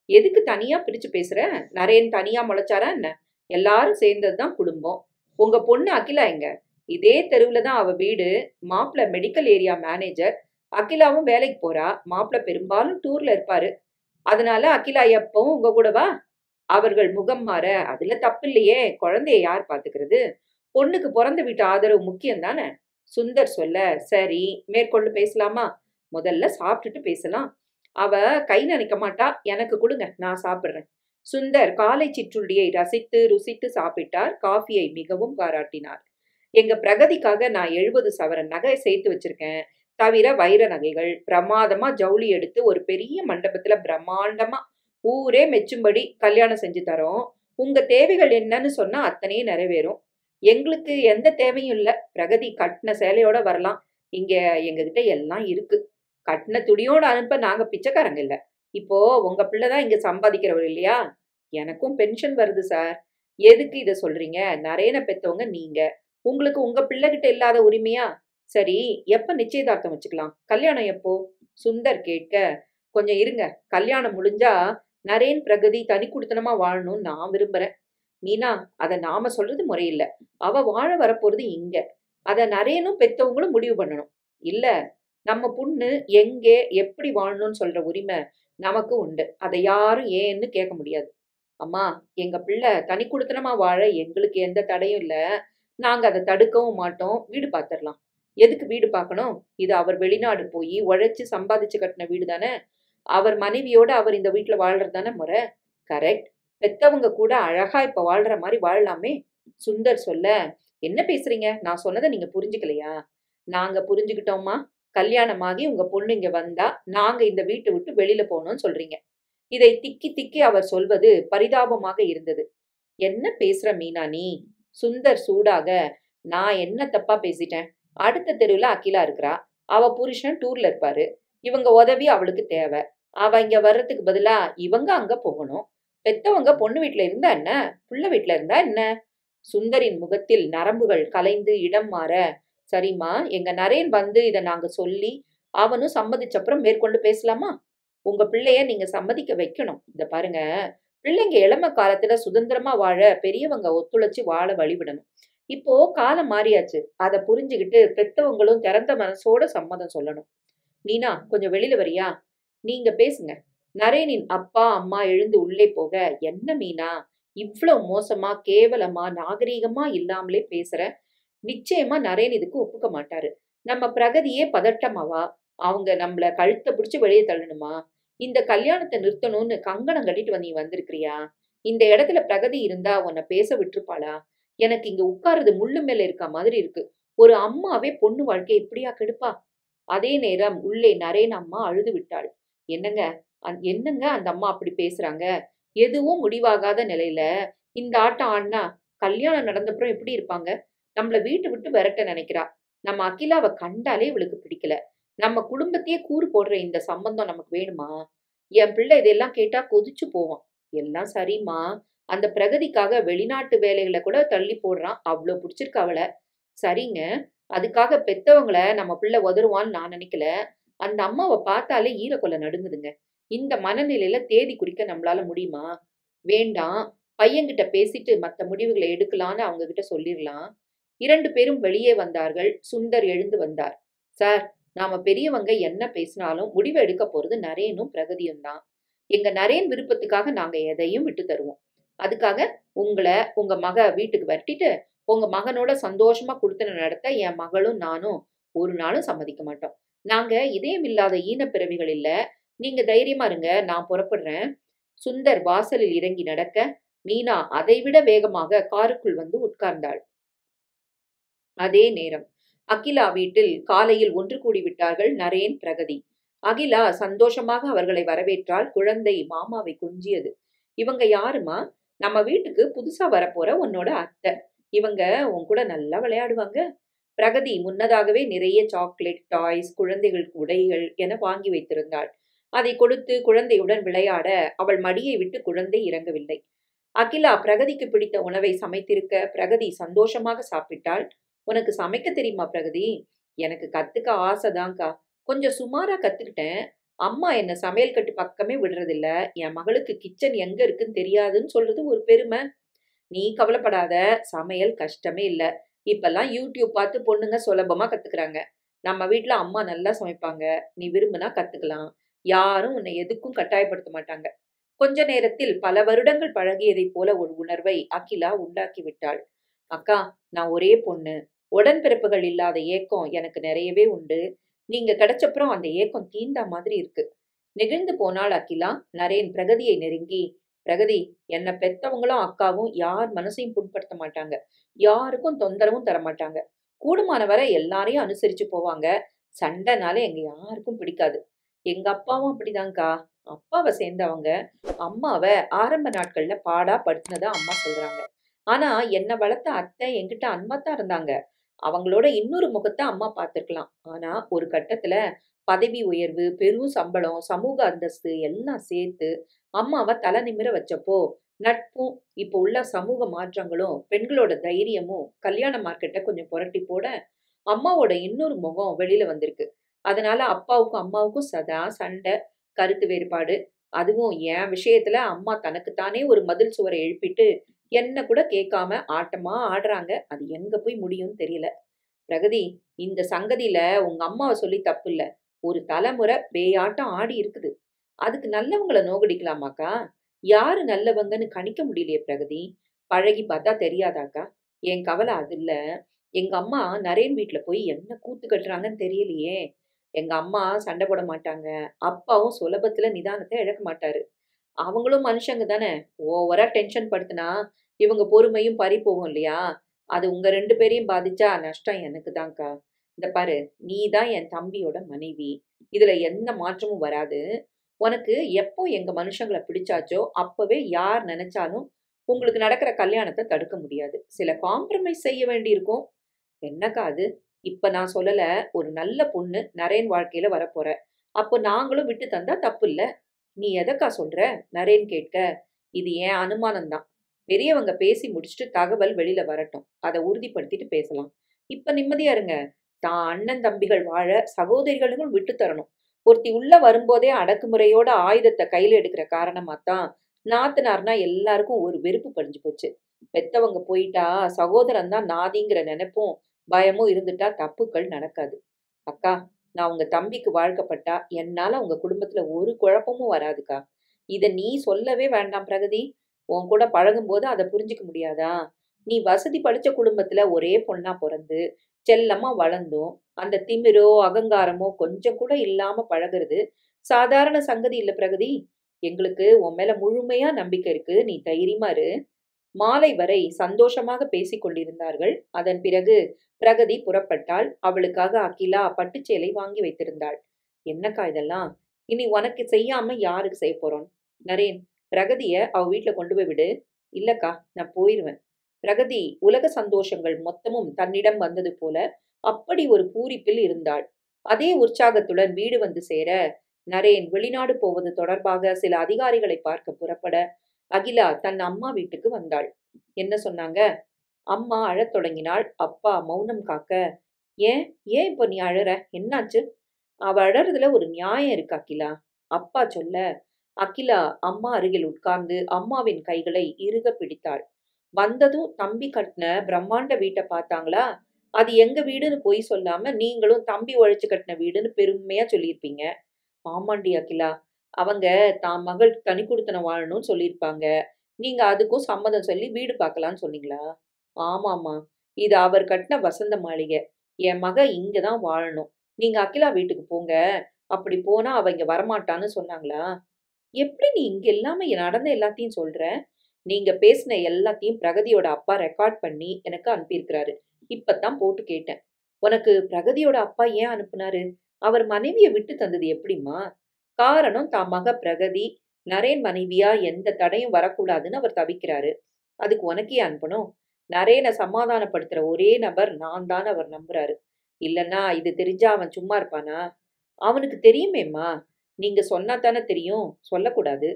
எதுக்கு தனியா பிரிச்சு பேசுற? நரேன் தனியா முளைச்சாரா என்ன? எல்லாரும் சேர்ந்ததுதான் குடும்பம். உங்க பொண்ணு அகிலா எங்க? இதே தெருவுல தான் அவ வீடு. மாப்பிள்ள மெடிக்கல் ஏரியா மேனேஜர். அகிலாவும் வேலைக்கு போறா. மாப்பிள்ள பெரும்பாலும் டூர்ல இருப்பாரு. அதனால அகிலா எப்பவும் உங்க கூடவா? அவர்கள் முகம் மாற, அதுல தப்பில்லையே. குழந்தைய யார் பாத்துக்கிறது? பொண்ணுக்கு பிறந்த வீட்டு ஆதரவு முக்கியம் தானே. சுந்தர் சொல்ல, சரி, மேற்கொண்டு பேசலாமா? முதல்ல சாப்பிட்டுட்டு பேசலாம். அவ கை நனைக்க மாட்டா. எனக்கு கொடுங்க, நான் சாப்பிடுறேன். சுந்தர் காலை சிற்றுண்டியை ரசித்து ருசித்து சாப்பிட்டார். காஃபியை மிகவும் பாராட்டினார். எங்க பிரகதிக்காக நான் 70 சவரன் நகை சேர்த்து வச்சிருக்கேன். தவிர வைர நகைகள். பிரமாதமா ஜவுளி எடுத்து ஒரு பெரிய மண்டபத்துல பிரம்மாண்டமா ஊரே மெச்சும்படி கல்யாணம் செஞ்சு தரோம். உங்க தேவைகள் என்னன்னு சொன்னா அத்தனையும் நிறைவேறும். எங்களுக்கு எந்த தேவையும் இல்ல. பிரகதி கட்டின சேலையோட வரலாம். இங்க எங்ககிட்ட எல்லாம் இருக்கு. கட்டின துணியோட அனுப்ப நாங்க பிச்சைக்காரங்க இல்ல. இப்போ உங்க பிள்ளை தான் இங்க சம்பாதிக்கிறவர் இல்லையா? எனக்கும் பென்ஷன் வருது சார். எதுக்கு இத சொல்றீங்க? நரேன பெத்தவங்க நீங்க. உங்களுக்கு உங்க பிள்ளைகிட்ட இல்லாத உரிமையா? சரி, எப்ப நிச்சயதார்த்தம் வச்சுக்கலாம்? கல்யாணம் எப்போ? சுந்தர் கேட்க, கொஞ்சம் இருங்க. கல்யாணம் முடிஞ்சா நரேன் பிரகதி தனி குடித்தனமா வாழணும்னு நான் விரும்புறேன். மீனா, அத நாம சொல்றது முறையில்ல. அவ வாழ வரப்போறது இங்க. அத நரேனும் பெத்தவங்களும் முடிவு பண்ணணும். இல்ல, நம்ம பொண்ணு எங்கே எப்படி வாழணும்னு சொல்ற உரிமை நமக்கு உண்டு. அதை யாரும் ஏன்னு கேட்க முடியாது. அம்மா, எங்க பிள்ளை தனி குடித்தனமா வாழ எங்களுக்கு எந்த தடையும் இல்ல. நாங்க அதை தடுக்கவும் மாட்டோம். வீடு பார்த்துடலாம். எதுக்கு வீடு பார்க்கணும்? இது அவர் வெளிநாடு போய் உழைச்சு சம்பாதிச்சு கட்டின வீடு தானே. அவர் மனைவியோட அவர் இந்த வீட்டுல வாழ்றது தானே முறை. கரெக்ட். பெத்தவங்க கூட அழகா இப்ப வாழ்ற மாதிரி வாழலாமே. சுந்தர் சொல்ல, என்ன பேசுறீங்க? நான் சொன்னதை நீங்க புரிஞ்சுக்கலையா? நாங்க புரிஞ்சுக்கிட்டோமா. கல்யாணமாகி உங்க பொண்ணு இங்க வந்தா நாங்க இந்த வீட்டை விட்டு வெளியில போகணும்னு சொல்றீங்க. இதை திக்கி திக்கி அவர் சொல்வது பரிதாபமாக இருந்தது. என்ன பேசுற மீனா நீ? சுந்தர் சூடாக, நான் என்ன தப்பா பேசிட்டேன்? அடுத்த தெருவுல அகிலா இருக்கிறா. அவ புருஷன் டூர்ல இருப்பாரு. இவங்க உதவி அவளுக்கு தேவை. அவ இங்க வர்றதுக்கு பதிலா இவங்க அங்க போகணும். பெத்தவங்க பொண்ணு வீட்டுல இருந்தா என்ன, புள்ள வீட்டுல இருந்தா என்ன? சுந்தரின் முகத்தில் நரம்புகள் கலைந்து இடம் மாற, சரிம்மா, எங்க நரேன் வந்து இத நாங்க சொல்லி அவனும் சம்மதிச்சப்புறம் மேற்கொண்டு பேசலாமா? உங்க பிள்ளைய நீங்க சம்மதிக்க வைக்கணும். இத பாருங்க, பிள்ளைங்க இளம காலத்துல சுதந்திரமா வாழ பெரியவங்க ஒத்துழைச்சு வாழ வழிவிடணும். இப்போ காலம் மாறியாச்சு. அத புரிஞ்சுகிட்டு பெத்தவங்களும் திறந்த மனசோட சம்மதம் சொல்லணும். மீனா, கொஞ்சம் வெளியில வரியா? நீங்க பேசுங்க. நரேனின் அப்பா, அம்மா எழுந்து உள்ளே போக, என்ன மீனா? இவ்ளோ மோசமா, கேவலமா, நாகரீகமா இல்லாமலே பேசுற. நிச்சயமா நரேன் இதுக்கு ஒப்புக்க மாட்டாரு. நம்ம பிரகதியே பதட்டமாவா? அவங்க நம்மள கழுத்த பிடிச்சு வெளிய தள்ளணுமா? இந்த கல்யாணத்த நிறுத்தணும்னு கங்கணம் கட்டிட்டு நீ வந்திருக்கிறியா? இந்த இடத்துல பிரகதி இருந்தா உன்ன பேச விட்டுருப்பாளா? எனக்கு இங்க உட்கார்றது முள்ளு மேல இருக்கா மாதிரி இருக்கு. ஒரு அம்மாவே பொண்ணு வாழ்க்கைய இப்படியா கெடுப்பா? அதே நேரம் உள்ளே நரேன் அம்மா அழுது விட்டாள். என்னங்க, என்னங்க அந்த அம்மா அப்படி பேசுறாங்க? எதுவும் முடிவாகாத நிலையில இந்த ஆட்டம் ஆடுனா கல்யாணம் நடந்தப்புறம் எப்படி இருப்பாங்க? நம்மள வீட்ட விட்டு விரட்ட நினைக்கிறா. நம்ம அகிலாவ கண்டாலே இவளுக்கு பிடிக்கல. நம்ம குடும்பத்தையே கூறு போடுற இந்த சம்பந்தம் நமக்கு வேணுமா? என் பிள்ளை இதெல்லாம் கேட்டா கொதிச்சு போவான். எல்லாம் சரிம்மா. அந்த பிரகதிக்காக வெளிநாட்டு வேலைகள கூட தள்ளி போடுறான். அவ்ளோ புடிச்சிருக்கு அவள. சரிங்க. அதுக்காக பெத்தவங்கள நம்ம பிள்ளை உதறுவான்னு நான் நினைக்கல. அந்த அம்மாவ பார்த்தாலே ஈரக்கொலை நடுங்குதுங்க. இந்த மனநிலையில தேதி குறிக்க நம்மளால முடியுமா? வேண்டாம். பையன்கிட்ட பேசிட்டு மத்த முடிவுகள எடுக்கலான்னு அவங்க கிட்ட சொல்லிரலாம். 2 பேரும் வெளியே வந்தார்கள். சுந்தர் எழுந்து வந்தார். சார், நாம பெரியவங்க என்ன பேசினாலும் முடிவு எடுக்க போறது நரேனும் பிரகதியும் தான். எங்க நரேன் விருப்பத்துக்காக நாங்க எதையும் விட்டு தருவோம். அதுக்காக உங்கள உங்க மக வீட்டுக்கு விரட்டிட்டு, உங்க மகனோட சந்தோஷமா குடுத்தனம் நடத்த என் மகளும் நானும் ஒரு நாளும் சம்மதிக்க மாட்டோம். நாங்க இதயம் இல்லாத ஈனப்பிறவிகள் இல்ல. நீங்க தைரியமா இருங்க. நான் புறப்படுறேன். சுந்தர் வாசலில் இறங்கி நடக்க, மீனா அதைவிட வேகமாக காருக்குள் வந்து உட்கார்ந்தாள். அதே நேரம் அகிலா வீட்டில் காலையில் ஒன்று கூடிவிட்டார்கள் நரேன், பிரகதி. அகிலா சந்தோஷமாக அவர்களை வரவேற்றாள். குழந்தை மாமாவை கொஞ்சியது. இவங்க யாரும்மா? நம்ம வீட்டுக்கு புதுசா வரப்போற உன்னோட அத்தை. இவங்க உன் கூட நல்லா விளையாடுவாங்க. பிரகதி முன்னதாகவே நிறைய சாக்லேட், டாய்ஸ், குழந்தைகளுக்கு உடைகள் என வாங்கி வைத்திருந்தாள். அதை கொடுத்து குழந்தையுடன் விளையாட அவள் மடியை விட்டு குழந்தை இறங்கவில்லை. அகிலா பிரகதிக்கு பிடித்த உணவை சமைத்திருக்க பிரகதி சந்தோஷமாக சாப்பிட்டாள். உனக்கு சமைக்க தெரியுமா பிரகதி? எனக்கு கத்துக்க ஆசைதான்க்கா. கொஞ்சம் சுமாரா கத்துக்கிட்டேன். அம்மா என்ன சமையல் கட்டு பக்கமே விடுறதில்ல. என் மகளுக்கு கிச்சன் எங்க இருக்குன்னு தெரியாதுன்னு சொல்றது ஒரு பெருமை. நீ கவலைப்படாத. சமையல் கஷ்டமே இல்ல. இப்பல்லாம் யூடியூப் பார்த்து பொண்ணுங்க சுலபமா கத்துக்கிறாங்க. நம்ம வீட்ல அம்மா நல்லா சமைப்பாங்க. நீ விரும்புனா கத்துக்கலாம். யாரும் உன்னை எதுக்கும் கட்டாயப்படுத்த மாட்டாங்க. கொஞ்ச நேரத்தில் பல வருடங்கள் பழகியதைப் போல ஒரு உணர்வை அகிலா உண்டாக்கி விட்டாள். அக்கா, நான் ஒரே பொண்ணு. உடன்பிறப்புகள் இல்லாத ஏக்கம் எனக்கு நிறையவே உண்டு. நீங்க கிடைச்சப்புறம் அந்த ஏக்கம் தீந்தா மாதிரி இருக்கு. நெகிழ்ந்து போனாள் அகிலா. நரேன் பிரகதியை நெருங்கி, பிரகதி, என்ன பெத்தவங்களும் அக்காவும் யார் மனசையும் புண்படுத்த மாட்டாங்க. யாருக்கும் தொந்தரவும் தரமாட்டாங்க. கூடுமான வரை எல்லாரையும் அனுசரிச்சு போவாங்க. சண்டைனாலே எங்க யாருக்கும் பிடிக்காது. எங்க அப்பாவும் அப்படிதான்க்கா. அப்பாவ சேர்ந்தவங்க. அம்மாவ ஆரம்ப நாட்கள்ல பாடா படுத்தினதா அம்மா சொல்றாங்க. ஆனா என்ன வளர்த்த அத்தை என்கிட்ட அன்பாத்தான் இருந்தாங்க. அவங்களோட இன்னொரு முகத்த அம்மா பார்த்திருக்கலாம். ஆனா ஒரு கட்டத்துல பதவி உயர்வு, பெரும் சம்பளம், சமூக அந்தஸ்து எல்லாம் சேர்த்து அம்மாவ தல நிமிர வச்சப்போ, நட்பும் இப்போ உள்ள சமூக மாற்றங்களும், பெண்களோட தைரியமும் கல்யாண மார்க்கெட்ட கொஞ்சம் புரட்டி போட, அம்மாவோட இன்னொரு முகம் வெளியில வந்திருக்கு. அதனால அப்பாவுக்கும் அம்மாவுக்கும் சதா சண்டை, கருத்து வேறுபாடு. அதுவும் என் விஷயத்துல அம்மா தனக்குத்தானே ஒரு மதில் சுவரை எழுப்பிட்டு, என்ன கூட கேட்காம ஆட்டமா ஆடுறாங்க. அது எங்க போய் முடியும்னு தெரியல. பிரகதி, இந்த சங்கதியில உங்க அம்மாவ சொல்லி தப்பில்ல. ஒரு தலைமுறை பேயாட்டம் ஆடி இருக்குது. அதுக்கு நல்லவங்கள நோகடிக்கலாமாக்கா? யாரு நல்லவங்கன்னு கணிக்க முடியலையே பிரகதி. பழகி பார்த்தா தெரியாதாக்கா? என் கவலை அது இல்ல. எங்க அம்மா நரேன் வீட்ல போய் என்ன கூத்து கட்டுறாங்கன்னு தெரியலையே. எங்க அம்மா சண்டை போட மாட்டாங்க. அப்பாவும் சுலபத்துல நிதானத்த இழக்க மாட்டாரு. அவங்களும் மனுஷங்க தானே! ஓவரா டென்ஷன் படுத்துனா, இவங்க பொறுமையும் பறி போகும் இல்லையா? அது உங்க 2 பேரையும் பாதிச்சா நஷ்டம் எனக்கு தான்க்கா. இந்த பாரு, நீ தான் என் தம்பியோட மனைவி. இதுல எந்த மாற்றமும் வராது. உனக்கு எப்போ எங்க மனுஷங்கள பிடிச்சாச்சோ, அப்பவே யார் நெனச்சாலும் உங்களுக்கு நடக்கிற கல்யாணத்த தடுக்க முடியாது. சில காம்ப்ரமைஸ் செய்ய வேண்டியிருக்கும். என்னக்கா அது? இப்ப நான் சொல்லல. ஒரு நல்ல பொண்ணு நரேன் வாழ்க்கையில வரப்போற. அப்போ நாங்களும் விட்டு தந்தா தப்பில்ல. நீ எதக்கா சொல்ற? நரேன் கேட்க, இது என் அனுமானம் தான். பெரியவங்க பேசி முடிச்சுட்டு தகவல் வெளியில வரட்டும். அத உறுதிப்படுத்திட்டு பேசலாம். இப்ப நிம்மதியா இருங்க. தான் அண்ணன் தம்பிகள் வாழ சகோதரிகளும் விட்டு தரணும். ஒருத்தி உள்ள வரும்போதே அடக்குமுறையோட ஆயுதத்த கையில எடுக்கிற காரணமா தான் நாத்தனார்னா எல்லாருக்கும் ஒரு வெறுப்பு படிஞ்சு போச்சு. பெத்தவங்க போயிட்டா சகோதரன் தான் நாதிங்கிற நினைப்பும் பயமும் இருந்துட்டா தப்புக்கள் நடக்காது. அக்கா, நான் உங்க தம்பிக்கு வாழ்க்கப்பட்டா என்னால உங்க குடும்பத்துல ஒரு குழப்பமும் வராதுக்கா. இத நீ சொல்லவே வேண்டாம் பிரகதி. உன் கூட பழகும்போது அத புரிஞ்சுக்க முடியாதா? நீ வசதி படைச்ச குடும்பத்துல ஒரே பொண்ணா பொறந்து, செல்லமா வளர்ந்தும், அந்த திமிரோ, அகங்காரமோ கொஞ்சம் கூட இல்லாம பழகுறது சாதாரண சங்கதி இல்ல பிரகதி. எங்களுக்கு உன் மேல முழுமையா நம்பிக்கை இருக்கு. நீ தைரியமா இரு. மாலை வரை சந்தோஷமாக பேசிக் கொண்டிருந்தார்கள். அதன் பிறகு பிரகதி புறப்பட்டாள். அவளுக்காக அகிலா பட்டுச்சேலை வாங்கி வைத்திருந்தாள். என்னக்கா இதெல்லாம்? இனி உனக்கு செய்யாம யாருக்கு செய்ய போறோம்? நரேன், பிரகதிய அவ வீட்ல கொண்டு போய் விடு. இல்லக்கா, நான் போயிருவேன். பிரகதி உலக சந்தோஷங்கள் மொத்தமும் தன்னிடம் வந்தது போல அப்படி ஒரு பூரிப்பில் இருந்தாள். அதே உற்சாகத்துடன் வீடு வந்து சேர, நரேன் வெளிநாடு போவது தொடர்பாக சில அதிகாரிகளை பார்க்க புறப்பட, அகிலா தன் அம்மா வீட்டுக்கு வந்தாள். என்ன சொன்னாங்க? அம்மா அழத் தொடங்கினாள். அப்பா மௌனம் காக்க, "ஏன்? ஏன் இப்போ நீ அழற? என்னாச்சு?" அவ அழறதுல ஒரு நியாயம் இருக்கு அகிலா. அப்பா சொல்ல, அகிலா அம்மா அருகில் உட்கார்ந்து அம்மாவின் கைகளை இறுக பிடித்தாள். வந்ததும் தம்பி கட்டின பிரம்மாண்ட வீட்ட பார்த்தாங்களா? அது எங்க வீடுன்னு பொய் சொல்லாம நீங்களும் தம்பி உழைச்சு கட்டின வீடுன்னு பெருமையா சொல்லியிருப்பீங்க. ஆமாண்டி அகிலா. அவங்க தான் மகள் தனிக்குடித்தனம் வாழணும்னு சொல்லியிருப்பாங்க. நீங்க அதுக்கும் சம்மதம் சொல்லி வீடு பார்க்கலான்னு சொன்னீங்களா? ஆமாம்மா. இது அவர் கட்டுன வசந்த மாளிகை. என் மக இங்க தான் வாழணும். நீங்க அகிலா வீட்டுக்கு போங்க. அப்படி போனா அவ இங்க வரமாட்டான்னு சொன்னாங்களா? எப்படி நீ இங்க இல்லாம நடந்த எல்லாத்தையும் சொல்ற? நீங்க பேசின எல்லாத்தையும் பிரகதியோட அப்பா ரெக்கார்ட் பண்ணி எனக்கு அனுப்பியிருக்கிறாரு. இப்பதான் போட்டு கேட்டேன். உனக்கு பிரகதியோட அப்பா ஏன் அனுப்புனாரு? அவர் மனைவிய விட்டு தந்தது எப்படிம்மா? காரணம் தான் மக பிரகதி, நரேன் மனைவியா எந்த தடையும் வரக்கூடாதுன்னு அவர் தவிக்கிறாரு. அதுக்கு உனக்கு ஏன் அனுப்பணும்? நரேன சமாதானப்படுத்துற ஒரே நபர் நான் தான் அவர் நம்புறாரு. இல்லன்னா இது தெரிஞ்சா அவன் சும்மா இருப்பானா? அவனுக்கு தெரியுமேம்மா. நீங்க சொன்னா தானே தெரியும். சொல்லக்கூடாது.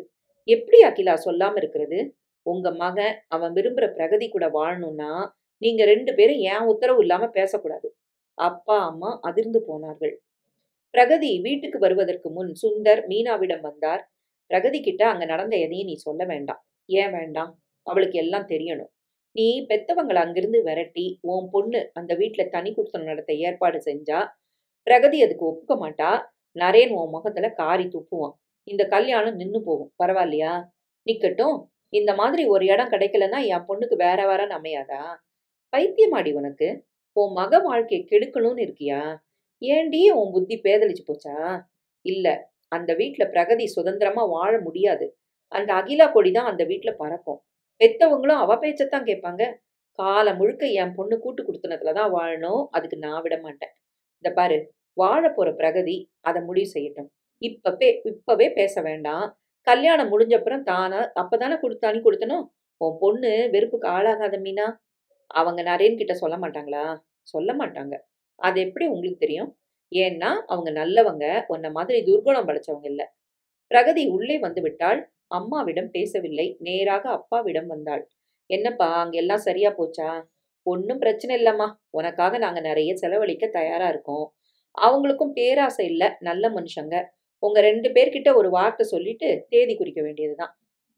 எப்படி அகிலா சொல்லாம இருக்கிறது? உங்க மகன் அவன் விரும்புற பிரகதி கூட வாழணும்னா, நீங்க 2 பேரும் என் உத்தரவு இல்லாம பேசக்கூடாது. அப்பா, அம்மா அதிர்ந்து போனார்கள். பிரகதி வீட்டுக்கு வருவதற்கு முன் சுந்தர் மீனாவிடம் வந்தார். பிரகதி கிட்ட அங்க நடந்த எதையும் நீ சொல்ல வேண்டாம். ஏன் வேண்டாம்? அவளுக்கு எல்லாம் தெரியணும். நீ பெத்தவங்கள அங்கிருந்து விரட்டி, உன் பொண்ணு அந்த வீட்ல தனி குடித்தனம் நடத்த ஏற்பாடு செஞ்சா, பிரகதி அதுக்கு ஒப்புக்க மாட்டா. நரேன் உன் முகத்துல காரி துப்புவான். இந்த கல்யாணம் நின்னு போகும். பரவாயில்லையா? நிக்கட்டும். இந்த மாதிரி ஒரு இடம் கிடைக்கலன்னா என் பொண்ணுக்கு வேற வரன் அமையாதா? பைத்தியமாடி உனக்கு? உன் மக வாழ்க்கைய கெடுக்கணும்னு இருக்கியா? ஏன்டி உன் புத்தி பேதலிச்சு போச்சா? இல்ல. அந்த வீட்ல பிரகதி சுதந்திரமா வாழ முடியாது. அந்த அகிலா கொடி தான் அந்த வீட்ல பறக்கும். பெத்தவங்களும் அவ பேச்சத்தான் கேட்பாங்க. காலம் முழுக்க என் பொண்ணு கூட்டு குடுத்தனத்துல தான் வாழணும். அதுக்கு நான் விட மாட்டேன். இந்த பாரு, வாழப் போற பிரகதி அத முடிவு செய்யட்டும். இப்பவே பேச வேண்டாம். கல்யாணம் முடிஞ்சப்புறம் தானா அப்பதானே தனி குடுத்தனம். உன் பொண்ணு வெறுப்புக்கு ஆளாகாத மீனா. அவங்க நரேன் கிட்ட சொல்ல மாட்டாங்களா? சொல்ல மாட்டாங்க. அது எப்படி உங்களுக்கு தெரியும்? ஏன்னா, அவங்க நல்லவங்க. உன்ன மாதிரி துர்குணம் படைச்சவங்க இல்ல. பிரகதி உள்ளே வந்து விட்டாள். அம்மாவிடம் பேசவில்லை. நேராக அப்பாவிடம் வந்தாள். என்னப்பா, அங்க எல்லாம் சரியா போச்சா? ஒண்ணும் பிரச்சனை இல்லம்மா. உனக்காக நாங்க நெறைய செலவழிக்க தயாரா இருக்கோம். அவங்களுக்கும் பேராசை இல்ல. நல்ல மனுஷங்க. உங்க 2 பேர்கிட்ட ஒரு வார்த்தை சொல்லிட்டு தேதி குறிக்க வேண்டியதுதான்.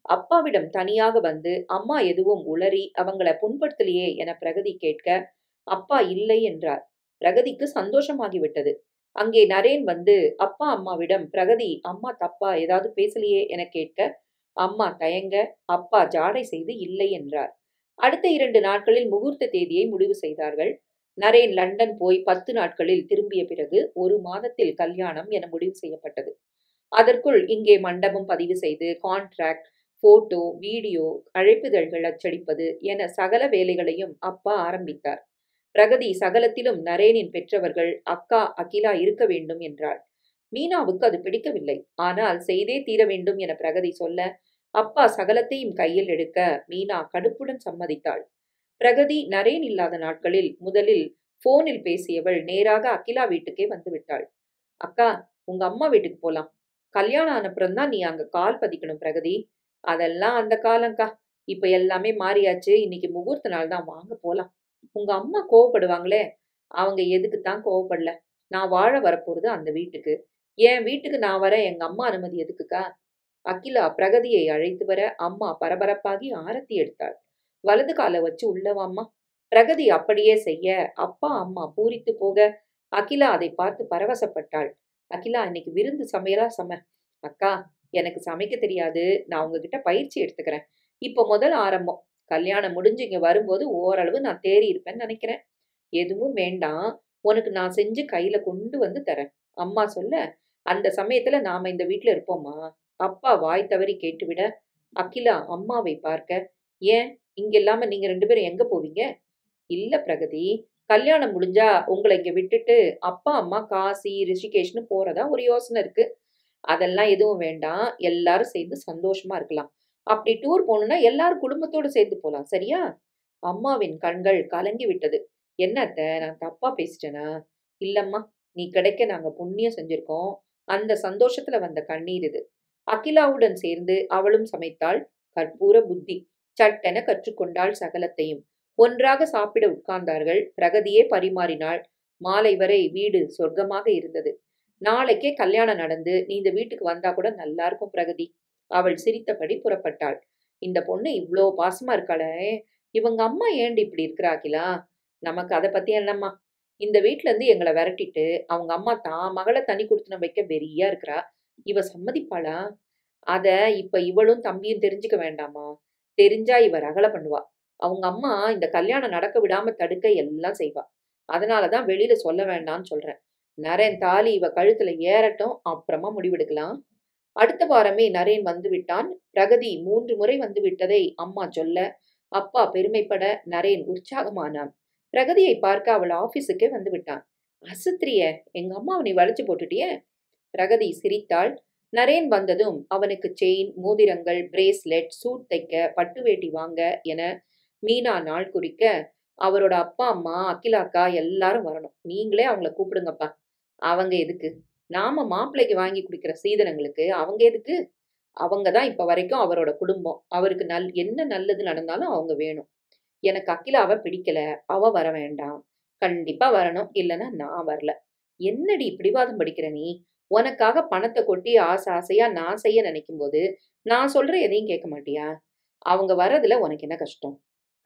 அப்பாவிடம் தனியாக வந்து அம்மா எதுவும் உளறி அவங்கள புண்படுத்தலையே என பிரகதி கேட்க, அப்பா இல்லை என்றார். பிரகதிக்கு சந்தோஷமாகிவிட்டது. அங்கே நரேன் வந்து அப்பா அம்மாவிடம் பிரகதி அம்மா தப்பா ஏதாவது பேசலையே என கேட்க, அம்மா தயங்க, அப்பா ஜாடை செய்து இல்லை என்றார். அடுத்த 2 நாட்களில் முகூர்த்த தேதியை முடிவு செய்தார்கள். நரேன் லண்டன் போய் 10 நாட்களில் திரும்பிய பிறகு 1 மாதத்தில் கல்யாணம் என முடிவு செய்யப்பட்டது. அதற்குள் இங்கே மண்டபம் பதிவு செய்து, கான்ட்ராக்ட், போட்டோ, வீடியோ, அழைப்பிதழ்கள் அச்சடிப்பது என சகல வேலைகளையும் அப்பா ஆரம்பித்தார். பிரகதி சகலத்திலும் நரேனின் பெற்றவர்கள் அக்கா அகிலா இருக்க வேண்டும் என்றாள். மீனாவுக்கு அது பிடிக்கவில்லை. ஆனால் செய்தே தீர வேண்டும் என பிரகதி சொல்ல, அப்பா சகலத்தையும் கையில் எடுக்க மீனா கடுப்புடன் சம்மதித்தாள். பிரகதி நரேன் இல்லாத நாட்களில் முதலில் போனில் பேசியவள் நேராக அகிலா வீட்டுக்கே வந்து விட்டாள். அக்கா, உங்க அம்மா வீட்டுக்கு போலாம். கல்யாணம் ஆனப்புறம் தான் நீ அங்க கால் பதிக்கணும் பிரகதி. அதெல்லாம் அந்த காலம்க்கா. இப்ப எல்லாமே மாறியாச்சு. இன்னைக்கு முகூர்த்த நாள் தான். வாங்க போலாம். உங்க அம்மா கோவப்படுவாங்களே. அவங்க எதுக்கு தான் கோவப்படல. நான் வாழ வரப்போறது அந்த வீட்டுக்கு. என் வீட்டுக்கு நான் வர எங்க அம்மா அனுமதி எதுக்குக்கா? அகிலா பிரகதியை அழைத்து வர அம்மா பரபரப்பாகி ஆரத்தி எடுத்தாள். வலது கால வச்சு உள்ள வாம்மா. பிரகதி அப்படியே செய்ய அப்பா அம்மா பூரித்து போக அகிலா அதை பார்த்து பரவசப்பட்டாள். அகிலா, இன்னைக்கு விருந்து சமையலா அக்கா, எனக்கு சமைக்க தெரியாது. நான் உங்ககிட்ட பயிற்சி எடுத்துக்கிறேன். இப்போ முதல் ஆரம்பம். கல்யாணம் முடிஞ்சு இங்க வரும்போது ஓரளவு நான் தேறி இருப்பேன்னு நினைக்கிறேன். எதுவும் வேண்டாம். உனக்கு நான் செஞ்சு கையில கொண்டு வந்து தரேன். அம்மா சொல்ல, அந்த சமயத்துல நாம இந்த வீட்ல இருப்போமா? அப்பா வாய் தவறி கேட்டுவிட, அகிலா அம்மாவை பார்க்க, ஏன் இங்க இல்லாம நீங்க 2 பேரும் எங்க போவீங்க? இல்ல பிரகதி, கல்யாணம் முடிஞ்சா உங்கள இங்க விட்டுட்டு அப்பா, அம்மா காசி, ரிஷிகேஷ்னு போறதா ஒரு யோசனை இருக்கு. அதெல்லாம் எதுவும் வேண்டாம். எல்லாரும் சேர்ந்து சந்தோஷமா இருக்கலாம். அப்படி டூர் போணும்னா எல்லாரும் குடும்பத்தோட சேர்ந்து போலாம். சரியா? அம்மாவின் கண்கள் கலங்கி விட்டது. என்ன அத்த, நான் தப்பா பேசிட்டேனா? இல்லம்மா, நீ கிடைக்க நாங்க புண்ணியம் செஞ்சிருக்கோம். அந்த சந்தோஷத்துல வந்த கண்ணீர் இது. அகிலாவுடன் சேர்ந்து அவளும் சமைத்தாள். கற்பூர புத்தி. சட்டென கற்றுக்கொண்டாள் சகலத்தையும். ஒன்றாக சாப்பிட உட்கார்ந்தார்கள். பிரகதியே பரிமாறினாள். மாலை வரை வீடு சொர்க்கமாக இருந்தது. நாளைக்கே கல்யாணம் நடந்து நீ இந்த வீட்டுக்கு வந்தா கூட நல்லா இருக்கும் பிரகதி. அவள் சிரித்தபடி புறப்பட்டாள். இந்த பொண்ணு இவ்ளோ பாசமா இருக்காளே, இவங்க அம்மா ஏண்டி இப்படி இருக்கிறா அகிலா? நமக்கு அத பத்தி என்னம்மா? இந்த வீட்ல இருந்து எங்கள விரட்டிட்டு, அவங்க அம்மா தான் மகள தனி குடித்தனம் வைக்க வெறியா இருக்கிறா. இவ சம்மதிப்பாளா? அத இப்ப இவளும் தம்பியும் தெரிஞ்சுக்க வேண்டாமா? தெரிஞ்சா இவ ரகள பண்ணுவா. அவங்க அம்மா இந்த கல்யாணம் நடக்க விடாம தடுக்க எல்லாம் செய்வா. அதனால தான் வெளியில சொல்ல வேண்டான்னு சொல்றேன். நரேன் தாலி இவ கழுத்துல ஏறட்டும், அப்புறமா முடிவெடுக்கலாம். அடுத்த வாரமே நரேன் வந்து விட்டான். பிரகதி 3 முறை வந்து விட்டதை அம்மா சொல்ல, அப்பா பெருமைப்பட நரேன் உற்சாகமானான். பிரகதியை பார்க்க அவள் ஆபீஸுக்கே வந்து விட்டான். அசத்திரிய, எங்க அம்மாவை நீ வளைச்சு போட்டுட்டியே. பிரகதி சிரித்தாள். நரேன் வந்ததும் அவனுக்கு செயின், மோதிரங்கள், பிரேஸ்லெட், சூட் தைக்க, பட்டு வேட்டி வாங்க என மீனா நாள் குறிக்க, அவரோட அப்பா அம்மா, அகிலாக்கா எல்லாரும் வரணும். நீங்களே அவங்கள கூப்பிடுங்கப்பா. அவங்க எதுக்கு? நாம மாப்பிள்ளைக்கு வாங்கி குடுக்கிற சீதனங்களுக்கு அவங்க எதுக்கு? அவங்க தான் இப்ப வரைக்கும் அவரோட குடும்பம். அவருக்கு என்ன நல்லது நடந்தாலும் அவங்க வேணும். எனக்கு அகிலாவ பிடிக்கல. அவ வர வேண்டாம். கண்டிப்பா வரணும். இல்லன்னா நான் வரல. என்னடி பிடிவாதம் பிடிக்கிற நீ? உனக்காக பணத்த கொட்டி ஆசை ஆசையா நான் செய்ய நினைக்கும்போது, நான் சொல்ற எதையும் கேட்க மாட்டியா? அவங்க வர்றதுல உனக்கு என்ன கஷ்டம்?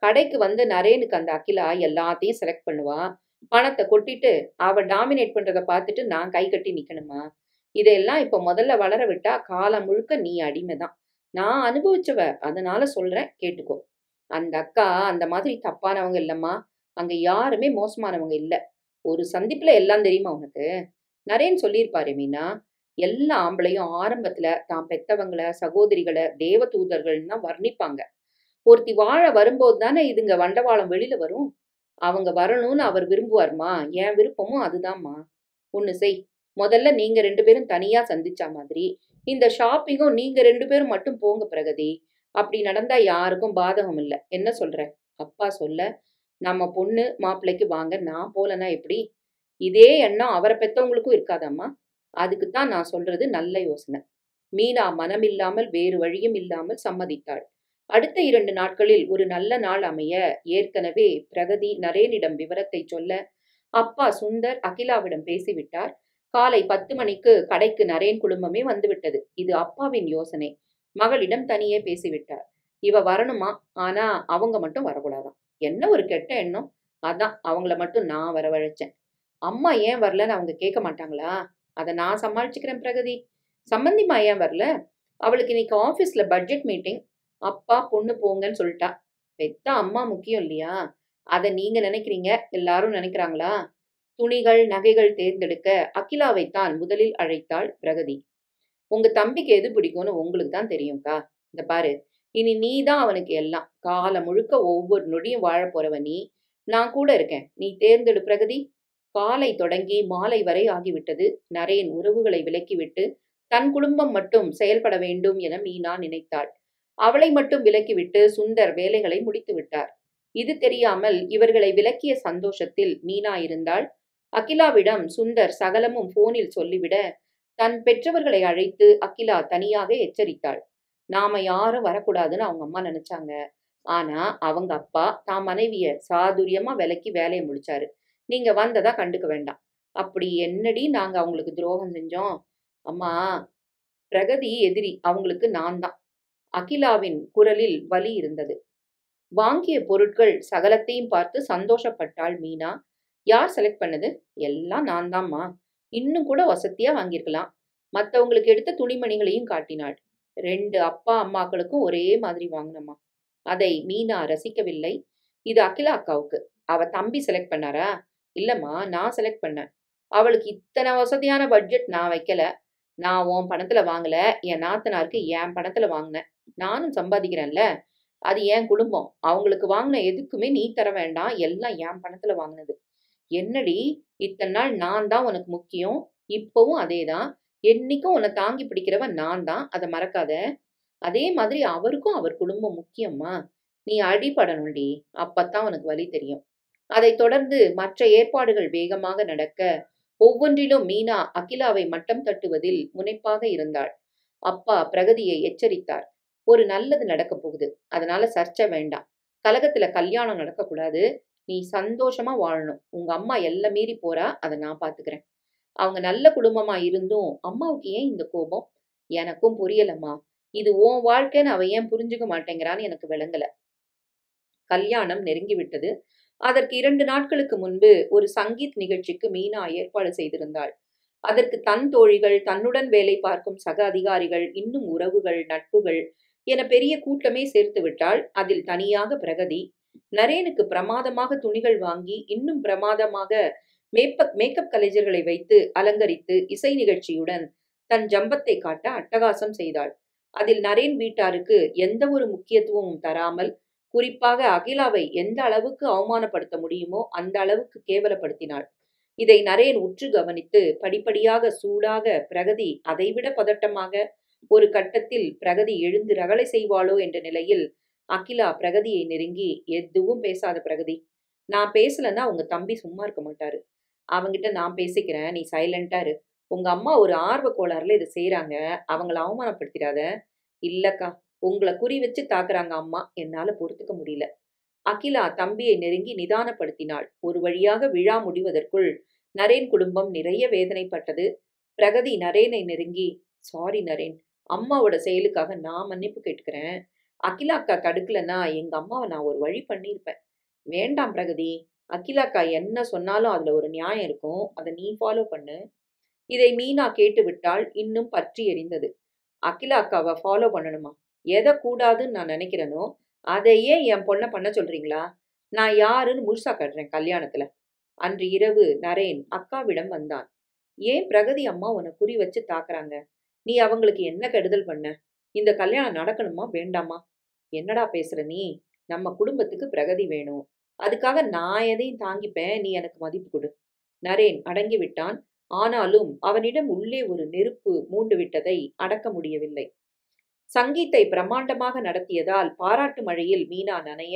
கடைக்கு வந்து நரேனுக்கு அந்த அகிலா எல்லாத்தையும் செலக்ட் பண்ணுவா. பணத்த கொட்டிட்டு, அவ டாமினேட் பண்றத பார்த்துட்டு நான் கை கட்டி நிக்கணுமா? இதெல்லாம் இப்ப முதல்ல வளர விட்டா காலம் முழுக்க நீ அடிமை தான். நான் அனுபவிச்சவ. அதனால சொல்றேன் கேட்டுக்கோ. அந்த அக்கா அந்த மாதிரி தப்பானவங்க இல்லம்மா. அங்க யாருமே மோசமானவங்க இல்ல. ஒரு சந்திப்புல எல்லாம் தெரியுமா உனக்கு? நரேன் சொல்லியிருப்பாரே மீனா. எல்லா ஆம்பளையும் ஆரம்பத்துல தான் பெத்தவங்கள, சகோதரிகள தேவதூதர்கள்ன்னு தான் வர்ணிப்பாங்க. ஒருத்தி வாழ வரும்போது தானே இதுங்க வண்டவாளம் வெளியில வரும். அவங்க வரணும்னு அவர் விரும்புவார்மா. என் விருப்பமும் அதுதாம்மா. ஒண்ணு செய். முதல்ல நீங்க 2 பேரும் தனியா சந்திச்சா மாதிரி, இந்த ஷாப்பிங்கும் நீங்க 2 பேரும் மட்டும் போங்க பிரகதி. அப்படி நடந்தா யாருக்கும் பாதகம் இல்ல. என்ன சொல்ற? அப்பா சொல்ல, நம்ம பொண்ணு மாப்பிள்ளைக்கு வாங்க, நான் போலனா எப்படி? இதே எண்ணம் அவர பெத்தவங்களுக்கும் இருக்காதாம்மா? அதுக்கு தான் நான் சொல்றது நல்ல யோசனை. மீனா மனமில்லாமல் வேறு வழியும் இல்லாமல் சம்மதித்தாள். அடுத்த 2 நாட்களில் ஒரு நல்ல நாள் அமைய, ஏற்கனவே பிரகதி நரேனிடம் விவரத்தை சொல்ல, அப்பா சுந்தர் அகிலாவிடம் பேசிவிட்டார். காலை 10 மணிக்கு கடைக்கு நரேன் குடும்பமே வந்துவிட்டது. இது அப்பாவின் யோசனை. மகளிடம் தனியே பேசிவிட்டார். இவ வரணுமா, ஆனா அவங்க மட்டும் வரக்கூடாதாம். என்ன ஒரு கெட்ட எண்ணம். அதான் அவங்கள மட்டும் நான் வரவழைச்சேன். அம்மா ஏன் வரலன்னு அவங்க கேட்க மாட்டாங்களா? அத நான் சமாளிச்சுக்கிறேன் பிரகதி. சம்மந்திம்மா ஏன் வரல? அவளுக்கு இன்னைக்கு ஆபீஸ்ல பட்ஜெட் மீட்டிங். அப்பா பொண்ணு போங்கன்னு சொல்லிட்டா. பெத்த அம்மா முக்கியம் இல்லையா? அத நீங்க நினைக்கிறீங்க, எல்லாரும் நினைக்கிறாங்களா? துணிகள், நகைகள் தேர்ந்தெடுக்க அகிலாவைத்தான் முதலில் அழைத்தாள் பிரகதி. உங்க தம்பிக்கு எது பிடிக்கும்னு உங்களுக்கு தான் தெரியும்க்கா. இந்த பாரு, இனி நீ தான் அவனுக்கு எல்லாம். காலம் முழுக்க ஒவ்வொரு நொடியும் வாழப் போறவ நீ. நான் கூட இருக்கேன். நீ தேர்ந்தெடு பிரகதி. காலை தொடங்கி மாலை வரை ஆகிவிட்டது. நரேன் உறவுகளை விலக்கிவிட்டு தன் குடும்பம் மட்டும் செயல்பட வேண்டும் என மீனா நினைத்தாள். அவளை மட்டும் விலக்கிவிட்டு சுந்தர் வேலைகளை முடித்து விட்டார். இது தெரியாமல் இவர்களை விலக்கிய சந்தோஷத்தில் மீனா இருந்தாள். அகிலாவிடம் சுந்தர் சகலமும் போனில் சொல்லிவிட, தன் பெற்றவர்களை அழைத்து அகிலா தனியாக எச்சரித்தாள். நாம யாரும் வரக்கூடாதுன்னு அவங்க அம்மா நினைச்சாங்க. ஆனா அவங்க அப்பா தான் மனைவிய சாதுரியமா விலக்கி வேலையை முடிச்சாரு. நீங்க வந்ததா கண்டுக்க வேண்டாம். அப்படி என்னடி நாங்க அவங்களுக்கு துரோகம் செஞ்சோம்? அம்மா, பிரகதி எதிரி. அவங்களுக்கு நான் தான். அகிலாவின் குரலில் வலி இருந்தது. வாங்கிய பொருட்கள் சகலத்தையும் பார்த்து சந்தோஷப்பட்டாள் மீனா. யார் செலக்ட் பண்ணது? எல்லாம் நான் தாம்மா. இன்னும் கூட வசதியா வாங்கியிருக்கலாம். மத்தவங்களுக்கு எடுத்த துணிமணிகளையும் காட்டினாள். 2 அப்பா அம்மாக்களுக்கும் ஒரே மாதிரி வாங்கினம்மா. அதை மீனா ரசிக்கவில்லை. இது அகிலா அக்காவுக்கு. அவ தம்பி செலக்ட் பண்ணாரா? இல்லம்மா, நான் செலக்ட் பண்ணேன். அவளுக்கு இத்தனை வசதியான பட்ஜெட் நான் வைக்கல. நான் உன் பணத்துல வாங்கல. என் நாத்தனாருக்கு என் பணத்துல வாங்கினேன். நானும் சம்பாதிக்கிறேன்ல. அது என் குடும்பம். அவங்களுக்கு வாங்கின எதுக்குமே நீ தர வேண்டாம். எல்லாம் என் பணத்துல வாங்கினது. என்னடி, இத்தனை நாள் நான் தான் உனக்கு முக்கியம். இப்பவும் அதேதான். என்னைக்கும் உன்னை தாங்கி பிடிக்கிறவன் நான் தான். அதை மறக்காத. அதே மாதிரி அவருக்கும் அவர் குடும்பம் முக்கியம்மா. நீ அடிபடணும்டி. அப்பத்தான் உனக்கு வலி தெரியும். அதைத் தொடர்ந்து மற்ற ஏற்பாடுகள் வேகமாக நடக்க, ஒவ்வொன்றிலும் மீனா அகிலாவை மட்டம் தட்டுவதில் முனைப்பாக இருந்தாள். அப்பா பிரகதியை எச்சரித்தார். ஒரு நல்லது நடக்கப் போகுது. அதனால சர்ச்சை வேண்டாம். கலகத்துல கல்யாணம் நடக்கக்கூடாது. நீ சந்தோஷமா வாழணும். உங்க அம்மா எல்லை மீறி போறா. அதை நான் பாத்துக்கிறேன். அவங்க நல்ல குடும்பமா இருந்தும் அம்மாவுக்கு ஏன் இந்த கோபம்? எனக்கும் புரியலம்மா. இது உன் வாழ்க்கைன்னு அவ ஏன் புரிஞ்சுக்க மாட்டேங்கிறான்னு எனக்கு விளங்கல. கல்யாணம் நெருங்கிவிட்டது. அதற்கு 2 நாட்களுக்கு முன்பு ஒரு சங்கீத் நிகழ்ச்சிக்கு மீனா ஏற்பாடு செய்திருந்தாள். அதற்கு தன் தோழிகள், தன்னுடன் வேலை பார்க்கும் சக அதிகாரிகள், இன்னும் உறவுகள், நட்புகள் என பெரிய கூட்டமே சேர்த்து விட்டாள். அதில் தனியாக பிரகதி. நரேனுக்கு பிரமாதமாக துணிகள் வாங்கி, இன்னும் பிரமாதமாக மேக்கப் கலைஞர்களை வைத்து அலங்கரித்து, இசை நிகழ்ச்சியுடன் தன் ஜம்பத்தை காட்ட அட்டகாசம் செய்தாள். அதில் நரேன் வீட்டாருக்கு எந்த ஒரு முக்கியத்துவமும் தராமல், குறிப்பாக அகிலாவை எந்த அளவுக்கு அவமானப்படுத்த முடியுமோ அந்த அளவுக்கு கேவலப்படுத்தினாள். இதை நரேன் உற்று கவனித்து படிப்படியாக சூடாக பிரகதி அதைவிட பதட்டமாக, ஒரு கட்டத்தில் பிரகதி எழுந்து ரகளை செய்வாளோ என்ற நிலையில் அகிலா பிரகதியை நெருங்கி, எதுவும் பேசாத பிரகதி. நான் பேசலன்னா உங்க தம்பி சும்மா இருக்க மாட்டாரு. அவங்கிட்ட நான் பேசிக்கிறேன். நீ சைலண்டா இரு. உங்க அம்மா ஒரு ஆர்வ கோளாறுல இதை செய்யறாங்க. அவங்கள அவமானப்படுத்திடாத. இல்லக்கா, உங்களை குறி வச்சு தாக்குறாங்க அம்மா. என்னால பொறுத்துக்க முடியல. அகிலா தம்பியை நெருங்கி நிதானப்படுத்தினாள். ஒரு வழியாக விழா முடிவதற்குள் நரேன் குடும்பம் நிறைய வேதனைப்பட்டது. பிரகதி நரேனை நெருங்கி, சாரி நரேன், அம்மாவோட செயலுக்காக நான் மன்னிப்பு கேட்கிறேன். அகிலா அக்கா தடுக்கலன்னா எங்க அம்மாவை நான் ஒரு வழி பண்ணியிருப்பேன். வேண்டாம் பிரகதி. அகிலா அக்கா என்ன சொன்னாலும் அதுல ஒரு நியாயம் இருக்கும். அதை நீ ஃபாலோ பண்ணு. இதை மீனா கேட்டு விட்டால் இன்னும் பற்றி எரிந்தது. அகிலா அக்காவை ஃபாலோ பண்ணணுமா? எதை கூடாதுன்னு நான் நினைக்கிறேனோ அதையே என் பொண்ணை பண்ண சொல்றீங்களா? நான் யாருன்னு முழுசா காட்டுறேன் கல்யாணத்துல. அன்று இரவு நரேன் அக்காவிடம் வந்தான். ஏன் பிரகதி அம்மா உன்னை குறி வச்சு தாக்குறாங்க? நீ அவங்களுக்கு என்ன கெடுதல் பண்ண? இந்த கல்யாணம் நடக்கணுமா வேண்டாமா? என்னடா பேசுற நீ? நம்ம குடும்பத்துக்கு பிரகதி வேணும். அதுக்காக நான் எதையும் தாங்கிப்பேன். நீ எனக்கு மதிப்பு கொடு. நரேன் அடங்கி விட்டான். ஆனாலும் அவனிடம் உள்ளே ஒரு நெருப்பு மூண்டு விட்டதை அடக்க முடியவில்லை. சங்கீத்தை பிரம்மாண்டமாக நடத்தியதால் பாராட்டு மழையில் மீனா நனைய,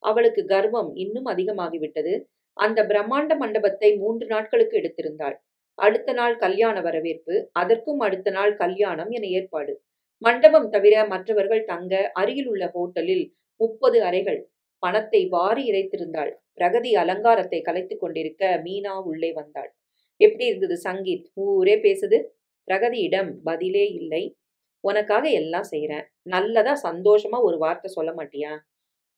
அவளுக்கு கர்வம் இன்னும் அதிகமாகிவிட்டது. அந்த பிரம்மாண்ட மண்டபத்தை 3 நாட்களுக்கு எடுத்திருந்தாள். அடுத்த நாள் கல்யாண வரவேற்பு, அதற்கும் அடுத்த நாள் கல்யாணம் என ஏற்பாடு. மண்டபம் தவிர மற்றவர்கள் தங்க அருகில் உள்ள ஹோட்டலில் 30 அறைகள். பணத்தை வாரி இறைத்திருந்தாள். பிரகதி அலங்காரத்தை கலைத்துக் கொண்டிருக்க மீனா உள்ளே வந்தாள். எப்படி இருந்தது சங்கீத்? ஊரே பேசுது. பிரகதியிடம் பதிலே இல்லை. உனக்காக எல்லாம் செய்றேன். நல்லதா சந்தோஷமா ஒரு வார்த்தை சொல்ல மாட்டியா?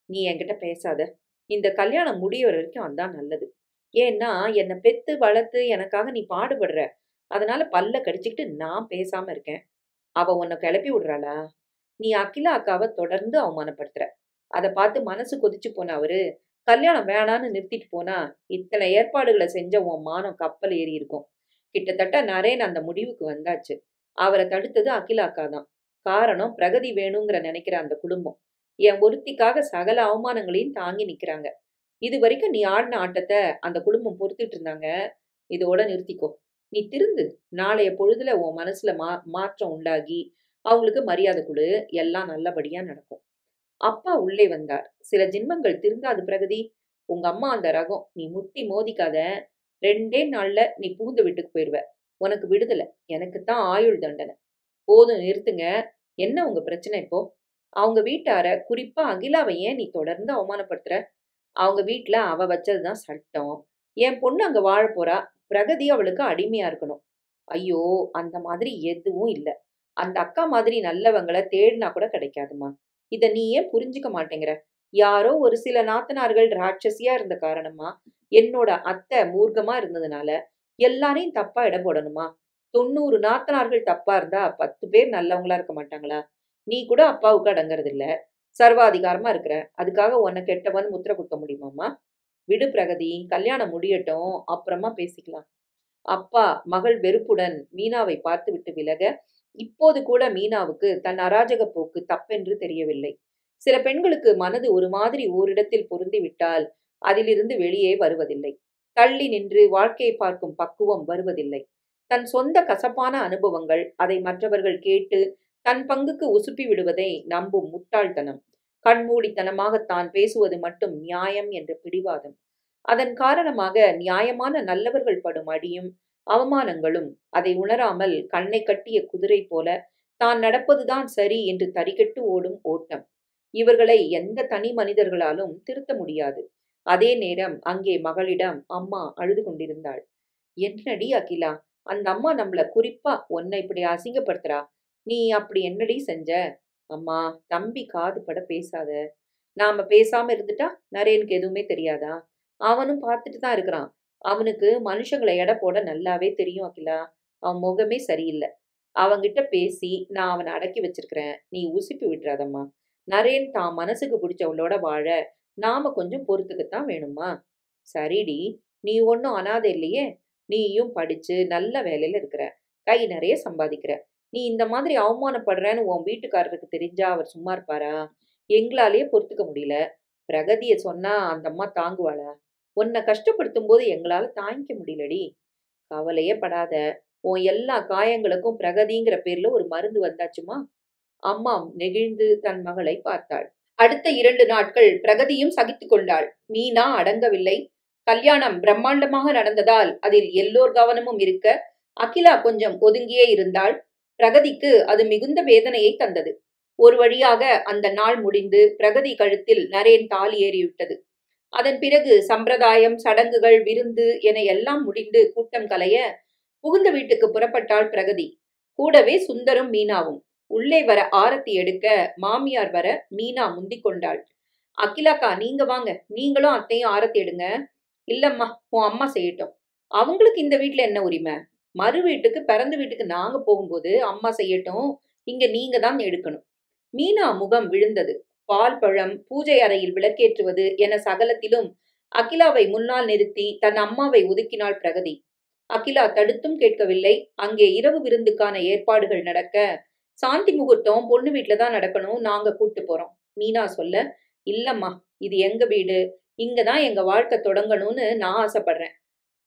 நீ என்கிட்ட பேசாத. இந்த கல்யாணம் முடியிற வரைக்கும் அதான் நல்லது. ஏன்னா என்ன பெத்து வளர்த்து எனக்காக நீ பாடுபடுற. அதனால பல்ல கடிச்சுக்கிட்டு நான் பேசாம இருக்கேன். அவ உன்னை கிளப்பி விடுறாளா? நீ அகிலா அக்காவை தொடர்ந்து அவமானப்படுத்துற. அதை பார்த்து மனசு கொதிச்சு போன அவரு கல்யாணம் வேணான்னு நிறுத்திட்டு போனா இத்தனை ஏற்பாடுகளை செஞ்ச உன் மானம் கப்பல் ஏறி இருக்கும். கிட்டத்தட்ட நரேன் அந்த முடிவுக்கு வந்தாச்சு. அவரை தடுத்தது அகிலா அக்கா தான். காரணம் பிரகதி வேணுங்கிற நினைக்கிற அந்த குடும்பம். என் ஒருத்திக்காக சகல அவமானங்களையும் தாங்கி நிக்கிறாங்க. இது வரைக்கும் நீ ஆடின ஆட்டத்தை அந்த குடும்பம் பொறுத்துட்டு இருந்தாங்க. இதோட நிறுத்திக்கோ. நீ திருந்து. நாளைய பொழுதுல உன் மனசுல மாற்றம் உண்டாகி அவங்களுக்கு மரியாதை கொடு. எல்லாம் நல்லபடியா நடக்கும். அப்பா உள்ளே வந்தார். சில ஜின்மங்கள் திருந்தாது பிரகதி. உங்க அம்மா அந்த ரகம். நீ முட்டி மோதிக்காத. 2 நாள்ல நீ புகுந்த வீட்டுக்கு போயிருவ. உனக்கு விடுதலை. எனக்குத்தான் ஆயுள் தண்டனை. போதும் நிறுத்துங்க. என்ன உங்க பிரச்சனை இப்போ? அவங்க வீட்டார, குறிப்பா அகிலாவை ஏன் நீ தொடர்ந்து அவமானப்படுத்துற? அவங்க வீட்ல அவ வச்சதுதான் சட்டம். என் பொண்ணு அங்க வாழப் போறா. பிரகதி அவளுக்கு அடிமையா இருக்கணும். ஐயோ, அந்த மாதிரி எதுவும் இல்ல. அந்த அக்கா மாதிரி நல்லவங்கள தேடினா கூட கிடைக்காதும்மா. இத நீ ஏன் புரிஞ்சுக்க மாட்டேங்கிற? யாரோ ஒரு சில நாத்தனார்கள் ராட்சசியா இருந்த காரணமா என்னோட அத்தை மூர்க்கமா இருந்ததுனால எல்லாரையும் தப்பா எடை போடணுமா? 90 நாத்தனார்கள் தப்பா இருந்தா 10 பேர் நல்லவங்களா இருக்க மாட்டாங்களா? நீ கூட அப்பாவுக்கு அடங்கறது இல்ல. சர்வாதிகாரமா இருக்கிற. அதுக்காக உன்னை கெட்டவன் முத்திர குத்த முடியுமாம்மா? விடு பிரகதி, கல்யாணம் முடியட்டும், அப்புறமா பேசிக்கலாம். அப்பா மகள் வெறுப்புடன் மீனாவை பார்த்துவிட்டு விலக, இப்போது கூட மீனாவுக்கு தன் அராஜக போக்கு தப்பென்று தெரியவில்லை. சில பெண்களுக்கு மனது ஒரு மாதிரி ஓரிடத்தில் பொருந்திவிட்டால் அதிலிருந்து வெளியே வருவதில்லை. தள்ளி நின்று வாழ்க்கையை பார்க்கும் பக்குவம் வருவதில்லை. தன் சொந்த கசப்பான அனுபவங்கள் அதை மற்றவர்கள் கேட்டு தன் பங்குக்கு உசுப்பி விடுவதை நம்பும் முட்டாள்தனம். கண்மூடித்தனமாக தான் பேசுவது மட்டும் நியாயம் என்ற பிடிவாதம். அதன் காரணமாக நியாயமான நல்லவர்கள் படும் அடியும் அவமானங்களும் அதை உணராமல் கண்ணை கட்டிய குதிரை போல தான் நடப்பதுதான் சரி என்று தறிகெட்டு ஓடும் ஓட்டம். இவர்களை எந்த தனி மனிதர்களாலும் திருத்த முடியாது. அதே நேரம் அங்கே மகளிடம் அம்மா அழுது கொண்டிருந்தாள். என்னடி அகிலா, அந்த அம்மா நம்மள குறிப்பா உன்னை இப்படி அசிங்கப்படுத்துறா. நீ அப்படி என்னடி செஞ்ச? அம்மா, தம்பி காது பட பேசாத. நாம பேசாம இருந்துட்டா நரேனுக்கு எதுவுமே தெரியாதா? அவனும் பார்த்துட்டு தான் இருக்கிறான். அவனுக்கு மனுஷங்களை எடை போட நல்லாவே தெரியும் அகிலா. அவன் முகமே சரியில்லை. அவன்கிட்ட பேசி நான் அவனை அடக்கி வச்சிருக்கிறேன். நீ உசுப்பி விட்டுறாதம்மா. நரேன் தான் மனசுக்கு பிடிச்சவளோட வாழ நாம கொஞ்சம் பொறுத்துக்கத்தான் வேணுமா? சரிடி, நீ ஒன்றும் அனாதை இல்லையே. நீயும் படிச்சு நல்ல வேலையில இருக்கிற. கை நிறைய சம்பாதிக்கிற. நீ இந்த மாதிரி அவமானப்படுறேன்னு உன் வீட்டுக்காரருக்கு தெரிஞ்சா அவர் சும்மா இருப்பாரா? எங்களாலேயே பொறுத்துக்க முடியல. பிரகதிய சொன்னா அந்த அம்மா தாங்குவாளா? உன்னை கஷ்டப்படுத்தும் போது எங்களால தாங்கிக்க முடியலடி. கவலையே படாத. உன் எல்லா காயங்களுக்கும் பிரகதிங்கிற பேர்ல ஒரு மருந்து வந்தாச்சுமா? அம்மா நெகிழ்ந்து தன் மகளை பார்த்தாள். அடுத்த 2 நாட்கள் பிரகதியும் சகித்துக் கொண்டாள். மீனா அடங்கவில்லை. கல்யாணம் பிரம்மாண்டமாக நடந்ததால் அதில் எல்லோர் கவனமும் இருக்க அகிலா கொஞ்சம் ஒதுங்கியே இருந்தாள். பிரகதிக்கு அது மிகுந்த வேதனையை தந்தது. ஒரு வழியாக அந்த நாள் முடிந்து பிரகதி கழுத்தில் நரேன் தாலி ஏறிவிட்டது. அதன் பிறகு சம்பிரதாயம், சடங்குகள், விருந்து என எல்லாம் முடிந்து கூட்டம் கலைய புகுந்த வீட்டுக்கு புறப்பட்டாள் பிரகதி. கூடவே சுந்தரும் மீனாவும். உள்ளே வர ஆரத்தி எடுக்க மாமியார் வர மீனா முந்திக் கொண்டாள். அகிலாக்கா, நீங்க வாங்க, நீங்களும் அத்தையும் ஆரத்தி எடுங்க. இல்லம்மா, உன் அம்மா செய்யட்டும். அவங்களுக்கு இந்த வீட்டுல என்ன உரிமை? மறு வீட்டுக்கு பிறந்த வீட்டுக்கு நாங்க போகும்போது அம்மா செய்யட்டும். இங்க நீங்க தான் எடுக்கணும். மீனா முகம் விழுந்தது. பால் பழம், பூஜை அறையில் விளக்கேற்றுவது என சகலத்திலும் அகிலாவை முன்னால் நிறுத்தி தன் அம்மாவை ஒதுக்கினாள் பிரகதி. அகிலா தடுத்தும் கேட்கவில்லை. அங்கே இரவு விருந்துக்கான ஏற்பாடுகள் நடக்க, சாந்தி முகூர்த்தம் பொண்ணு வீட்டுல தான் நடக்கணும், நாங்க கூட்டு போறோம். மீனா சொல்ல, இல்லம்மா, இது எங்க வீடு, இங்கதான் எங்க வாழ்க்கை தொடங்கணும்னு நான் ஆசைப்படுறேன்.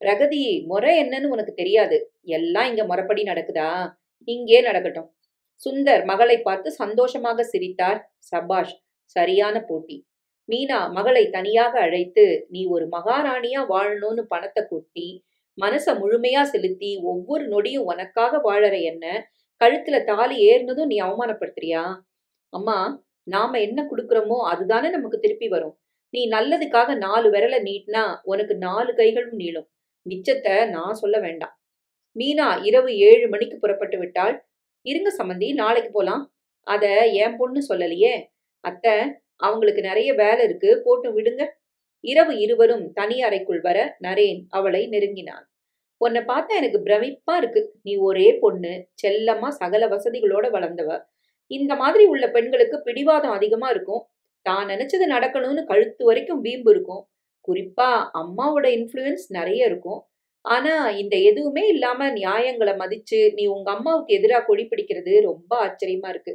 பிரகதி, முறை என்னன்னு உனக்கு தெரியாது. எல்லாம் இங்க முறைப்படி நடக்குதா? இங்கே நடக்கட்டும். சுந்தர் மகளை பார்த்து சந்தோஷமாக சிரித்தார். சபாஷ், சரியான போட்டி. மீனா மகளை தனியாக அழைத்து, நீ ஒரு மகாராணியா வாழணும்னு பணத்தை கொட்டி மனச முழுமையா செலுத்தி ஒவ்வொரு நொடியும் உனக்காக வாழற என்ன கழுத்துல தாலி ஏறினதும் நீ அவமானப்படுத்துறியா? அம்மா, நாம என்ன கொடுக்கறோமோ அதுதானே நமக்கு திருப்பி வரும். நீ நல்லதுக்காக 4 விரலை நீட்டினா உனக்கு 4 கைகளும் நீளும். மிச்சத்தை நான் சொல்ல வேண்டாம். மீனா இரவு 7 மணிக்கு புறப்பட்டு விட்டாள். இருங்க சம்மந்தி, நாளைக்கு போலாம். அத என் பொண்ணு சொல்லலையே. அத்தை, அவங்களுக்கு நிறைய வேலை இருக்கு, போட்டு விடுங்க. இரவு இருவரும் தனி அறைக்குள் வர நரேன் அவளை நெருங்கினான். உன்னை பார்த்தா எனக்கு பிரமிப்பா இருக்கு. நீ ஒரே பொண்ணு, செல்லமா சகல வசதிகளோட வளர்ந்தவ. இந்த மாதிரி உள்ள பெண்களுக்கு பிடிவாதம் அதிகமா இருக்கும். தான் நினைச்சது நடக்கணும்னு கழுத்து வரைக்கும் வீம்பு இருக்கும். குறிப்பா அம்மாவோட இன்ஃப்ளூயன்ஸ் நிறைய இருக்கும். ஆனா இந்த எதுவுமே இல்லாம நியாயங்களை மதிச்சு நீ உங்க அம்மாவுக்கு எதிரா கொடி பிடிக்கிறது ரொம்ப ஆச்சரியமா இருக்கு.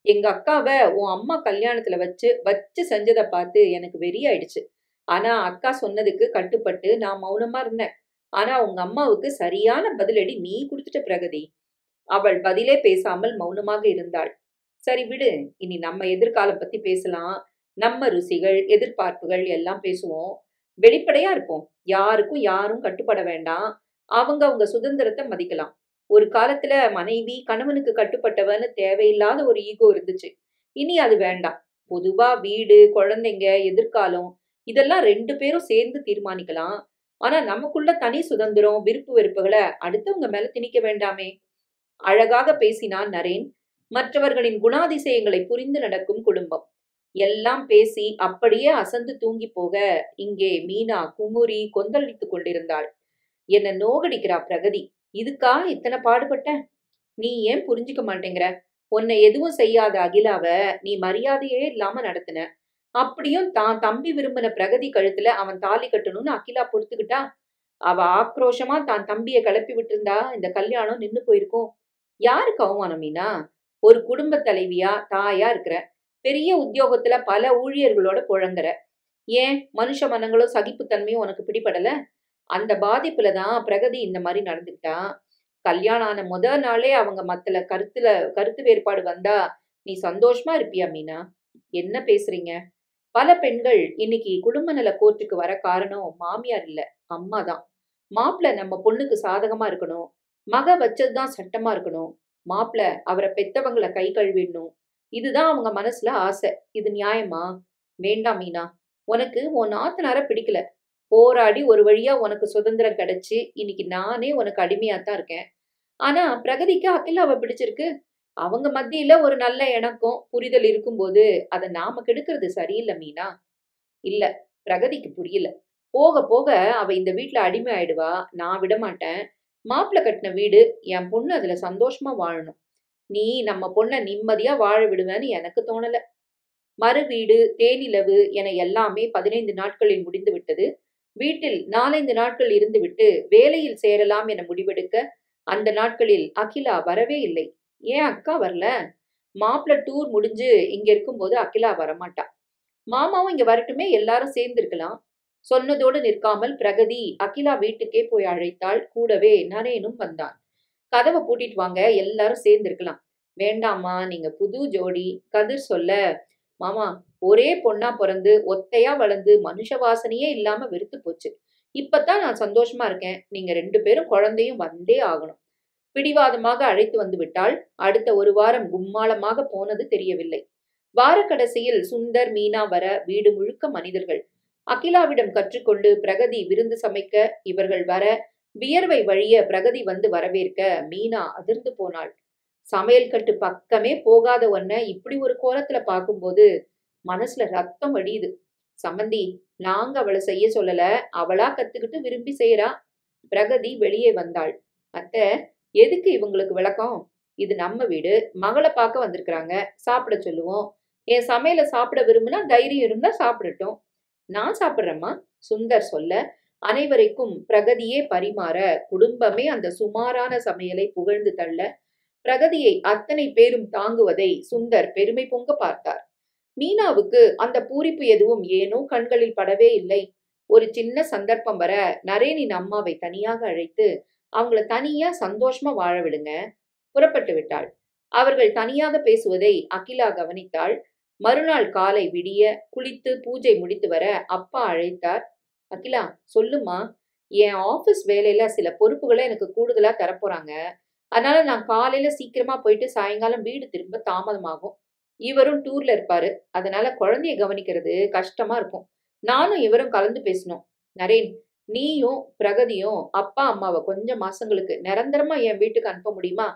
எங்க அக்காவை உன் அம்மா கல்யாணத்துல வச்சு வச்சு செஞ்சதை பார்த்து எனக்கு வெறியாயிடுச்சு. ஆனா அக்கா சொன்னதுக்கு கட்டுப்பட்டு நான் மௌனமா இருந்தேன். ஆனா உங்க அம்மாவுக்கு சரியான பதிலடி நீ கொடுத்துட்ட பிரகதி. அவள் பதிலே பேசாமல் மௌனமாக இருந்தாள். சரி விடு, இனி நம்ம எதிர்காலம் பத்தி பேசலாம். நம்ம ருசிகள், எதிர்பார்ப்புகள் எல்லாம் பேசுவோம். வெளிப்படையா இருப்போம். யாருக்கும் யாரும் கட்டுப்பட வேண்டாம். அவங்க சுதந்திரத்தை மதிக்கலாம். ஒரு காலத்துல மனைவி கணவனுக்கு கட்டுப்பட்டவன்னு தேவையில்லாத ஒரு ஈகோ இருந்துச்சு. இனி அது வேண்டாம். பொதுவா வீடு, குழந்தைங்க, எதிர்காலம் இதெல்லாம் 2 பேரும் சேர்ந்து தீர்மானிக்கலாம். ஆனா நமக்குள்ள தனி சுதந்திரம், விருப்பு வெறுப்புகளை அடுத்தவங்க மேல திணிக்க வேண்டாமே. அழகாக பேசினான் நரேன். மற்றவர்களின் குணாதிசயங்களை புரிந்து நடக்கும் குடும்பம். எல்லாம் பேசி அப்படியே அசந்து தூங்கி போக இங்கே மீனா குமுறி கொந்தளித்துக் கொண்டிருந்தாள். என்ன நோகடிக்கிறா பிரகதி. இதுக்கா இத்தனை பாடுபட்டேன்? நீ ஏன் புரிஞ்சுக்க மாட்டேங்கிற? உன்னை எதுவும் செய்யாத அகிலாவ நீ மரியாதையே இல்லாம நடத்தின. அப்படியும் தான் தம்பி விரும்பின பிரகதி கழுத்துல அவன் தாலி கட்டணும்னு அகிலா பொறுத்துக்கிட்டா. அவ ஆக்ரோஷமா தான் தம்பிய கிளப்பி விட்டிருந்தா இந்த கல்யாணம் நின்னு போயிருக்கும். யாருக்கு அவமானம் மீனா? ஒரு குடும்ப தலைவியா தாயா இருக்கிற. பெரிய உத்தியோகத்துல பல ஊழியர்களோட புழங்குற. ஏன் மனுஷ மனங்களும் சகிப்புத்தன்மையும் உனக்கு பிடிபடல? அந்த பாதிப்புல தான் பிரகதி இந்த மாதிரி நடந்துக்கிட்டா. கல்யாணம் ஆன நாளே அவங்க கருத்து வேறுபாடு வந்தா நீ சந்தோஷமா இருப்பியா மீனா? என்ன பேசுறீங்க? பல பெண்கள் இன்னைக்கு குடும்ப நல கோர்ட்டுக்கு வர காரணம் மாமியார் இல்ல, அம்மா தான். மாப்பிள நம்ம பொண்ணுக்கு சாதகமா இருக்கணும். மக வச்சதுதான் சட்டமா இருக்கணும். மாப்பிள அவரை பெத்தவங்கள கை கழுவிடணும். இதுதான் அவங்க மனசுல ஆசை. இது நியாயமா? வேண்டாம் மீனா. உனக்கு உன் நாத்தனார பிடிக்கல. போராடி ஒரு வழியா உனக்கு சுதந்திரம் கிடைச்சு இன்னைக்கு நானே உனக்கு அடிமையாத்தான் இருக்கேன். ஆனா பிரகதிக்கு அகிலாவை பிடிச்சிருக்கு. அவங்க மத்தியில ஒரு நல்ல இணக்கம், புரிதல் இருக்கும்போது அத நாம கெடுக்கிறது சரியில்ல மீனா. இல்ல, பிரகதிக்கு புரியல. போக போக அவ இந்த வீட்ல அடிமை ஆயிடுவா. நான் விடமாட்டேன். மாப்பிள கட்டின வீடு, என் பொண்ணு அதுல சந்தோஷமா வாழணும். நீ நம்ம பொண்ண நிம்மதியா வாழ விடுவேன்னு எனக்கு தோணல. மறு வீடு, தேனிலவு என எல்லாமே 15 நாட்களில் முடிந்து விட்டது. வீட்டில் 4, 5 நாட்கள் இருந்துவிட்டு வேலையில் சேரலாம் என முடிவெடுக்க அந்த நாட்களில் அகிலா வரவே இல்லை. ஏன் அக்கா வரல? மாப்பிள டூர் முடிஞ்சு இங்க இருக்கும்போது அகிலா வரமாட்டா. மாமாவும் இங்க வரட்டுமே, எல்லாரும் சேர்ந்து இருக்கலாம். சொன்னதோடு நிற்காமல் பிரகதி அகிலா வீட்டுக்கே போய் அழைத்தாள். கூடவே நரேனும் வந்தான். கதவை பூட்டிட்டு வாங்க, எல்லாரும் சேர்ந்து இருக்கலாம். வேண்டாமா, நீங்க புது ஜோடி. கதிர் சொல்ல, மாமா ஒரே பொண்ணா பிறந்து ஒத்தையா வளர்ந்து மனுஷ வாசனையே இல்லாம வெறுத்து போச்சு. இப்பதான் நான் சந்தோஷமா இருக்கேன். நீங்க 2 பேரும் குழந்தையும் வந்தே ஆகணும். பிடிவாதமாக அழைத்து வந்து விட்டாள். அடுத்த ஒரு வாரம் கும்மாளமாக போனது தெரியவில்லை. வார கடைசியில் சுந்தர், மீனா வர வீடு முழுக்க மனிதர்கள். அகிலாவிடம் கற்றுக்கொண்டு பிரகதி விருந்து சமைக்க இவர்கள் வர வியர்வை வழிய பிரகதி வந்து வரவேற்க மீனா அதிர்ந்து போனாள். சமையல் கட்டு பக்கமே போகாத ஒன்ன இப்படி ஒரு கோலத்துல பார்க்கும்போது மனசுல ரத்தம் வடியுது. சம்மந்தி, நாங்க அவளை செய்ய சொல்லல, அவளா கத்துக்கிட்டு விரும்பி செய்யறா. பிரகதி வெளியே வந்தாள். அத்தை, எதுக்கு இவங்களுக்கு விளக்கம்? இது நம்ம வீடு, மகளை பார்க்க வந்திருக்கிறாங்க, சாப்பிட சொல்லுவோம். என் சமையல சாப்பிட விரும்பினா தைரியம் இருந்தா சாப்பிடட்டும். நான் சாப்பிடுறேம்மா, சுந்தர் சொல்ல அனைவரைக்கும் பிரகதியே பரிமாற குடும்பமே அந்த சுமாரான சமையலை புகழ்ந்து தள்ள பிரகதியை அத்தனை பேரும் தாங்குவதை சுந்தர் பெருமை பொங்க பார்த்தார். மீனாவுக்கு அந்த பூரிப்பு எதுவும் ஏனோ கண்களில் படவே இல்லை. ஒரு சின்ன சந்தர்ப்பம் வர நரேனின் அம்மாவை தனியாக அழைத்து அவங்கள தனியா சந்தோஷமா வாழ விடுங்க. புறப்பட்டு விட்டாள். அவர்கள் தனியாக பேசுவதை அகிலா கவனித்தாள். மறுநாள் காலை விடிய குளித்து பூஜை முடித்து வர அப்பா அழைத்தார். அகிலா, சொல்லுமா. என் ஆபீஸ் வேலையில சில பொறுப்புகளை எனக்கு கூடுதலா தரப்போறாங்க. அதனால நான் காலையில சீக்கிரமா போயிட்டு சாயங்காலம் வீடு திரும்ப தாமதமாகும். இவரும் டூர்ல இருப்பாரு. அதனால குழந்தைய கவனிக்கிறது கஷ்டமா இருக்கும். நானும் இவரும் கலந்து பேசணும். நரேன், நீயும் பிரகதியும் அப்பா அம்மாவை கொஞ்சம் மாசங்களுக்கு நிரந்தரமா என் வீட்டுக்கு அனுப்ப முடியுமா?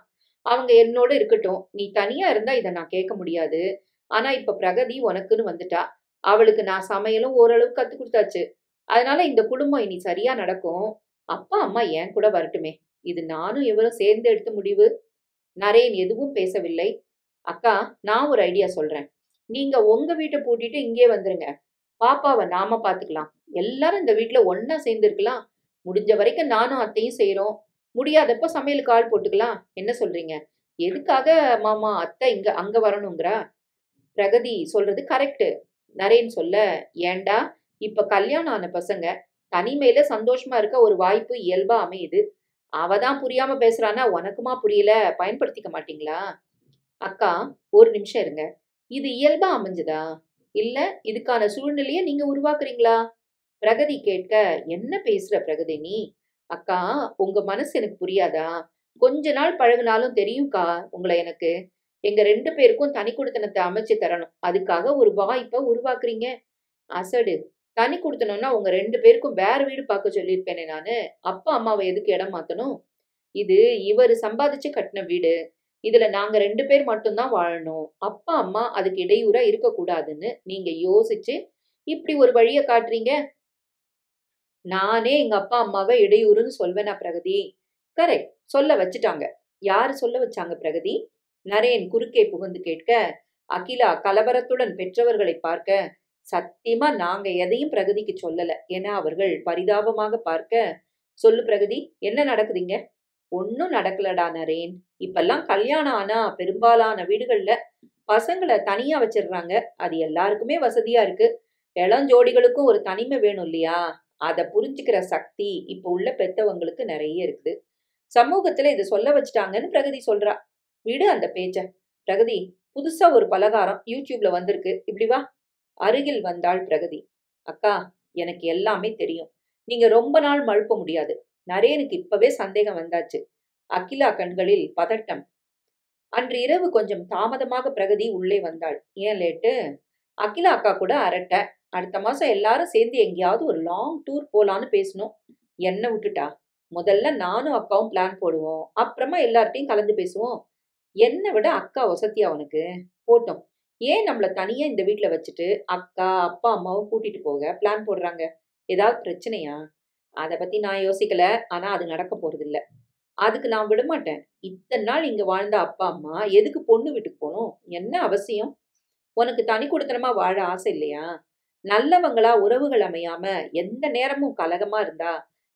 அவங்க என்னோட இருக்கட்டும். நீ தனியா இருந்தா இதை நான் கேட்க முடியாது. ஆனா இப்ப பிரகதி உனக்குன்னு வந்துட்டா. அவளுக்கு நான் சமையலும் ஓரளவு கத்து கொடுத்தாச்சு. அதனால இந்த குடும்பம் இனி சரியா நடக்கும். அப்பா அம்மா என் கூட வரட்டுமே. இது நானும் இவரும் சேர்ந்து எடுத்த முடிவு. நரேன் எதுவும் பேசவில்லை. அக்கா, நான் ஒரு ஐடியா சொல்றேன். நீங்க உங்க வீட்டை பூட்டிட்டு இங்கே வந்துருங்க. பாப்பாவை நாம பாத்துக்கலாம். எல்லாரும் இந்த வீட்டுல ஒன்னா சேர்ந்து இருக்கலாம். முடிஞ்ச வரைக்கும் நானும் அத்தையும் செய்யறோம். முடியாதப்ப சமையலுக்கு ஆள் போட்டுக்கலாம். என்ன சொல்றீங்க? எதுக்காக மாமா அத்தை அங்க வரணுங்கிறா? பிரகதி சொல்றது கரெக்ட். நரேன் சொல்ல, ஏண்டா, இப்ப கல்யாணம் ஆன பசங்க தனிமையில சந்தோஷமா இருக்க ஒரு வாய்ப்பு இயல்பா அமையுது. அவதான் புரியாம பேசுறானா உனக்குமா புரியல? பயன்படுத்திக்க மாட்டீங்களா? அக்கா, ஒரு நிமிஷம் இருங்க. இது இயல்பா அமைஞ்சதா? இல்ல இதுக்கான சூழ்நிலையை நீங்க உருவாக்குறீங்களா? பிரகதி கேட்க, என்ன பேசுற பிரகதி நீ? அக்கா, உங்க மனசு எனக்கு புரியாதா? கொஞ்ச நாள் பழகுனாலும் தெரியும்க்கா உங்களை எனக்கு. எங்க 2 பேருக்கும் தனி குடித்தனத்தை அமைச்சு தரணும். அதுக்காக ஒரு வாய்ப்பை உருவாக்குறீங்க. அசடு. தனி குடுத்தனம்னா உங்க 2 பேருக்கும் வேற வீடு பார்க்க சொல்லியிருப்பேனே நானு. அப்பா அம்மாவை எதுக்கு இடம் மாத்தணும்? இது இவரு சம்பாதிச்சு கட்டின வீடு. இதுல நாங்க 2 பேர் மட்டும் தான் வாழணும். அப்பா, அம்மா அதுக்கு இடையூறா இருக்கக்கூடாதுன்னு நீங்க யோசிச்சு இப்படி ஒரு வழிய காட்டுறீங்க. நானே எங்க அப்பா, அம்மாவ இடையூறுன்னு சொல்வேனா பிரகதி? கரெக்ட். சொல்ல வச்சுட்டாங்க. யாரு சொல்ல வச்சாங்க பிரகதி? நரேன் குறுக்கே புகுந்து கேட்க, அகிலா கலவரத்துடன் பெற்றவர்களை பார்க்க, சத்தியமா நாங்க எதையும் பிரகதிக்கு சொல்லல என அவர்கள் பரிதாபமாக பார்க்க, சொல்லு பிரகதி, என்ன நடக்குதுங்க? ஒண்ணும் நடக்கலடா நரேன். இப்பல்லாம் கல்யாணம் ஆனா பெரும்பாலான வீடுகள்ல பசங்கள தனியா வச்சிடுறாங்க. அது எல்லாருக்குமே வசதியா இருக்கு. இளஞ்சோடிகளுக்கும் ஒரு தனிமை வேணும் இல்லையா? அத புரிஞ்சுக்கிற சக்தி இப்ப உள்ள பெத்தவங்களுக்கு நெறைய இருக்குது. சமூகத்துல இத சொல்ல வச்சுட்டாங்கன்னு பிரகதி சொல்றா. விடு அந்த பேச்ச. பிரகதி, புதுசா ஒரு பலகாரம் YouTubeல வந்திருக்கு. இப்படி வா. அருகில் வந்தாள் பிரகதி. அக்கா, எனக்கு எல்லாமே தெரியும். நீங்க ரொம்ப நாள் மழுப்ப முடியாது. நரேனுக்கு இப்பவே சந்தேகம் வந்தாச்சு. அகிலா கண்களில் பதட்டம். அன்று இரவு கொஞ்சம் தாமதமாக பிரகதி உள்ளே வந்தாள். ஏன் லேட்டு? அகிலா அக்கா கூட அரட்ட. அடுத்த மாசம் எல்லாரும் சேர்ந்து எங்கேயாவது ஒரு லாங் டூர் போலான்னு பேசணும். என்ன விட்டுட்டா? முதல்ல நானும் அக்காவும் பிளான் போடுவோம். அப்புறமா எல்லார்ட்டையும் கலந்து பேசுவோம். என்ன விட அக்கா வசதியா உனக்கு? போட்டும். ஏன் நம்மள தனியா இந்த வீட்ல வச்சுட்டு அக்கா, அப்பா, அம்மாவும் கூட்டிட்டு போக பிளான் போடுறாங்க? ஏதாவது பிரச்சனையா? அத பத்தி நான் யோசிக்கல. ஆனா அது நடக்க போறதில்ல. அதுக்கு நான் விடமாட்டேன். இத்தன நாள் இங்க வாழ்ந்த அப்பா, அம்மா எதுக்கு பொண்ணு வீட்டுக்கு போணும்? என்ன அவசியம்? உனக்கு தனி குடித்தனமா வாழ ஆசை இல்லையா? நல்லவங்களா உறவுகள் அமையாம எந்த நேரமும் கலகமா இருந்தா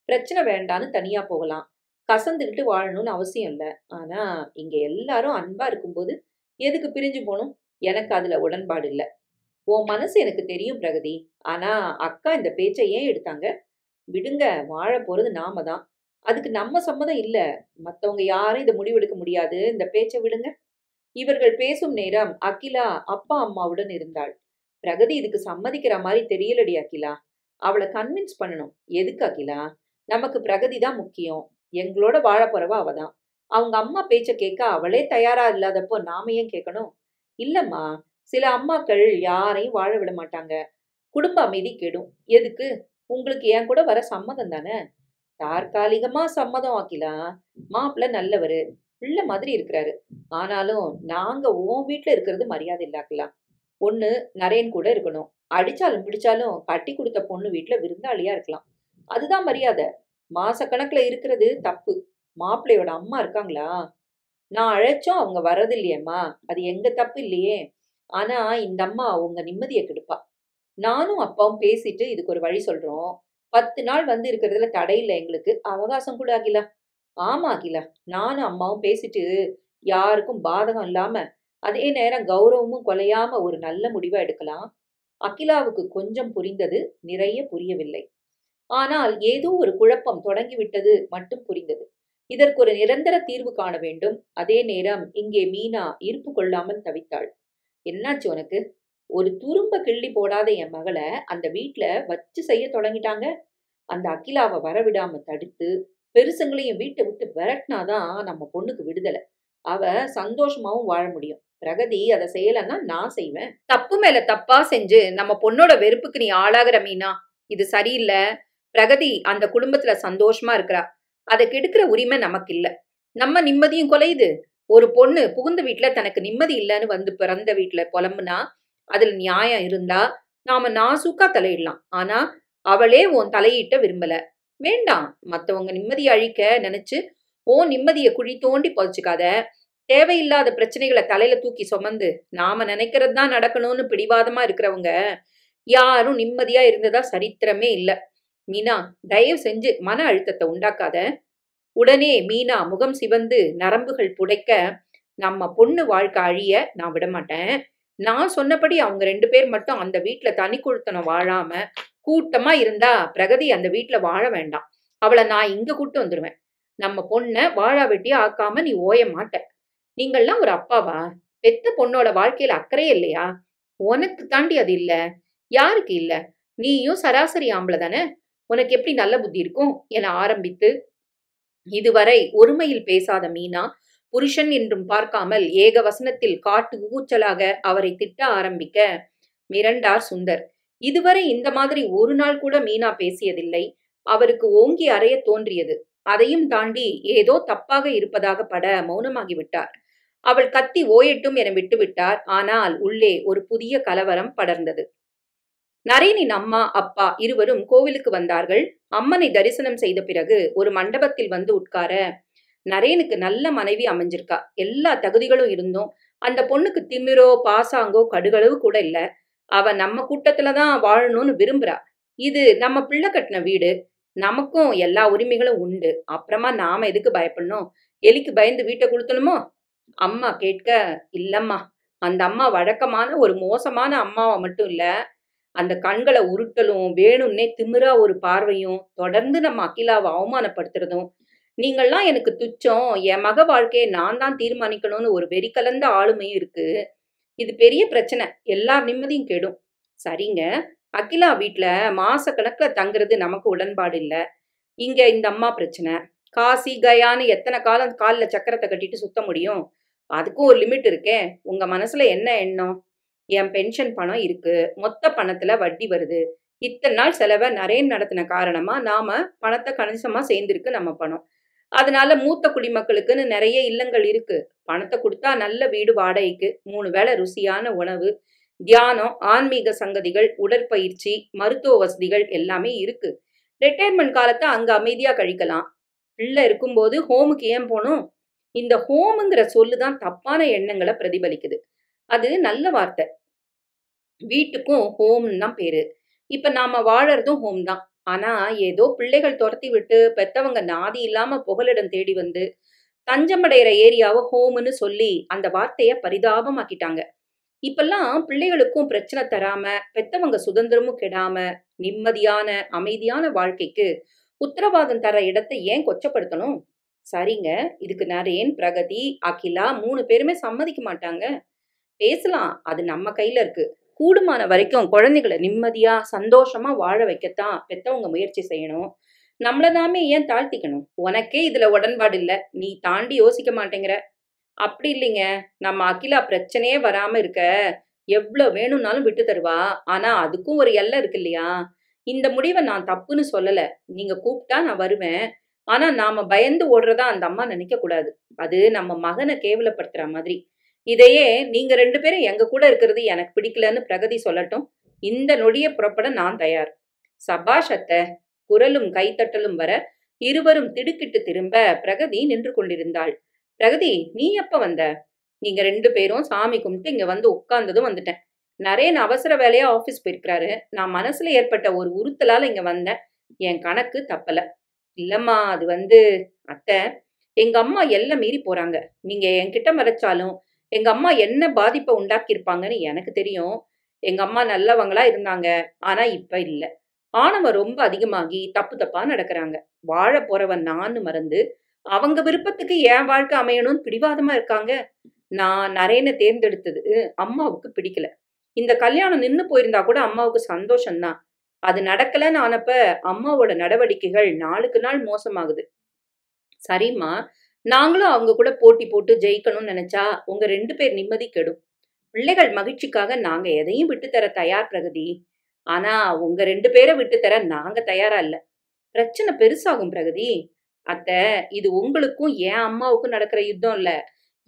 பிரச்சனை வேண்டான்னு தனியா போகலாம். கசந்துக்கிட்டு வாழணும்னு அவசியம் இல்ல. ஆனா இங்க எல்லாரும் அன்பா இருக்கும்போது எதுக்கு பிரிஞ்சு போணும்? எனக்கு அதுல உடன்பாடு இல்ல. உன் மனசு எனக்கு தெரியும் பிரகதி. ஆனா அக்கா இந்த பேச்ச ஏன் எடுத்தாங்க? விடுங்க, வாழப் போறது நாம தான். அதுக்கு நம்ம சம்மதம் இல்ல. மத்தவங்க யாரும் இத முடிவெடுக்க முடியாது. இந்த பேச்ச விடுங்க. இவர்கள் பேசும் நேரம் அகிலா அப்பா, அம்மாவுடன் இருந்தாள். பிரகதி இதுக்கு சம்மதிக்கிற மாரி தெரியலடி அகிலா. அவள கன்வின்ஸ் பண்ணணும். எதுக்கு அகிலா? நமக்கு பிரகதி தான் முக்கியம். எங்களோட வாழப் போறவ அவ தான். அவங்க அம்மா பேச்ச கேட்க அவளே தயாரா இல்லாதப்போ நாம ஏன் கேட்கணும்? இல்லம்மா, சில அம்மாக்கள் யாரையும் வாழ விட மாட்டாங்க. குடும்ப அமைதி கெடும். எதுக்கு? உங்களுக்கு என் கூட வர சம்மதம் தானே? தற்காலிகமா சம்மதம் அகிலா. மாப்பிள்ளை நல்லவரு. பிள்ளை மாதிரி இருக்கிறாரு. ஆனாலும் நாங்க உன் வீட்ல இருக்கிறது மரியாதை இல்ல அகிலா. ஒண்ணு நரேன் கூட இருக்கணும். அடிச்சாலும் பிடிச்சாலும் கட்டி குடுத்த பொண்ணு வீட்ல விருந்தாளியா இருக்கலாம். அதுதான் மரியாதை. மாசக்கணக்குல இருக்கிறது தப்பு. மாப்பிள்ளையோட அம்மா இருக்காங்களா? நான் அழைச்சும் அவங்க வர்றதில்லையேம்மா. அது எங்க தப்பு இல்லையே. ஆனா இந்த அம்மா உங்க நிம்மதிய கெடுப்பா. நானும் அப்பாவும் பேசிட்டு இதுக்கு ஒரு வழி சொல்றோம். 10 நாள் வந்து இருக்கிறதுல தடை இல்ல எங்களுக்கு. அவகாசம் குடு அகிலா. ஆமா அகிலா. நானும் அம்மாவும் பேசிட்டு யாருக்கும் பாதகம் இல்லாம, அதே நேரம் கௌரவமும் குலையாம ஒரு நல்ல முடிவா எடுக்கலாம். அகிலாவுக்கு கொஞ்சம் புரிந்தது, நிறைய புரியவில்லை. ஆனால் ஏதோ ஒரு குழப்பம் தொடங்கிவிட்டது மட்டும் புரிந்தது. இதற்கு ஒரு நிரந்தர தீர்வு காண வேண்டும். அதே நேரம் இங்கே மீனா இருப்பு கொள்ளாமல் தவித்தாள். என்னாச்சு உனக்கு? ஒரு துரும்ப கிள்ளி போடாத என் மகள அந்த வீட்ல வச்சு செய்ய தொடங்கிட்டாங்க. அந்த அகிலாவ வரவிடாம தடுத்து, பெருசுங்களையும் வீட்ட விட்டு விரட்டுனாதான் நம்ம பொண்ணுக்கு விடுதலை. அவ சந்தோஷமாவும் வாழ முடியும். பிரகதி அத செய்யலன்னா நான் செய்வேன். தப்பு மேல தப்பா செஞ்சு நம்ம பொண்ணோட வெறுப்புக்கு நீ ஆளாகுற மீனா. இது சரியில்ல. பிரகதி அந்த குடும்பத்துல சந்தோஷமா இருக்கிறா. அத கெடுக்கிற உரிமை நமக்கு இல்ல. நம்ம நிம்மதியும் குலையுது. ஒரு பொண்ணு புகுந்த வீட்ல தனக்கு நிம்மதி இல்லன்னு வந்து பிறந்த வீட்ல புலம்புனா, அதுல நியாயம் இருந்தா நாம நாசூக்கா தலையிடலாம். ஆனா அவளே உன் தலையீட்ட விரும்பல. வேண்டாம். மத்தவங்க நிம்மதிய அழிக்க நினைச்சு உன் நிம்மதிய குழி தோண்டி புதைச்சுக்காத. தேவையில்லாத பிரச்சனைகள தலையில தூக்கி சுமந்து நாம நினைக்கிறது தான் நடக்கணும்னு பிடிவாதமா இருக்கிறவங்க யாரும் நிம்மதியா இருந்ததா சரித்திரமே இல்ல. மீனா, தயவு செஞ்சு மன அழுத்தத்தை உண்டாக்காத. உடனே மீனா முகம் சிவந்து நரம்புகள் புடைக்க, நம்ம பொண்ணு வாழ்க்கை அழிய நான் விடமாட்டேன். நான் சொன்னபடி அவங்க 2 பேர் மட்டும் அந்த வீட்ல தனி குடித்தனம் வாழாம கூட்டமா இருந்தா பிரகதி அந்த வீட்ல வாழ வேண்டாம். அவள நான் இங்க கூட்டு வந்துருவேன். நம்ம பொண்ண வாழா வெட்டியா ஆக்காம நீ ஓய மாட்ட. நீங்கள்லாம் ஒரு அப்பாவா? பெத்த பொண்ணோட வாழ்க்கையில அக்கறையே இல்லையா? உனக்கு தாண்டி அது இல்ல. யாருக்கு இல்ல? நீயும் சராசரி ஆம்பள தானே? உனக்கு எப்படி நல்ல புத்தி இருக்கும்? என ஆரம்பித்து இதுவரை ஒருமையில் பேசாத மீனா, புருஷன் என்றும் பார்க்காமல் ஏக வசனத்தில் காட்டு கூச்சலாக அவரை திட்ட ஆரம்பிக்க மிரண்டார் சுந்தர். இதுவரை இந்த மாதிரி ஒரு நாள் கூட மீனா பேசியதில்லை. அவருக்கு ஓங்கி அறைய தோன்றியது. அதையும் தாண்டி ஏதோ தப்பாக இருப்பதாக பட மௌனமாகி விட்டார். அவள் கத்தி ஓயட்டும் என விட்டுவிட்டார். ஆனால் உள்ளே ஒரு புதிய கலவரம் படர்ந்தது. நரேனின் அம்மா அப்பா இருவரும் கோவிலுக்கு வந்தார்கள். அம்மனை தரிசனம் செய்த பிறகு ஒரு மண்டபத்தில் வந்து உட்கார, நரேனுக்கு நல்ல மனைவி அமைஞ்சிருக்கா. எல்லா தகுதிகளும் இருந்தும் அந்த பொண்ணுக்கு திமிரோ பாசாங்கோ கடுகளவு கூட இல்ல. அவ நம்ம கூட்டத்துல தான் வாழணும்னு விரும்புறா. இது நம்ம பிள்ளை கட்டின வீடு. நமக்கும் எல்லா உரிமைகளும் உண்டு. அப்புறமா நாம எதுக்கு பயப்படணும்? எலிக்கு பயந்து வீட்டை கொளுத்தணுமோ? அம்மா கேட்க, இல்லம்மா, அந்த அம்மா வழக்கமான ஒரு மோசமான அம்மாவா மட்டும் இல்ல, அந்த கண்கள உருட்டலும், வேணும்னே திமிரா ஒரு பார்வையும், தொடர்ந்து நம்ம அகிலாவ அவமானப்படுத்துறதும், நீங்கள்லாம் எனக்கு துச்சம், என் மக வாழ்க்கைய நான் தான் தீர்மானிக்கணும்னு ஒரு வெறி கலந்த ஆளுமையும் இருக்கு. இது பெரிய பிரச்சனை. எல்லார் நிம்மதியும் கெடும். சரிங்க, அகிலா வீட்ல மாசக்கணக்குல தங்குறது நமக்கு உடன்பாடு இல்ல. இங்க இந்த அம்மா பிரச்சனை. காசி, கயான்னு எத்தன காலம் கால்ல சக்கரத்த கட்டிட்டு சுத்த முடியும்? அதுக்கும் ஒரு லிமிட் இருக்கே. உங்க மனசுல என்ன எண்ணம்? என் பென்ஷன் பணம் இருக்கு. மொத்த பணத்துல வட்டி வருது. இத்தன நாள் செலவ நரேன் நடத்தின காரணமா நாம பணத்த கணிசமா சேர்ந்திருக்கு நம்ம பணம். அதனால மூத்த குடிமக்களுக்குன்னு நெறைய இல்லங்கள் இருக்கு. பணத்த குடுத்தா நல்ல வீடு வாடகைக்கு, 3 வேளை ருசியான உணவு, தியானம், ஆன்மீக சங்கதிகள், உடற்பயிற்சி, மருத்துவ வசதிகள் எல்லாமே இருக்கு. ரிட்டயர்மெண்ட் காலத்த அங்க அமைதியா கழிக்கலாம். பிள்ளை இருக்கும்போது ஹோமுக்கு ஏன் போணும்? இந்த ஹோம்ங்கிற சொல்லு தான் தப்பான எண்ணங்கள பிரதிபலிக்குது. அது நல்ல வார்த்தை. வீட்டுக்கும் ஹோம்னு தான் பேரு. இப்ப நாம வாழறதும் ஹோம் தான். ஆனா ஏதோ பிள்ளைகள் தொரத்தி விட்டு பெத்தவங்க நாதி இல்லாம புகலிடம் தேடி வந்து தஞ்சமடைகிற ஏரியாவ ஹோம்னு சொல்லி அந்த வார்த்தைய பரிதாபமாக்கிட்டாங்க. இப்பல்லாம் பிள்ளைகளுக்கும் பிரச்சனை தராம, பெத்தவங்க சுதந்திரமும் கெடாம, நிம்மதியான, அமைதியான வாழ்க்கைக்கு உத்தரவாதம் தர இடத்தை ஏன் கொச்சப்படுத்தணும்? சரிங்க, இதுக்கு நரேன், பிரகதி, அகிலா 3 பேருமே சம்மதிக்க மாட்டாங்க. பேசலாம். அது நம்ம கையில இருக்கு. கூடுமான வரைக்கும் குழந்தைகள நிம்மதியா, சந்தோஷமா வாழ வைக்கத்தான் பெத்தவங்க முயற்சி செய்யணும். நம்மள நாமே ஏன் தாழ்த்திக்கணும்? உனக்கே இதுல உடன்பாடு இல்ல. நீ தாண்டி யோசிக்க மாட்டேங்கிற. அப்படி இல்லைங்க. நம்ம அகிலா பிரச்சனையே வராம இருக்க, எவ்ளோ வேணும்னாலும் விட்டு தருவா. ஆனா அதுக்கும் ஒரு எல்லை இருக்கு இல்லையா? இந்த முடிவ நான் தப்புன்னு சொல்லல. நீங்க கூப்பிட்டா நான் வருவேன். ஆனா நாம பயந்து ஓடுறதா அந்த அம்மா நினைக்க கூடாது. அது நம்ம மகன கேவலப்படுத்துற மாதிரி. இதையே நீங்க 2 பேரும் எங்க கூட இருக்கிறது எனக்கு பிடிக்கலன்னு பிரகதி சொல்லட்டும். இந்த நொடிய புறப்பட நான் தயார். சபாஷ் அத்த. குரலும் கைத்தட்டலும் வர இருவரும் திடுக்கிட்டு திரும்ப பிரகதி நின்று கொண்டிருந்தாள். பிரகதி, நீ எப்ப வந்த? நீங்க 2 பேரும் சாமி கும்பிட்டு இங்க வந்து உட்கார்ந்ததும் வந்துட்டேன். நரேன் அவசர வேலையா ஆபீஸ் போயிருக்கிறாரு. நான் மனசுல ஏற்பட்ட ஒரு உறுத்தலால இங்க வந்தேன். என் கணக்கு தப்பல. இல்லம்மா, அது வந்து அத்த, எங்க அம்மா எல்லை மீறி போறாங்க. நீங்க என்கிட்ட மறைச்சாலும் எங்க அம்மா என்ன பாதிப்பை உண்டாக்கியிருப்பாங்கன்னு எனக்கு தெரியும். எங்க அம்மா நல்லவங்களா இருந்தாங்க. ஆனா இப்ப இல்ல. ஆணவம் ரொம்ப அதிகமாகி தப்பு தப்பா நடக்கறாங்க. வாழ போறவன் நான்னு மறந்து அவங்க விருப்பத்துக்கு என் வாழ்க்கை அமையணும்னு பிடிவாதமா இருக்காங்க. நான் நரேன தேர்ந்தெடுத்தது அம்மாவுக்கு பிடிக்கல. இந்த கல்யாணம் நின்னு போயிருந்தா கூட அம்மாவுக்கு சந்தோஷம்தான். அது நடக்கலன்னு ஆனப்ப அம்மாவோட நடவடிக்கைகள் நாளுக்கு நாள் மோசமாகுது. சரிம்மா, நாங்களும் அவங்க கூட போட்டி போட்டு ஜெயிக்கணும்னு நினைச்சா உங்க 2 பேர் நிம்மதி கெடும். பிள்ளைகள் மகிழ்ச்சிக்காக நாங்க எதையும் விட்டுத்தர தயார் பிரகதி. ஆனா உங்க 2 பேரை விட்டுத்தர நாங்க தயாரா இல்ல. பிரச்சனை பெருசாகும் பிரகதி. அத்த, இது உங்களுக்கும் என் அம்மாவுக்கும் நடக்கிற யுத்தம் இல்ல.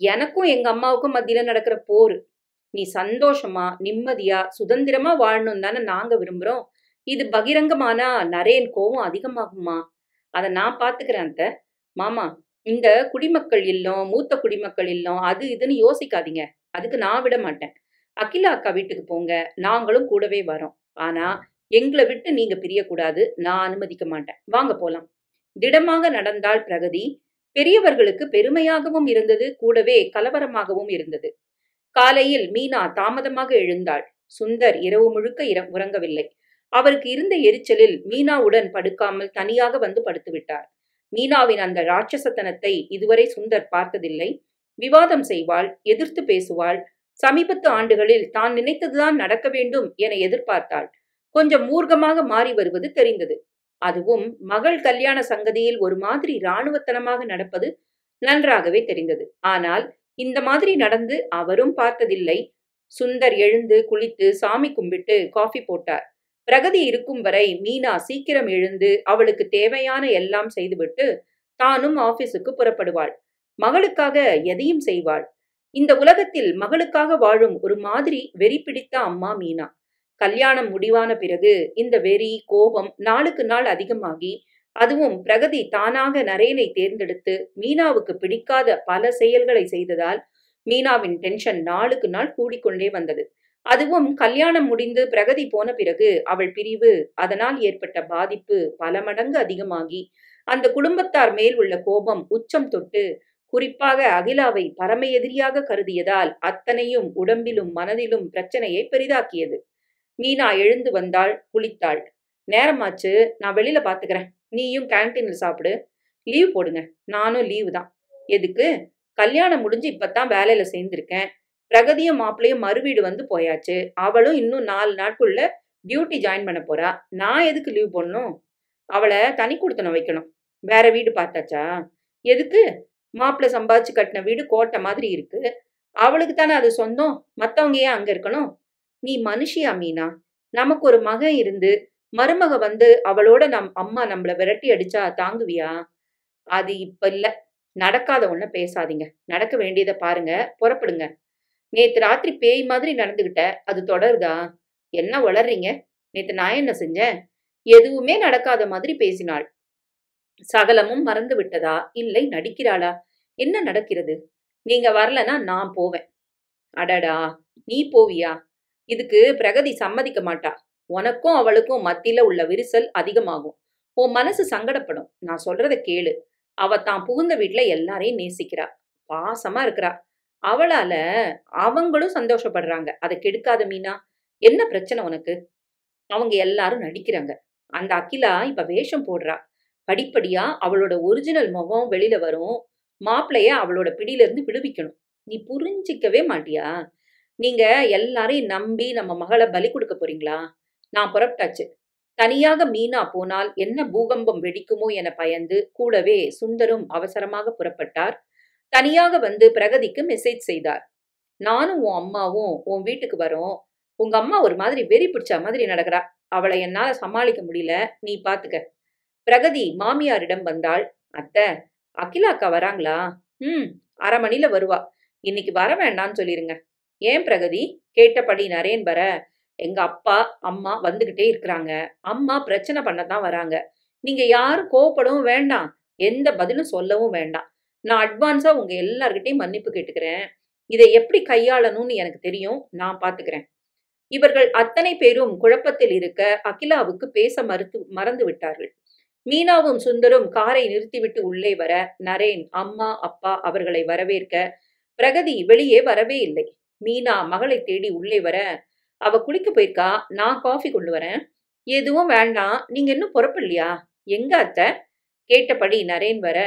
எனக்கும் எங்க அம்மாவுக்கும் மத்தியில நடக்கிற போரு. நீ சந்தோஷமா, நிம்மதியா, சுதந்திரமா வாழணும் தானே நாங்க விரும்புறோம். இது பகிரங்கமானா நரேன் கோவம் அதிகமாகுமா? அத நான் பாத்துக்கிறேன் அத்த. மாமா, இந்த குடிமக்கள் இல்லம், மூத்த குடிமக்கள் இல்லம், அது இதுன்னு யோசிக்காதீங்க. அதுக்கு நான் விட மாட்டேன். அகிலா அக்கா வீட்டுக்கு போங்க. நாங்களும் கூடவே வரோம். ஆனா எங்கள விட்டு நீங்க பிரியக்கூடாது. நான் அனுமதிக்க மாட்டேன். வாங்க போலாம். திடமாக நடந்தாள் பிரகதி. பெரியவர்களுக்கு பெருமையாகவும் இருந்தது, கூடவே கலவரமாகவும் இருந்தது. காலையில் மீனா தாமதமாக எழுந்தாள். சுந்தர் இரவு முழுக்க உறங்கவில்லை. அவருக்கு இருந்த எரிச்சலில் மீனாவுடன் படுக்காமல் தனியாக வந்து படுத்து விட்டார். மீனாவின் அந்த ராட்சசத்தனத்தை இதுவரை சுந்தர் பார்த்ததில்லை. விவாதம் செய்வாள், எதிர்த்து பேசுவாள். சமீபத்து ஆண்டுகளில் தான் நினைத்ததுதான் நடக்க வேண்டும் என எதிர்பார்த்தாள். கொஞ்சம் மூர்க்கமாக மாறி வருவது தெரிந்தது. அதுவும் மகள் கல்யாண சங்கதியில் ஒரு மாதிரி இராணுவத்தனமாக நடப்பது நன்றாகவே தெரிந்தது. ஆனால் இந்த மாதிரி நடந்து அவரும் பார்த்ததில்லை. சுந்தர் எழுந்து குளித்து சாமி கும்பிட்டு காஃபி போட்டார். பிரகதி இருக்கும் வரை மீனா சீக்கிரம் எழுந்து அவளுக்கு தேவையான எல்லாம் செய்துவிட்டு தானும் ஆபீஸுக்கு புறப்படுவாள். மகளுக்காக எதையும் செய்வாள். இந்த உலகத்தில் மகளுக்காக வாழும் ஒரு மாதிரி வெறி பிடித்த அம்மா மீனா. கல்யாணம் முடிவான பிறகு இந்த வெறி, கோபம் நாளுக்கு நாள் அதிகமாகி, அதுவும் பிரகதி தானாக நரேனை தேர்ந்தெடுத்து மீனாவுக்கு பிடிக்காத பல செயல்களை செய்ததால் மீனாவின் டென்ஷன் நாளுக்கு நாள் கூடிக்கொண்டே வந்தது. அதுவும் கல்யாணம் முடிந்து பிரகதி போன பிறகு அவள் பிரிவு, அதனால் ஏற்பட்ட பாதிப்பு பல மடங்கு அதிகமாகி, அந்த குடும்பத்தார் மேல் உள்ள கோபம் உச்சம் தொட்டு, குறிப்பாக அகிலாவை பரம எதிரியாக கருதியதால் அத்தனையும் உடம்பிலும் மனதிலும் பிரச்சனையை பெரிதாக்கியது. மீனா எழுந்து வந்தாள், குளித்தாள். நேரமாச்சு, நான் வெளியில பாத்துக்கிறேன். நீயும் கேன்டீன்ல சாப்பிடு. லீவ் போடுங்க. நானும் லீவு தான். எதுக்கு? கல்யாணம் முடிஞ்சு இப்பதான் வேலையில சேர்ந்திருக்கேன். பிரகதியும் மாப்பிளையும் மறுவீடு வந்து போயாச்சு. அவளும் இன்னும் 4 நாட்குள்ள டியூட்டி ஜாயின் பண்ண போறா. நான் எதுக்கு லீவ் போடணும்? அவள தனி குடித்தனம் வைக்கணும். வேற வீடு பார்த்தாச்சா? எதுக்கு? மாப்பிள்ளை சம்பாதிச்சு கட்டின வீடு கோட்டை மாதிரி இருக்கு. அவளுக்கு தானே அது சொந்தம். மத்தவங்க ஏன் அங்க இருக்கணும்? நீ மனுஷியா மீனா? நமக்கு ஒரு மகன் இருந்து மருமக வந்து அவளோட அம்மா நம்மள விரட்டி அடிச்சா தாங்குவியா? அது இப்ப இல்ல. நடக்காத ஒண்ண பேசாதீங்க. நடக்க வேண்டியத பாருங்க. புறப்படுங்க. நேத்து ராத்திரி பேய் மாதிரி நடந்துகிட்ட. அது தொடருதா? என்ன வளர்றீங்க? நேத்து நான் என்ன செஞ்சேன்? எதுவுமே நடக்காத மாதிரி பேசினாள். சகலமும் மறந்து விட்டதா? இல்லை நடிக்கிறாளா? என்ன நடக்கிறது? நீங்க வரலனா நான் போவேன். அடடா! நீ போவியா? இதுக்கு பிரகதி சம்மதிக்க மாட்டா. உனக்கும் அவளுக்கும் மத்தியில உள்ள விரிசல் அதிகமாகும். உன் மனசு சங்கடப்படும். நான் சொல்றத கேளு. அவ தான் புகுந்த வீட்ல எல்லாரையும் நேசிக்கிறா. பாசமா இருக்கிறா. அவளால அவங்களும் சந்தோஷப்படுறாங்க. அத கெடுக்காத மீனா. என்ன பிரச்சனை உனக்கு? அவங்க எல்லாரும் நடிக்கிறாங்க. அந்த அகிலா இப்ப வேஷம் போடுறா. படிப்படியா அவளோட ஒரிஜினல் முகம் வெளியில வரும். மாப்பிளைய அவளோட பிடியில இருந்து விடுவிக்கணும். நீ புரிஞ்சிக்கவே மாட்டியா? நீங்க எல்லாரையும் நம்பி நம்ம மகள பலி கொடுக்க போறீங்களா? நான் புறப்பட்டாச்சு. தனியாக மீனா போனால் என்ன பூகம்பம் வெடிக்குமோ என பயந்து கூடவே சுந்தரும் அவசரமாக புறப்பட்டார். தனியாக வந்து பிரகதிக்கு மெசேஜ் செய்தார். நானும் உன் அம்மாவும் உன் வீட்டுக்கு வரோம். உங்க அம்மா ஒரு மாதிரி வெறி பிடிச்ச மாதிரி நடக்கிறா. அவளை என்னால சமாளிக்க முடியல. நீ பாத்துக்க. பிரகதி மாமியாரிடம் வந்தாள். அத்தை, அகிலா அக்கா வராங்களா? ம், 1/2 மணில வருவா. இன்னைக்கு வர வேண்டாம்னு சொல்லிருங்க. ஏன் பிரகதி? கேட்டபடி நரேன் வர, எங்க அப்பா அம்மா வந்துகிட்டே இருக்கிறாங்க. அம்மா பிரச்சனை பண்ணத்தான் வராங்க. நீங்க யாரும் கோவப்படவும் வேண்டாம். எந்த பதிலும் சொல்லவும் வேண்டாம். நான் அட்வான்ஸா உங்க எல்லார்கிட்டயும் மன்னிப்பு கேட்டுக்கிறேன். இதை எப்படி கையாளணும்னு எனக்கு தெரியும். நான் பாத்துக்கிறேன். இவர்கள் அத்தனை பேரும் குழப்பத்தில் இருக்க அகிலாவுக்கு பேச மறந்து விட்டார்கள். மீனாவும் சுந்தரும் காரை நிறுத்திவிட்டு உள்ளே வர, நரேன் அம்மா அப்பா அவர்களை வரவேற்க, பிரகதி வெளியே வரவே இல்லை. மீனா மகளை தேடி உள்ளே வர, அவ குளிக்க போயிருக்கா. நான் காஃபி கொண்டு வரேன். எதுவும் வேண்டாம். நீங்க இன்னும் புறப்படலையா? எங்க அத்தை? கேட்டபடி நரேன் வர,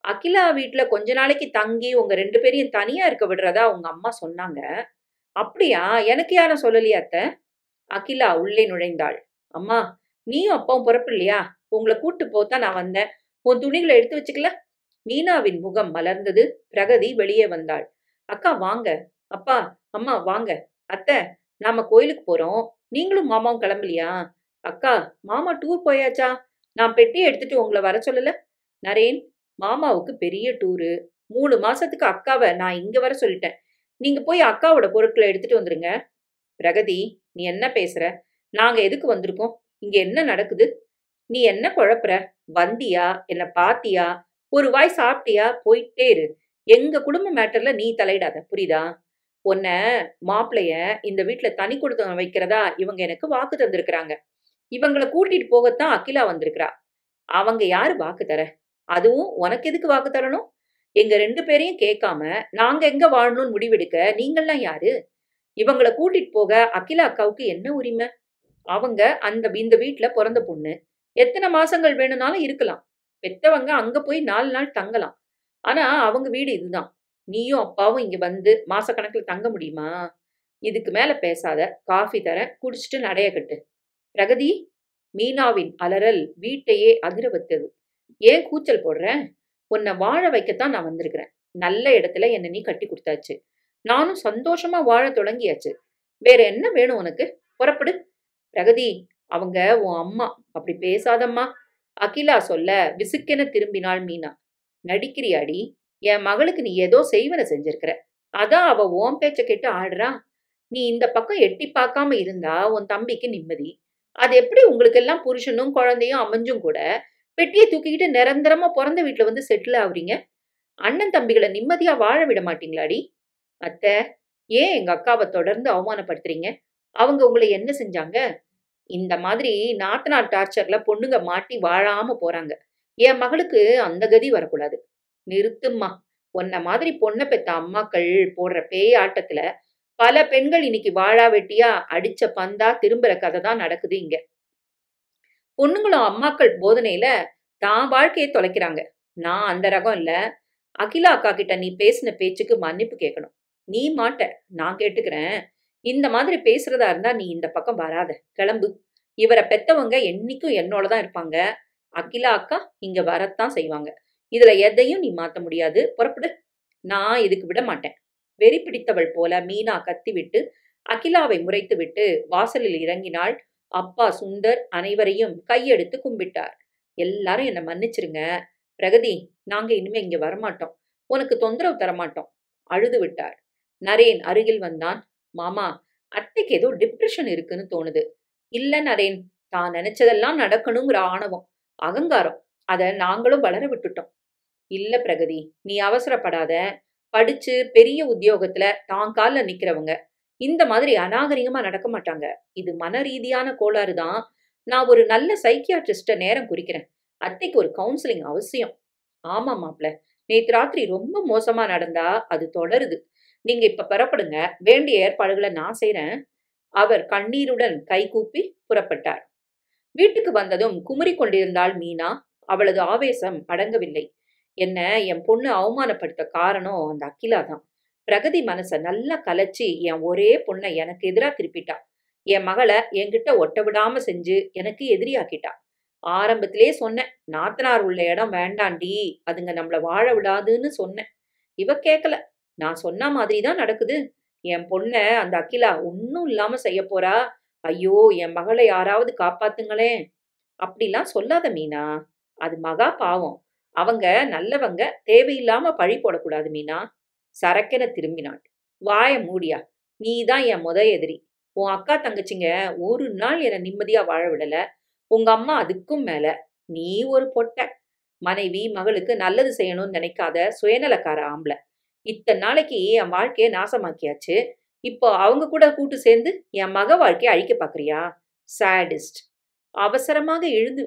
அகிலா வீட்ல கொஞ்ச நாளைக்கு தங்கி உங்க 2 பேரையும் தனியா இருக்க விடுறதா உங்க அம்மா சொன்னாங்க. அப்படியா? எனக்கு யாரும் சொல்லலையா அத்தை? அகிலா உள்ளே நுழைந்தாள். அம்மா, நீயும் அப்பாவும் புறப்படலையா? உங்கள கூட்டு போத்தான் நான் வந்தேன். உன் துணிகளை எடுத்து வச்சுக்கல? மீனாவின் முகம் மலர்ந்தது. பிரகதி வெளியே வந்தாள். அக்கா வாங்க. அப்பா, அம்மா வாங்க. அத்தை, நாம கோயிலுக்கு போறோம். நீங்களும் மாமாவும் கிளம்பலையா? அக்கா, மாமா டூர் போயாச்சா? நான் பெட்டி எடுத்துட்டு உங்களை வர சொல்லல? நரேன், மாமாவுக்கு பெரிய டூரு. 3 மாசத்துக்கு அக்காவை நான் இங்க வர சொல்லிட்டேன். நீங்க போய் அக்காவோட பொருட்களை எடுத்துட்டு வந்துருங்க. பிரகதி, நீ என்ன பேசுற? நாங்க எதுக்கு வந்திருக்கோம்? இங்க என்ன நடக்குது? நீ என்ன குழப்புற? வந்தியா? என்ன பாத்தியா? ஒரு வாய் சாப்பிட்டியா? போயிட்டே இரு. எங்க குடும்ப மேட்டர்ல நீ தலையிடாத. புரியுதா? உன்ன மாப்பிளைய இந்த வீட்ல தனி குடித்தனம் வைக்கிறதா இவங்க எனக்கு வாக்கு தந்திருக்கிறாங்க. இவங்கள கூட்டிட்டு போகத்தான் அகிலா வந்திருக்கிறா. அவங்க யாரு வாக்கு தர? அதுவும் உனக்கு எதுக்கு வாக்கு தரணும்? எங்க 2 பேரையும் கேட்காம நாங்க எங்க வாழணும்னு முடிவெடுக்க நீங்கள்லாம் யாரு? இவங்கள கூட்டிட்டு போக அகிலா அக்காவுக்கு என்ன உரிமை? அவங்க இந்த வீட்ல பொறந்த பொண்ணு. எத்தனை மாசங்கள் வேணும்னாலும் இருக்கலாம். பெத்தவங்க அங்க போய் 4 நாள் தங்கலாம். ஆனா அவங்க வீடு இதுதான். நீயும் அப்பாவும் இங்க வந்து மாசக்கணக்குல தங்க முடியுமா? இதுக்கு மேல பேசாத. காஃபி தரேன். குடிச்சிட்டு நடைய கட்டு. பிரகதி, மீனாவின் அலறல் வீட்டையே அதிர வைத்தது. ஏன் கூச்சல் போடுற? உன்னை வாழ வைக்கத்தான் நான் வந்திருக்கிறேன். நல்ல இடத்துல என்ன நீ கட்டி கொடுத்தாச்சு. நானும் சந்தோஷமா வாழ தொடங்கியாச்சு. வேற என்ன வேணும் உனக்கு? புறப்படு. பிரகதி, அவங்க உன் அம்மா. அப்படி பேசாதம்மா. அகிலா சொல்ல விசுக்கென திரும்பினாள் மீனா. நடிக்கிறியாடி? என் மகளுக்கு நீ ஏதோ செய்வன செஞ்சிருக்கிற. அதான் அவ உன் பேச்ச கேட்டு ஆடுறா. நீ இந்த பக்கம் எட்டி பார்க்காம இருந்தா உன் தம்பிக்கு நிம்மதி. அது எப்படி உங்களுக்கெல்லாம் புருஷனும், குழந்தையும் அமைஞ்சும் கூட, பெட்டிய தூக்கிக்கிட்டு நிரந்தரமா பொறந்த வீட்ல வந்து செட்டில் ஆவுறீங்க? அண்ணன் தம்பிகள நிம்மதியா வாழ விட மாட்டீங்களாடி? அத்தை, ஏன் எங்க அக்காவ தொடர்ந்து அவமானப்படுத்துறீங்க? அவங்க உங்கள என்ன செஞ்சாங்க? இந்த மாதிரி நாத்தனார் டார்ச்சர்ல பொண்ணுங்க மாட்டி வாழாம போறாங்க. என் மகளுக்கு அந்த கதி வரக்கூடாது. நிறுத்தும்மா. உன்ன மாதிரி பொண்ண பெத்த அம்மாக்கள் போடுற பேய் ஆட்டத்துல பல பெண்கள் இன்னைக்கு வாழா வெட்டியா அடிச்ச பந்தா திரும்புற கதை தான் நடக்குது இங்க. பொண்ணுங்களும் அம்மாக்கள் போதனையில தான் வாழ்க்கையை தொலைக்கிறாங்க. நான் அந்த ரகம் இல்ல. அகிலா அக்கா கிட்ட நீ பேசின பேச்சுக்கு மன்னிப்பு கேட்கணும். நீ மாட்ட. நான் கேட்டுக்கிறேன். இந்த மாதிரி பேசுறதா இருந்தா நீ இந்த பக்கம் வராத. கிளம்பு. இவர பெத்தவங்க என்னைக்கும் என்னோட தான் இருப்பாங்க. அகிலா அக்கா இங்க வரத்தான் செய்வாங்க. இதுல எதையும் நீ மாத்த முடியாது. புறப்படு. நான் இதுக்கு விட மாட்டேன். வெறி பிடித்தவள் போல மீனா கத்திவிட்டு அகிலாவை முறைத்துவிட்டு வாசலில் இறங்கினாள். அப்பா சுந்தர் அனைவரையும் கையெடுத்து கும்பிட்டார். எல்லாரும் என்ன மன்னிச்சிருங்க. பிரகதி, நாங்க இனிமே இங்க வரமாட்டோம். உனக்கு தொந்தரவு தரமாட்டோம். அழுது விட்டார். நரேன் அருகில் வந்தான். மாமா, அத்தைக்கு ஏதோ டிப்ரெஷன் இருக்குன்னு தோணுது. இல்ல நரேன், தான் நினைச்சதெல்லாம் நடக்கணுங்கிற ஆணவம், அகங்காரம். அத நாங்களும் வளர விட்டுட்டோம். இல்ல பிரகதி, நீ அவசரப்படாத. படிச்சு பெரிய உத்தியோகத்துல தான் கால்ல நிக்கிறவங்க இந்த மாதிரி அநாகரிகமா நடக்க மாட்டாங்க. இது மன ரீதியான கோளாறு தான். நான் ஒரு நல்ல சைக்கியாட்ரிஸ்ட நேரம் குறிக்கிறேன். அத்தைக்கு ஒரு கவுன்சிலிங் அவசியம். ஆமா மாப்ள, நேத்து ராத்திரி ரொம்ப மோசமா நடந்தா அது தொடருது. நீங்க இப்ப பெறப்படுங்க. வேண்டிய ஏற்பாடுகளை நான் செய்றேன். அவர் கண்ணீருடன் கைகூப்பி புறப்பட்டார். வீட்டுக்கு வந்ததும் குமுறிக் கொண்டிருந்தாள் மீனா. அவளது ஆவேசம் அடங்கவில்லை. என்ன என் பொண்ணு அவமானப்படுத்த காரணம் அந்த அகிலா தான். பிரகதி மனச நல்லா கலைச்சு என் ஒரே பொண்ண எனக்கு எதிரா திருப்பிட்டா. என் மகள என்கிட்ட ஒட்ட விடாம செஞ்சு எனக்கு எதிரியாக்கிட்டா. ஆரம்பத்திலே சொன்னேன், நாத்தனார் உள்ள இடம் வேண்டாண்டி, அதுங்க நம்மள வாழ விடாதுன்னு சொன்னேன். இவ கேக்கல. நான் சொன்ன மாதிரி தான் நடக்குது. என் பொண்ண அந்த அகிலா ஒண்ணும் இல்லாம செய்யப் போறா. ஐயோ! என் மகள யாராவது காப்பாத்துங்களேன். அப்படிலாம் சொல்லாத மீனா. அது மகா பாவம். அவங்க நல்லவங்க. தேவையில்லாம பழி போடக்கூடாது மீனா. சரக்கென திரும்பினாள். வாய மூடியா. நீ தான் என் எதிரி. உன் அக்கா தங்கச்சிங்க ஒரு நாள் என்ன நிம்மதியா வாழ விடல. உங்க அம்மா அதுக்கும் மேல. நீ ஒரு பொட்ட. மனைவி மகளுக்கு நல்லது செய்யணும்னு நினைக்காத சுயநலக்கார ஆம்பள. இத்தன நாளைக்கு என் வாழ்க்கைய நாசமாக்கியாச்சு. இப்போ அவங்க கூட கூட்டு சேர்ந்து என் மக வாழ்க்கைய அழிக்க பாக்குறியா? சாடிஸ்ட்.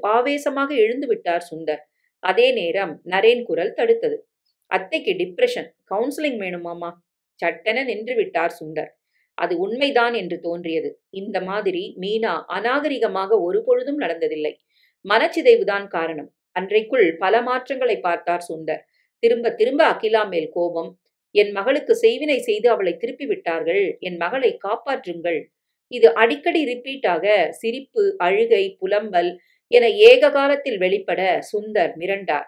ஆவேசமாக எழுந்து விட்டார் சுந்தர். அதே நேரம் நரேன் குரல் தடுத்தது. அத்தைக்கு டிப்ரெஷன். கவுன்சிலிங் வேணுமாமா? சட்டென நின்று விட்டார் சுந்தர். அது உண்மைதான் என்று தோன்றியது. இந்த மாதிரி மீனா அநாகரிகமாக ஒருபொழுதும் நடந்ததில்லை. மனச்சிதைவுதான் காரணம். அன்றைக்குள் பல மாற்றங்களை பார்த்தார் சுந்தர். திரும்ப திரும்ப அகிலா மேல் கோபம். என் மகளுக்கு செய்வினை செய்து அவளை திருப்பி விட்டார்கள். என் மகளை காப்பாற்றுங்கள். இது அடிக்கடி ரிப்பீட்டாக சிரிப்பு, அழுகை, புலம்பல் என ஏக காலத்தில் வெளிப்பட சுந்தர் மிரண்டார்.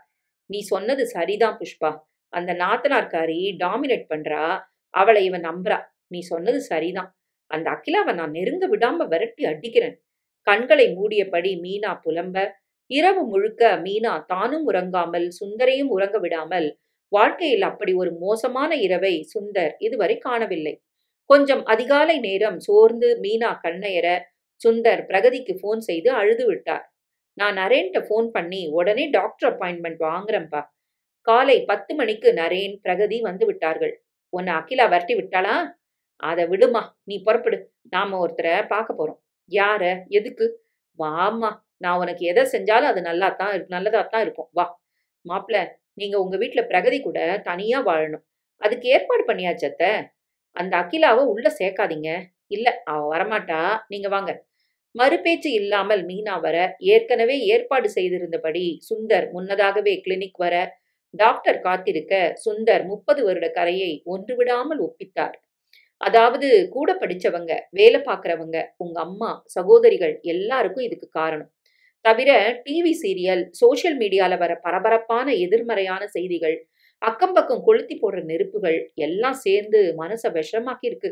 நீ சொன்னது சரிதான் புஷ்பா. அந்த நாத்தனார்காரி டாமினேட் பண்றா. அவளை இவன் நம்புறா. நீ சொன்னது சரிதான். அந்த அகிலாவை நான் நெருங்க விடாம விரட்டி அடிக்கிறேன். கண்களை மூடியபடி மீனா புலம்ப, இரவு முழுக்க மீனா தானும் உறங்காமல் சுந்தரையும் உறங்க விடாமல், வாழ்க்கையில் அப்படி ஒரு மோசமான இரவை சுந்தர் இதுவரை காணவில்லை. கொஞ்சம் அதிகாலை நேரம் சோர்ந்து மீனா கண்ணயர சுந்தர் பிரகதிக்கு போன் செய்து அழுது விட்டார். நான் நரேன்ட்ட போன் பண்ணி உடனே டாக்டர் அப்பாயின்மெண்ட் வாங்குறேன்பா. காலை 10 மணிக்கு நரேன் பிரகதி வந்து விட்டார்கள். உன்னை அகிலா விரட்டி விட்டாளா? அத விடுமா, நீ புறப்படு. நாம ஒருத்தரை பார்க்க போறோம். யார? எதுக்கு? வாம்மா. நான் உனக்கு எதை செஞ்சாலும் அது நல்லதாத்தான் இருக்கும். வா. மாப்ள, நீங்க உங்க வீட்ல பிரகதி கூட தனியா வாழணும். அதுக்கு ஏற்பாடு பண்ணியாச்சு அத்த. அந்த அகிலாவ உள்ள சேர்க்காதீங்க. இல்ல, அவ வரமாட்டா. நீங்க வாங்க. மறுபேச்சு இல்லாமல் மீனா வர, ஏற்கனவே ஏற்பாடு செய்திருந்தபடி சுந்தர் முன்னதாகவே கிளினிக் வர, டாக்டர் காத்திருக்க, சுந்தர் 30 வருட கரையை ஒன்று விடாமல் ஒப்பித்தார். அதாவது கூட படிச்சவங்க, வேலை பார்க்கிறவங்க, உங்க அம்மா, சகோதரிகள் எல்லாருக்கும் இதுக்கு காரணம். தவிர டிவி சீரியல், சோசியல் மீடியால வர பரபரப்பான எதிர்மறையான செய்திகள், அக்கம் பக்கம் கொளுத்தி போடுற நெருப்புகள் எல்லாம் சேர்ந்து மனச விஷமாக்கி இருக்கு.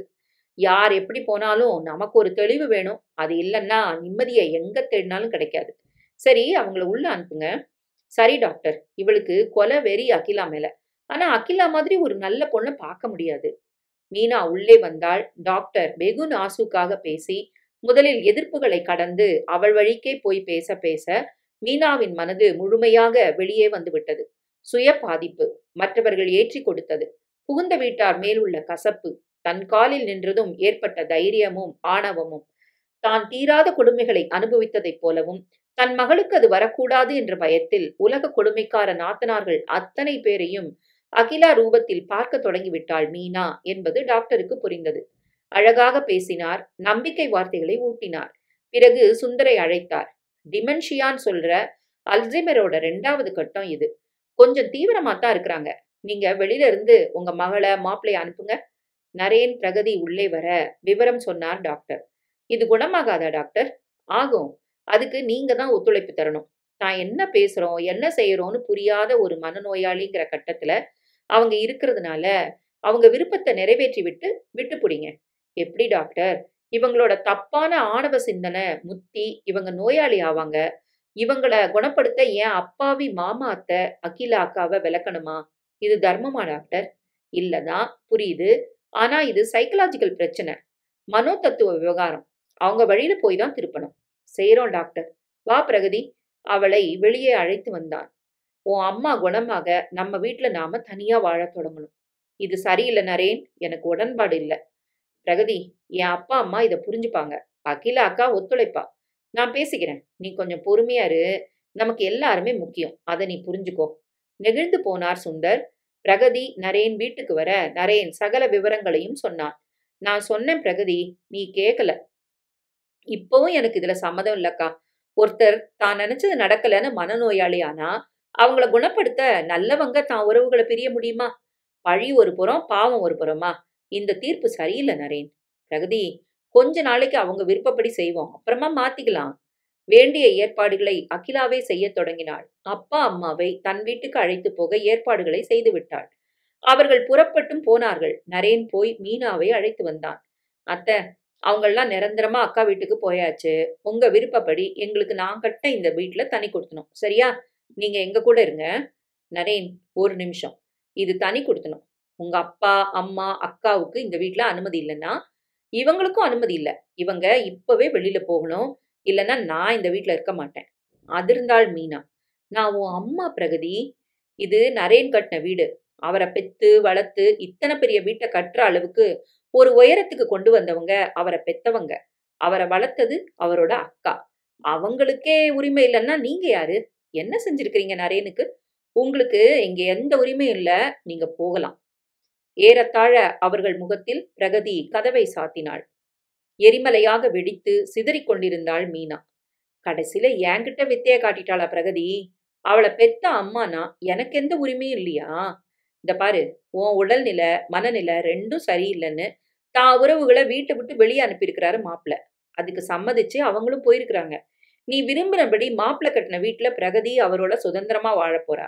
யார் எப்படி போனாலும் நமக்கு ஒரு தெளிவு வேணும். அது இல்லன்னா நிம்மதிய எங்க தேடினாலும் கிடைக்காது. சரி, அவங்கள உள்ள அனுப்புங்க. சரி டாக்டர். இவளுக்கு கொலை வெறி அகிலா மேல. ஆனா அகிலா மாதிரி ஒரு நல்ல பொண்ண பார்க்க முடியாது. மீனா உள்ளே வந்தாள். டாக்டர் வெகு நாசூக்காக பேசி முதலில் எதிர்ப்புகளை கடந்து அவள் வழிக்கே போய் பேச பேச மீனாவின் மனது முழுமையாக வெளியே வந்துவிட்டது. சுய பாதிப்பு, மற்றவர்கள் ஏற்றிக் கொடுத்தது, புகுந்த வீட்டார் மேலுள்ள கசப்பு, தன் காலில் நின்றதும் ஏற்பட்ட தைரியமும் ஆணவமும், தான் தீராத கொடுமைகளை அனுபவித்ததைப் போலவும், தன் மகளுக்கு அது வரக்கூடாது என்ற பயத்தில் உலக கொடுமைக்கார நாத்தனார்கள் அத்தனை பேரையும் அகிலா ரூபத்தில் பார்க்க தொடங்கிவிட்டாள் மீனா என்பது டாக்டருக்கு புரிந்தது. அழகாக பேசினார், நம்பிக்கை வார்த்தைகளை ஊட்டினார். பிறகு சுந்தரை அழைத்தார். டிமென்ஷியான்னு சொல்ற அல்சைமரோட 2வது கட்டம் இது. கொஞ்சம் தீவிரமா தான் இருக்கிறாங்க. நீங்க வெளியில இருந்து உங்க மகளை மாப்பிள்ளைய அனுப்புங்க. நரேன் பிரகதி உள்ளே வர விவரம் சொன்னார் டாக்டர். இது குணமாகாதா டாக்டர்? ஆகும். அதுக்கு நீங்க தான் ஒத்துழைப்பு தரணும். தான் என்ன பேசுறோம், என்ன செய்யறோம்னு புரியாத ஒரு மனநோயாளிங்கிற கட்டத்துல அவங்க இருக்கிறதுனால அவங்க விருப்பத்தை நிறைவேற்றி விட்டு புடிங்க. எப்படி டாக்டர்? இவங்களோட தப்பான ஆணவ சிந்தனை முத்தி இவங்க நோயாளி ஆவாங்க. இவங்கள குணப்படுத்த என் அப்பாவி மாமா அத்தை அகிலா அக்காவை விலக்கணுமா? இது தர்மமா டாக்டர்? இல்லதான், புரியுது. ஆனா இது சைக்கலாஜிக்கல் பிரச்சனை, மனோ தத்துவ விவகாரம். அவங்க வழியில போய் தான் திருப்பணும். செய்றோம் டாக்டர். வா பிரகதி. அவளை வெளியே அழைத்து வந்தான். உன் அம்மா குணமாக நம்ம வீட்ல நாம தனியா வாழத் தொடங்கணும். இது சரியில்லை நரேன். எனக்கு உடன்பாடு இல்ல. பிரகதி, என் அப்பா அம்மா இத புரிஞ்சுப்பாங்க. அகிலா அக்கா ஒத்துழைப்பா. நான் பேசிக்கிறேன். நீ கொஞ்சம் பொறுமையா இரு. நமக்கு எல்லாருமே முக்கியம். அத நீ புரிஞ்சுக்கோ. நெகிழ்ந்து போனார் சுந்தர். பிரகதி நரேன் வீட்டுக்கு வர நரேன் சகல விவரங்களையும் சொன்னான். நான் சொன்னேன் பிரகதி, நீ கேட்கல. இப்பவும் எனக்கு இதுல சம்மதம் இல்லக்கா. ஒருத்தர் தான் நினைச்சது நடக்கலன்னு மனநோயாளி ஆனா அவங்கள குணப்படுத்த நல்லவங்க தான் உறவுகளை பிரிய முடியுமா? பழி ஒரு புறம், பாவம் ஒரு புறமா? இந்த தீர்ப்பு சரியில்லை நரேன். பிரகதி, கொஞ்ச நாளைக்கு அவங்க விருப்பப்படி செய்வோம். அப்புறமா மாத்திக்கலாம். வேண்டிய ஏற்பாடுகளை அகிலாவே செய்யத் தொடங்கினாள். அப்பா அம்மாவை தன் வீட்டுக்கு அழைத்து போக ஏற்பாடுகளை செய்து விட்டாள். அவர்கள் புறப்பட்டும் போனார்கள். நரேன் போய் மீனாவை அழைத்து வந்தான். அத்தை, அவங்கெல்லாம் நிரந்தரமா அக்கா வீட்டுக்கு போயாச்சு. உங்க விருப்பப்படி எங்களுக்கு நான் கட்ட இந்த வீட்டுல தனி கொடுத்தணும். சரியா? நீங்க எங்க கூட இருங்க. நரேன், ஒரு நிமிஷம். இது தனி கொடுத்தணும். உங்க அப்பா அம்மா அக்காவுக்கு இந்த வீட்டுல அனுமதி இல்லைன்னா இவங்களுக்கும் அனுமதி இல்ல. இவங்க இப்பவே வெளியில போகணும். இல்லைன்னா நான் இந்த வீட்டுல இருக்க மாட்டேன். அதிர்ந்தாள் மீனா. நான் உன் அம்மா பிரகதி. இது நரேன் கட்டின வீடு. அவரை பெத்து வளர்த்து இத்தனை பெரிய வீட்டை கட்டுற அளவுக்கு ஒரு உயரத்துக்கு கொண்டு வந்தவங்க அவரை பெத்தவங்க. அவரை வளர்த்தது அவரோட அக்கா. அவங்களுக்கே உரிமை இல்லைன்னா நீங்க யாரு? என்ன செஞ்சிருக்கிறீங்க நரேனுக்கு? உங்களுக்கு இங்க எந்த உரிமையும் இல்ல. நீங்க போகலாம். ஏறத்தாழ அவர்கள் முகத்தில் பிரகதி கதவை சாத்தினாள். எரிமலையாக வெடித்து சிதறிக் கொண்டிருந்தாள் மீனா. கடைசியில என்கிட்ட வித்தைய காட்டிட்டாளா பிரகதி? அவளை பெத்த அம்மானா எனக்கு எந்த உரிமையும் இல்லையா? இந்த பாரு, உன் உடல்நிலை மனநிலை ரெண்டும் சரியில்லைன்னு தான் உறவுகளை வீட்டை விட்டு வெளியே அனுப்பியிருக்கிறாரு மாப்பிள்ள. அதுக்கு சம்மதிச்சு அவங்களும் போயிருக்கிறாங்க. நீ விரும்பினபடி மாப்பிள்ள கட்டின வீட்டுல பிரகதி அவரோட சுதந்திரமா வாழ போறா.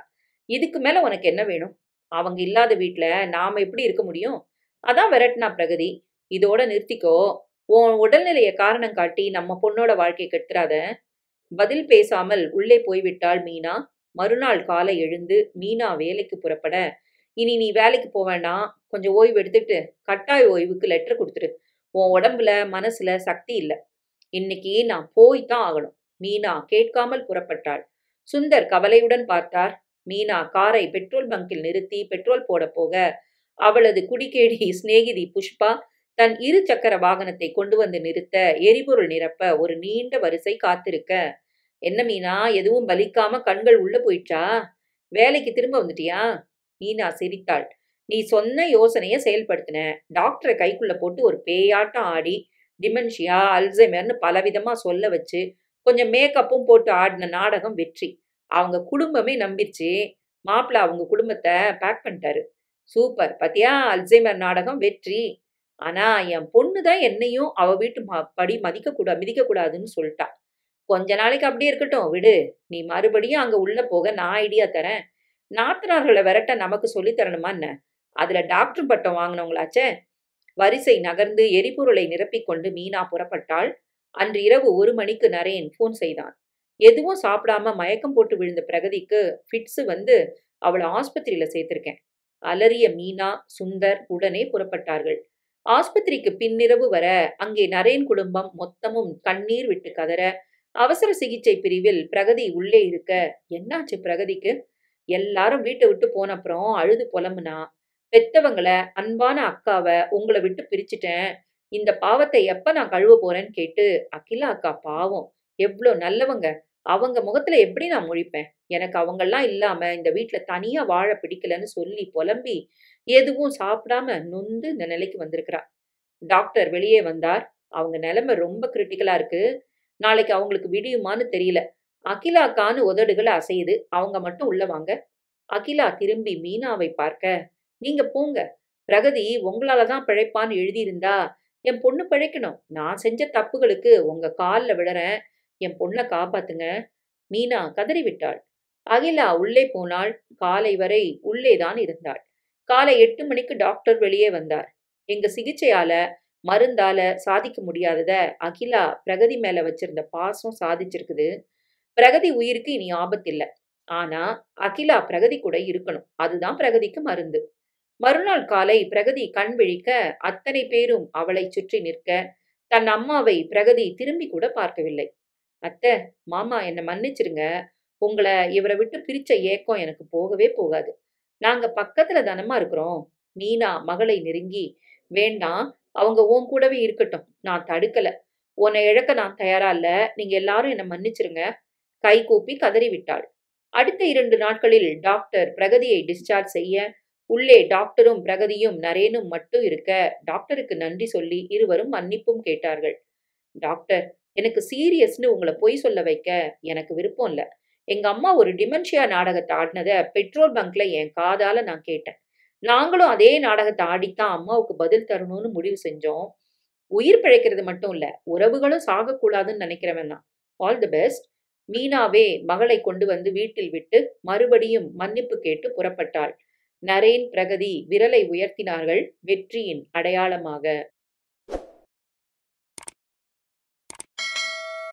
இதுக்கு மேல உனக்கு என்ன வேணும்? அவங்க இல்லாத வீட்டுல நாம எப்படி இருக்க முடியும்? அதான் விரட்டினா பிரகதி. இதோட நிறுத்திக்கோ. உன் உடல்நிலைய காரணம் காட்டி நம்ம பொண்ணோட வாழ்க்கையை கெடுத்துறாத. பதில் பேசாமல் உள்ளே போய்விட்டாள் மீனா. மறுநாள் காலை எழுந்து மீனா வேலைக்கு புறப்பட, இனி நீ வேலைக்கு போவேண்டாம். கொஞ்சம் ஓய்வு எடுத்துட்டு கட்டாய ஓய்வுக்கு லெட்டர் கொடுத்துரு. உன் உடம்புல மனசுல சக்தி இல்ல. இன்னைக்கு நான் போய்தான் ஆகணும். மீனா கேட்காமல் புறப்பட்டாள். சுந்தர் கவலையுடன் பார்த்தார். மீனா காரை பெட்ரோல் பங்கில் நிறுத்தி பெட்ரோல் போட போக அவளது குடிகேடி சிநேகிதி புஷ்பா தன் 2 சக்கர வாகனத்தை கொண்டு வந்து நிறுத்த எரிபொருள் நிரப்ப ஒரு நீண்ட வரிசை காத்திருக்க, என்ன மீனா, எதுவும் பலிக்காம கண்கள் உள்ள போயிடுச்சா? வேலைக்கு திரும்ப வந்துட்டியா? மீனா சிரித்தாள். நீ சொன்ன யோசனைய செயல்படுத்தின. டாக்டரை கைக்குள்ள போட்டு ஒரு பேயாட்டம் ஆடி டிமென்ஷியா அல்சைமர்னு பலவிதமா சொல்ல வச்சு கொஞ்சம் மேக்கப்பும் போட்டு ஆடின நாடகம் வெற்றி. அவங்க குடும்பமே நம்பிருச்சு. மாப்பிள்ள அவங்க குடும்பத்தை பேக் பண்ணிட்டாரு. சூப்பர், பாத்தியா? அல்சைமர் நாடகம் வெற்றி. ஆனா என் பொண்ணுதான் என்னையும் அவ வீட்டு படி மிதிக்க கூடாதுன்னு சொல்லிட்டா. கொஞ்ச நாளைக்கு அப்படியே இருக்கட்டும், விடு. நீ மறுபடியும் அங்க உள்ள போக நான் ஐடியா தரேன். நாத்தனார்களை விரட்ட நமக்கு சொல்லி தரணுமா என்ன? அதுல டாக்டர் பட்டம் வாங்கினவங்களாச்சே. வரிசை நகர்ந்து எரிபொருளை நிரப்பிக்கொண்டு மீனா புறப்பட்டாள். அன்று இரவு 1 மணிக்கு நரேன் போன் செய்தான். எதுவும் சாப்பிடாம மயக்கம் போட்டு விழுந்த பிரகதிக்கு ஃபிட்ஸ் வந்து அவளை ஆஸ்பத்திரியில சேர்த்திருக்கேன். அலறிய மீனா சுந்தர் உடனே புறப்பட்டார்கள். ஆஸ்பத்திரிக்கு பின்னிரவு வர அங்கே நரேன் குடும்பம் மொத்தமும் கண்ணீர் விட்டு கதற, அவசர சிகிச்சை பிரிவில் பிரகதி உள்ளே இருக்க, என்னாச்சு பிரகதிக்கு? எல்லாரும் வீட்டை விட்டு போனப்புறம் அழுது புலம்புனா, பெத்தவங்கள, அன்பான அக்காவ உங்கள விட்டு பிரிச்சுட்டேன். இந்த பாவத்தை எப்ப நான் கழுவ போறேன்னு கேட்டு, அகிலா அக்கா பாவம். எவ்ளோ நல்லவங்க. அவங்க முகத்துல எப்படி நான் முழிப்பேன்? எனக்கு அவங்கலாம் இல்லாம இந்த வீட்ல தனியா வாழ பிடிக்கலன்னு சொல்லி புலம்பி, எதுவும் சாப்பிடாம நொந்து இந்த நிலைக்கு வந்திருக்கிறா. டாக்டர் வெளியே வந்தார். அவங்க நிலைமை ரொம்ப கிரிட்டிக்கலா இருக்கு. நாளைக்கு அவங்களுக்கு விடியுமான்னு தெரியல. அகிலா அக்கான்னு உதடுகள் அசையுது. அவங்க மட்டும் உள்ள வாங்க. அகிலா திரும்பி மீனாவை பார்க்க, நீங்க போங்க. பிரகதி உங்களால தான் பிழைப்பான்னு எழுதியிருந்தா, என் பொண்ணு பிழைக்கணும். நான் செஞ்ச தப்புகளுக்கு உங்க கால்ல விழறேன். என் பொண்ண காப்பாத்துங்க. மீனா கதறிவிட்டாள். அகிலா உள்ளே போனாள். காலை வரை உள்ளேதான் இருந்தாள். காலை 8 மணிக்கு டாக்டர் வெளியே வந்தார். எங்க சிகிச்சையால, மருந்தால சாதிக்க முடியாதத அகிலா பிரகதி மேல வச்சிருந்த பாசம் சாதிச்சிருக்குது. பிரகதி உயிருக்கு இனி ஆபத்தில்ல. ஆனா, அகிலா பிரகதி கூட இருக்கணும். அதுதான் பிரகதிக்கு மருந்து. மறுநாள் காலை பிரகதி கண் விழிக்க, அத்தனை பேரும் அவளைச் சுற்றி நிற்க, தன் அம்மாவை பிரகதி திரும்பி கூட பார்க்கவில்லை. அத்தை, மாமா என்ன மன்னிச்சிருங்க. உங்கள இவர விட்டு பிரிச்ச ஏக்கம் எனக்கு போகவே போகாது. நாங்க பக்கத்துல தானம்மா இருக்கிறோம். மீனா மகளை நெருங்கி, வேண்டாம், அவங்க உன் கூடவே இருக்கட்டும். நான் தடுக்கல. உன்னை இழக்க நான் தயாரா இல்ல. நீங்க எல்லாரும் என்ன மன்னிச்சிருங்க. கைகூப்பி கதறிவிட்டாள். அடுத்த 2 நாட்களில் டாக்டர் பிரகதியை டிஸ்சார்ஜ் செய்ய, உள்ளே டாக்டரும் பிரகதியும் நரேனும் மட்டும் இருக்க, டாக்டருக்கு நன்றி சொல்லி இருவரும் மன்னிப்பும் கேட்டார்கள். டாக்டர், எனக்கு சீரியஸ்ன்னு உங்கள பொய் சொல்ல வைக்க எனக்கு விருப்பம் இல்ல. எங்க அம்மா ஒரு டிமென்ஷியா நாடகத்த ஆடுனத பெட்ரோல் பங்க்ல என் காதால நான் கேட்டேன். நாங்களும் அதே நாடகத்த ஆடித்தான் அம்மாவுக்கு பதில் தரணும்னு முடிவு செஞ்சோம். உயிர் பிழைக்கிறது மட்டும் இல்ல, உறவுகளும் சாகக்கூடாதுன்னு நினைக்கிறவன் தான். All the best. மீனாவே மகளை கொண்டு வந்து வீட்டில் விட்டு மறுபடியும் மன்னிப்பு கேட்டு புறப்பட்டாள். நரேன், பிரகதி விரலை உயர்த்தினார்கள் வெற்றியின் அடையாளமாக.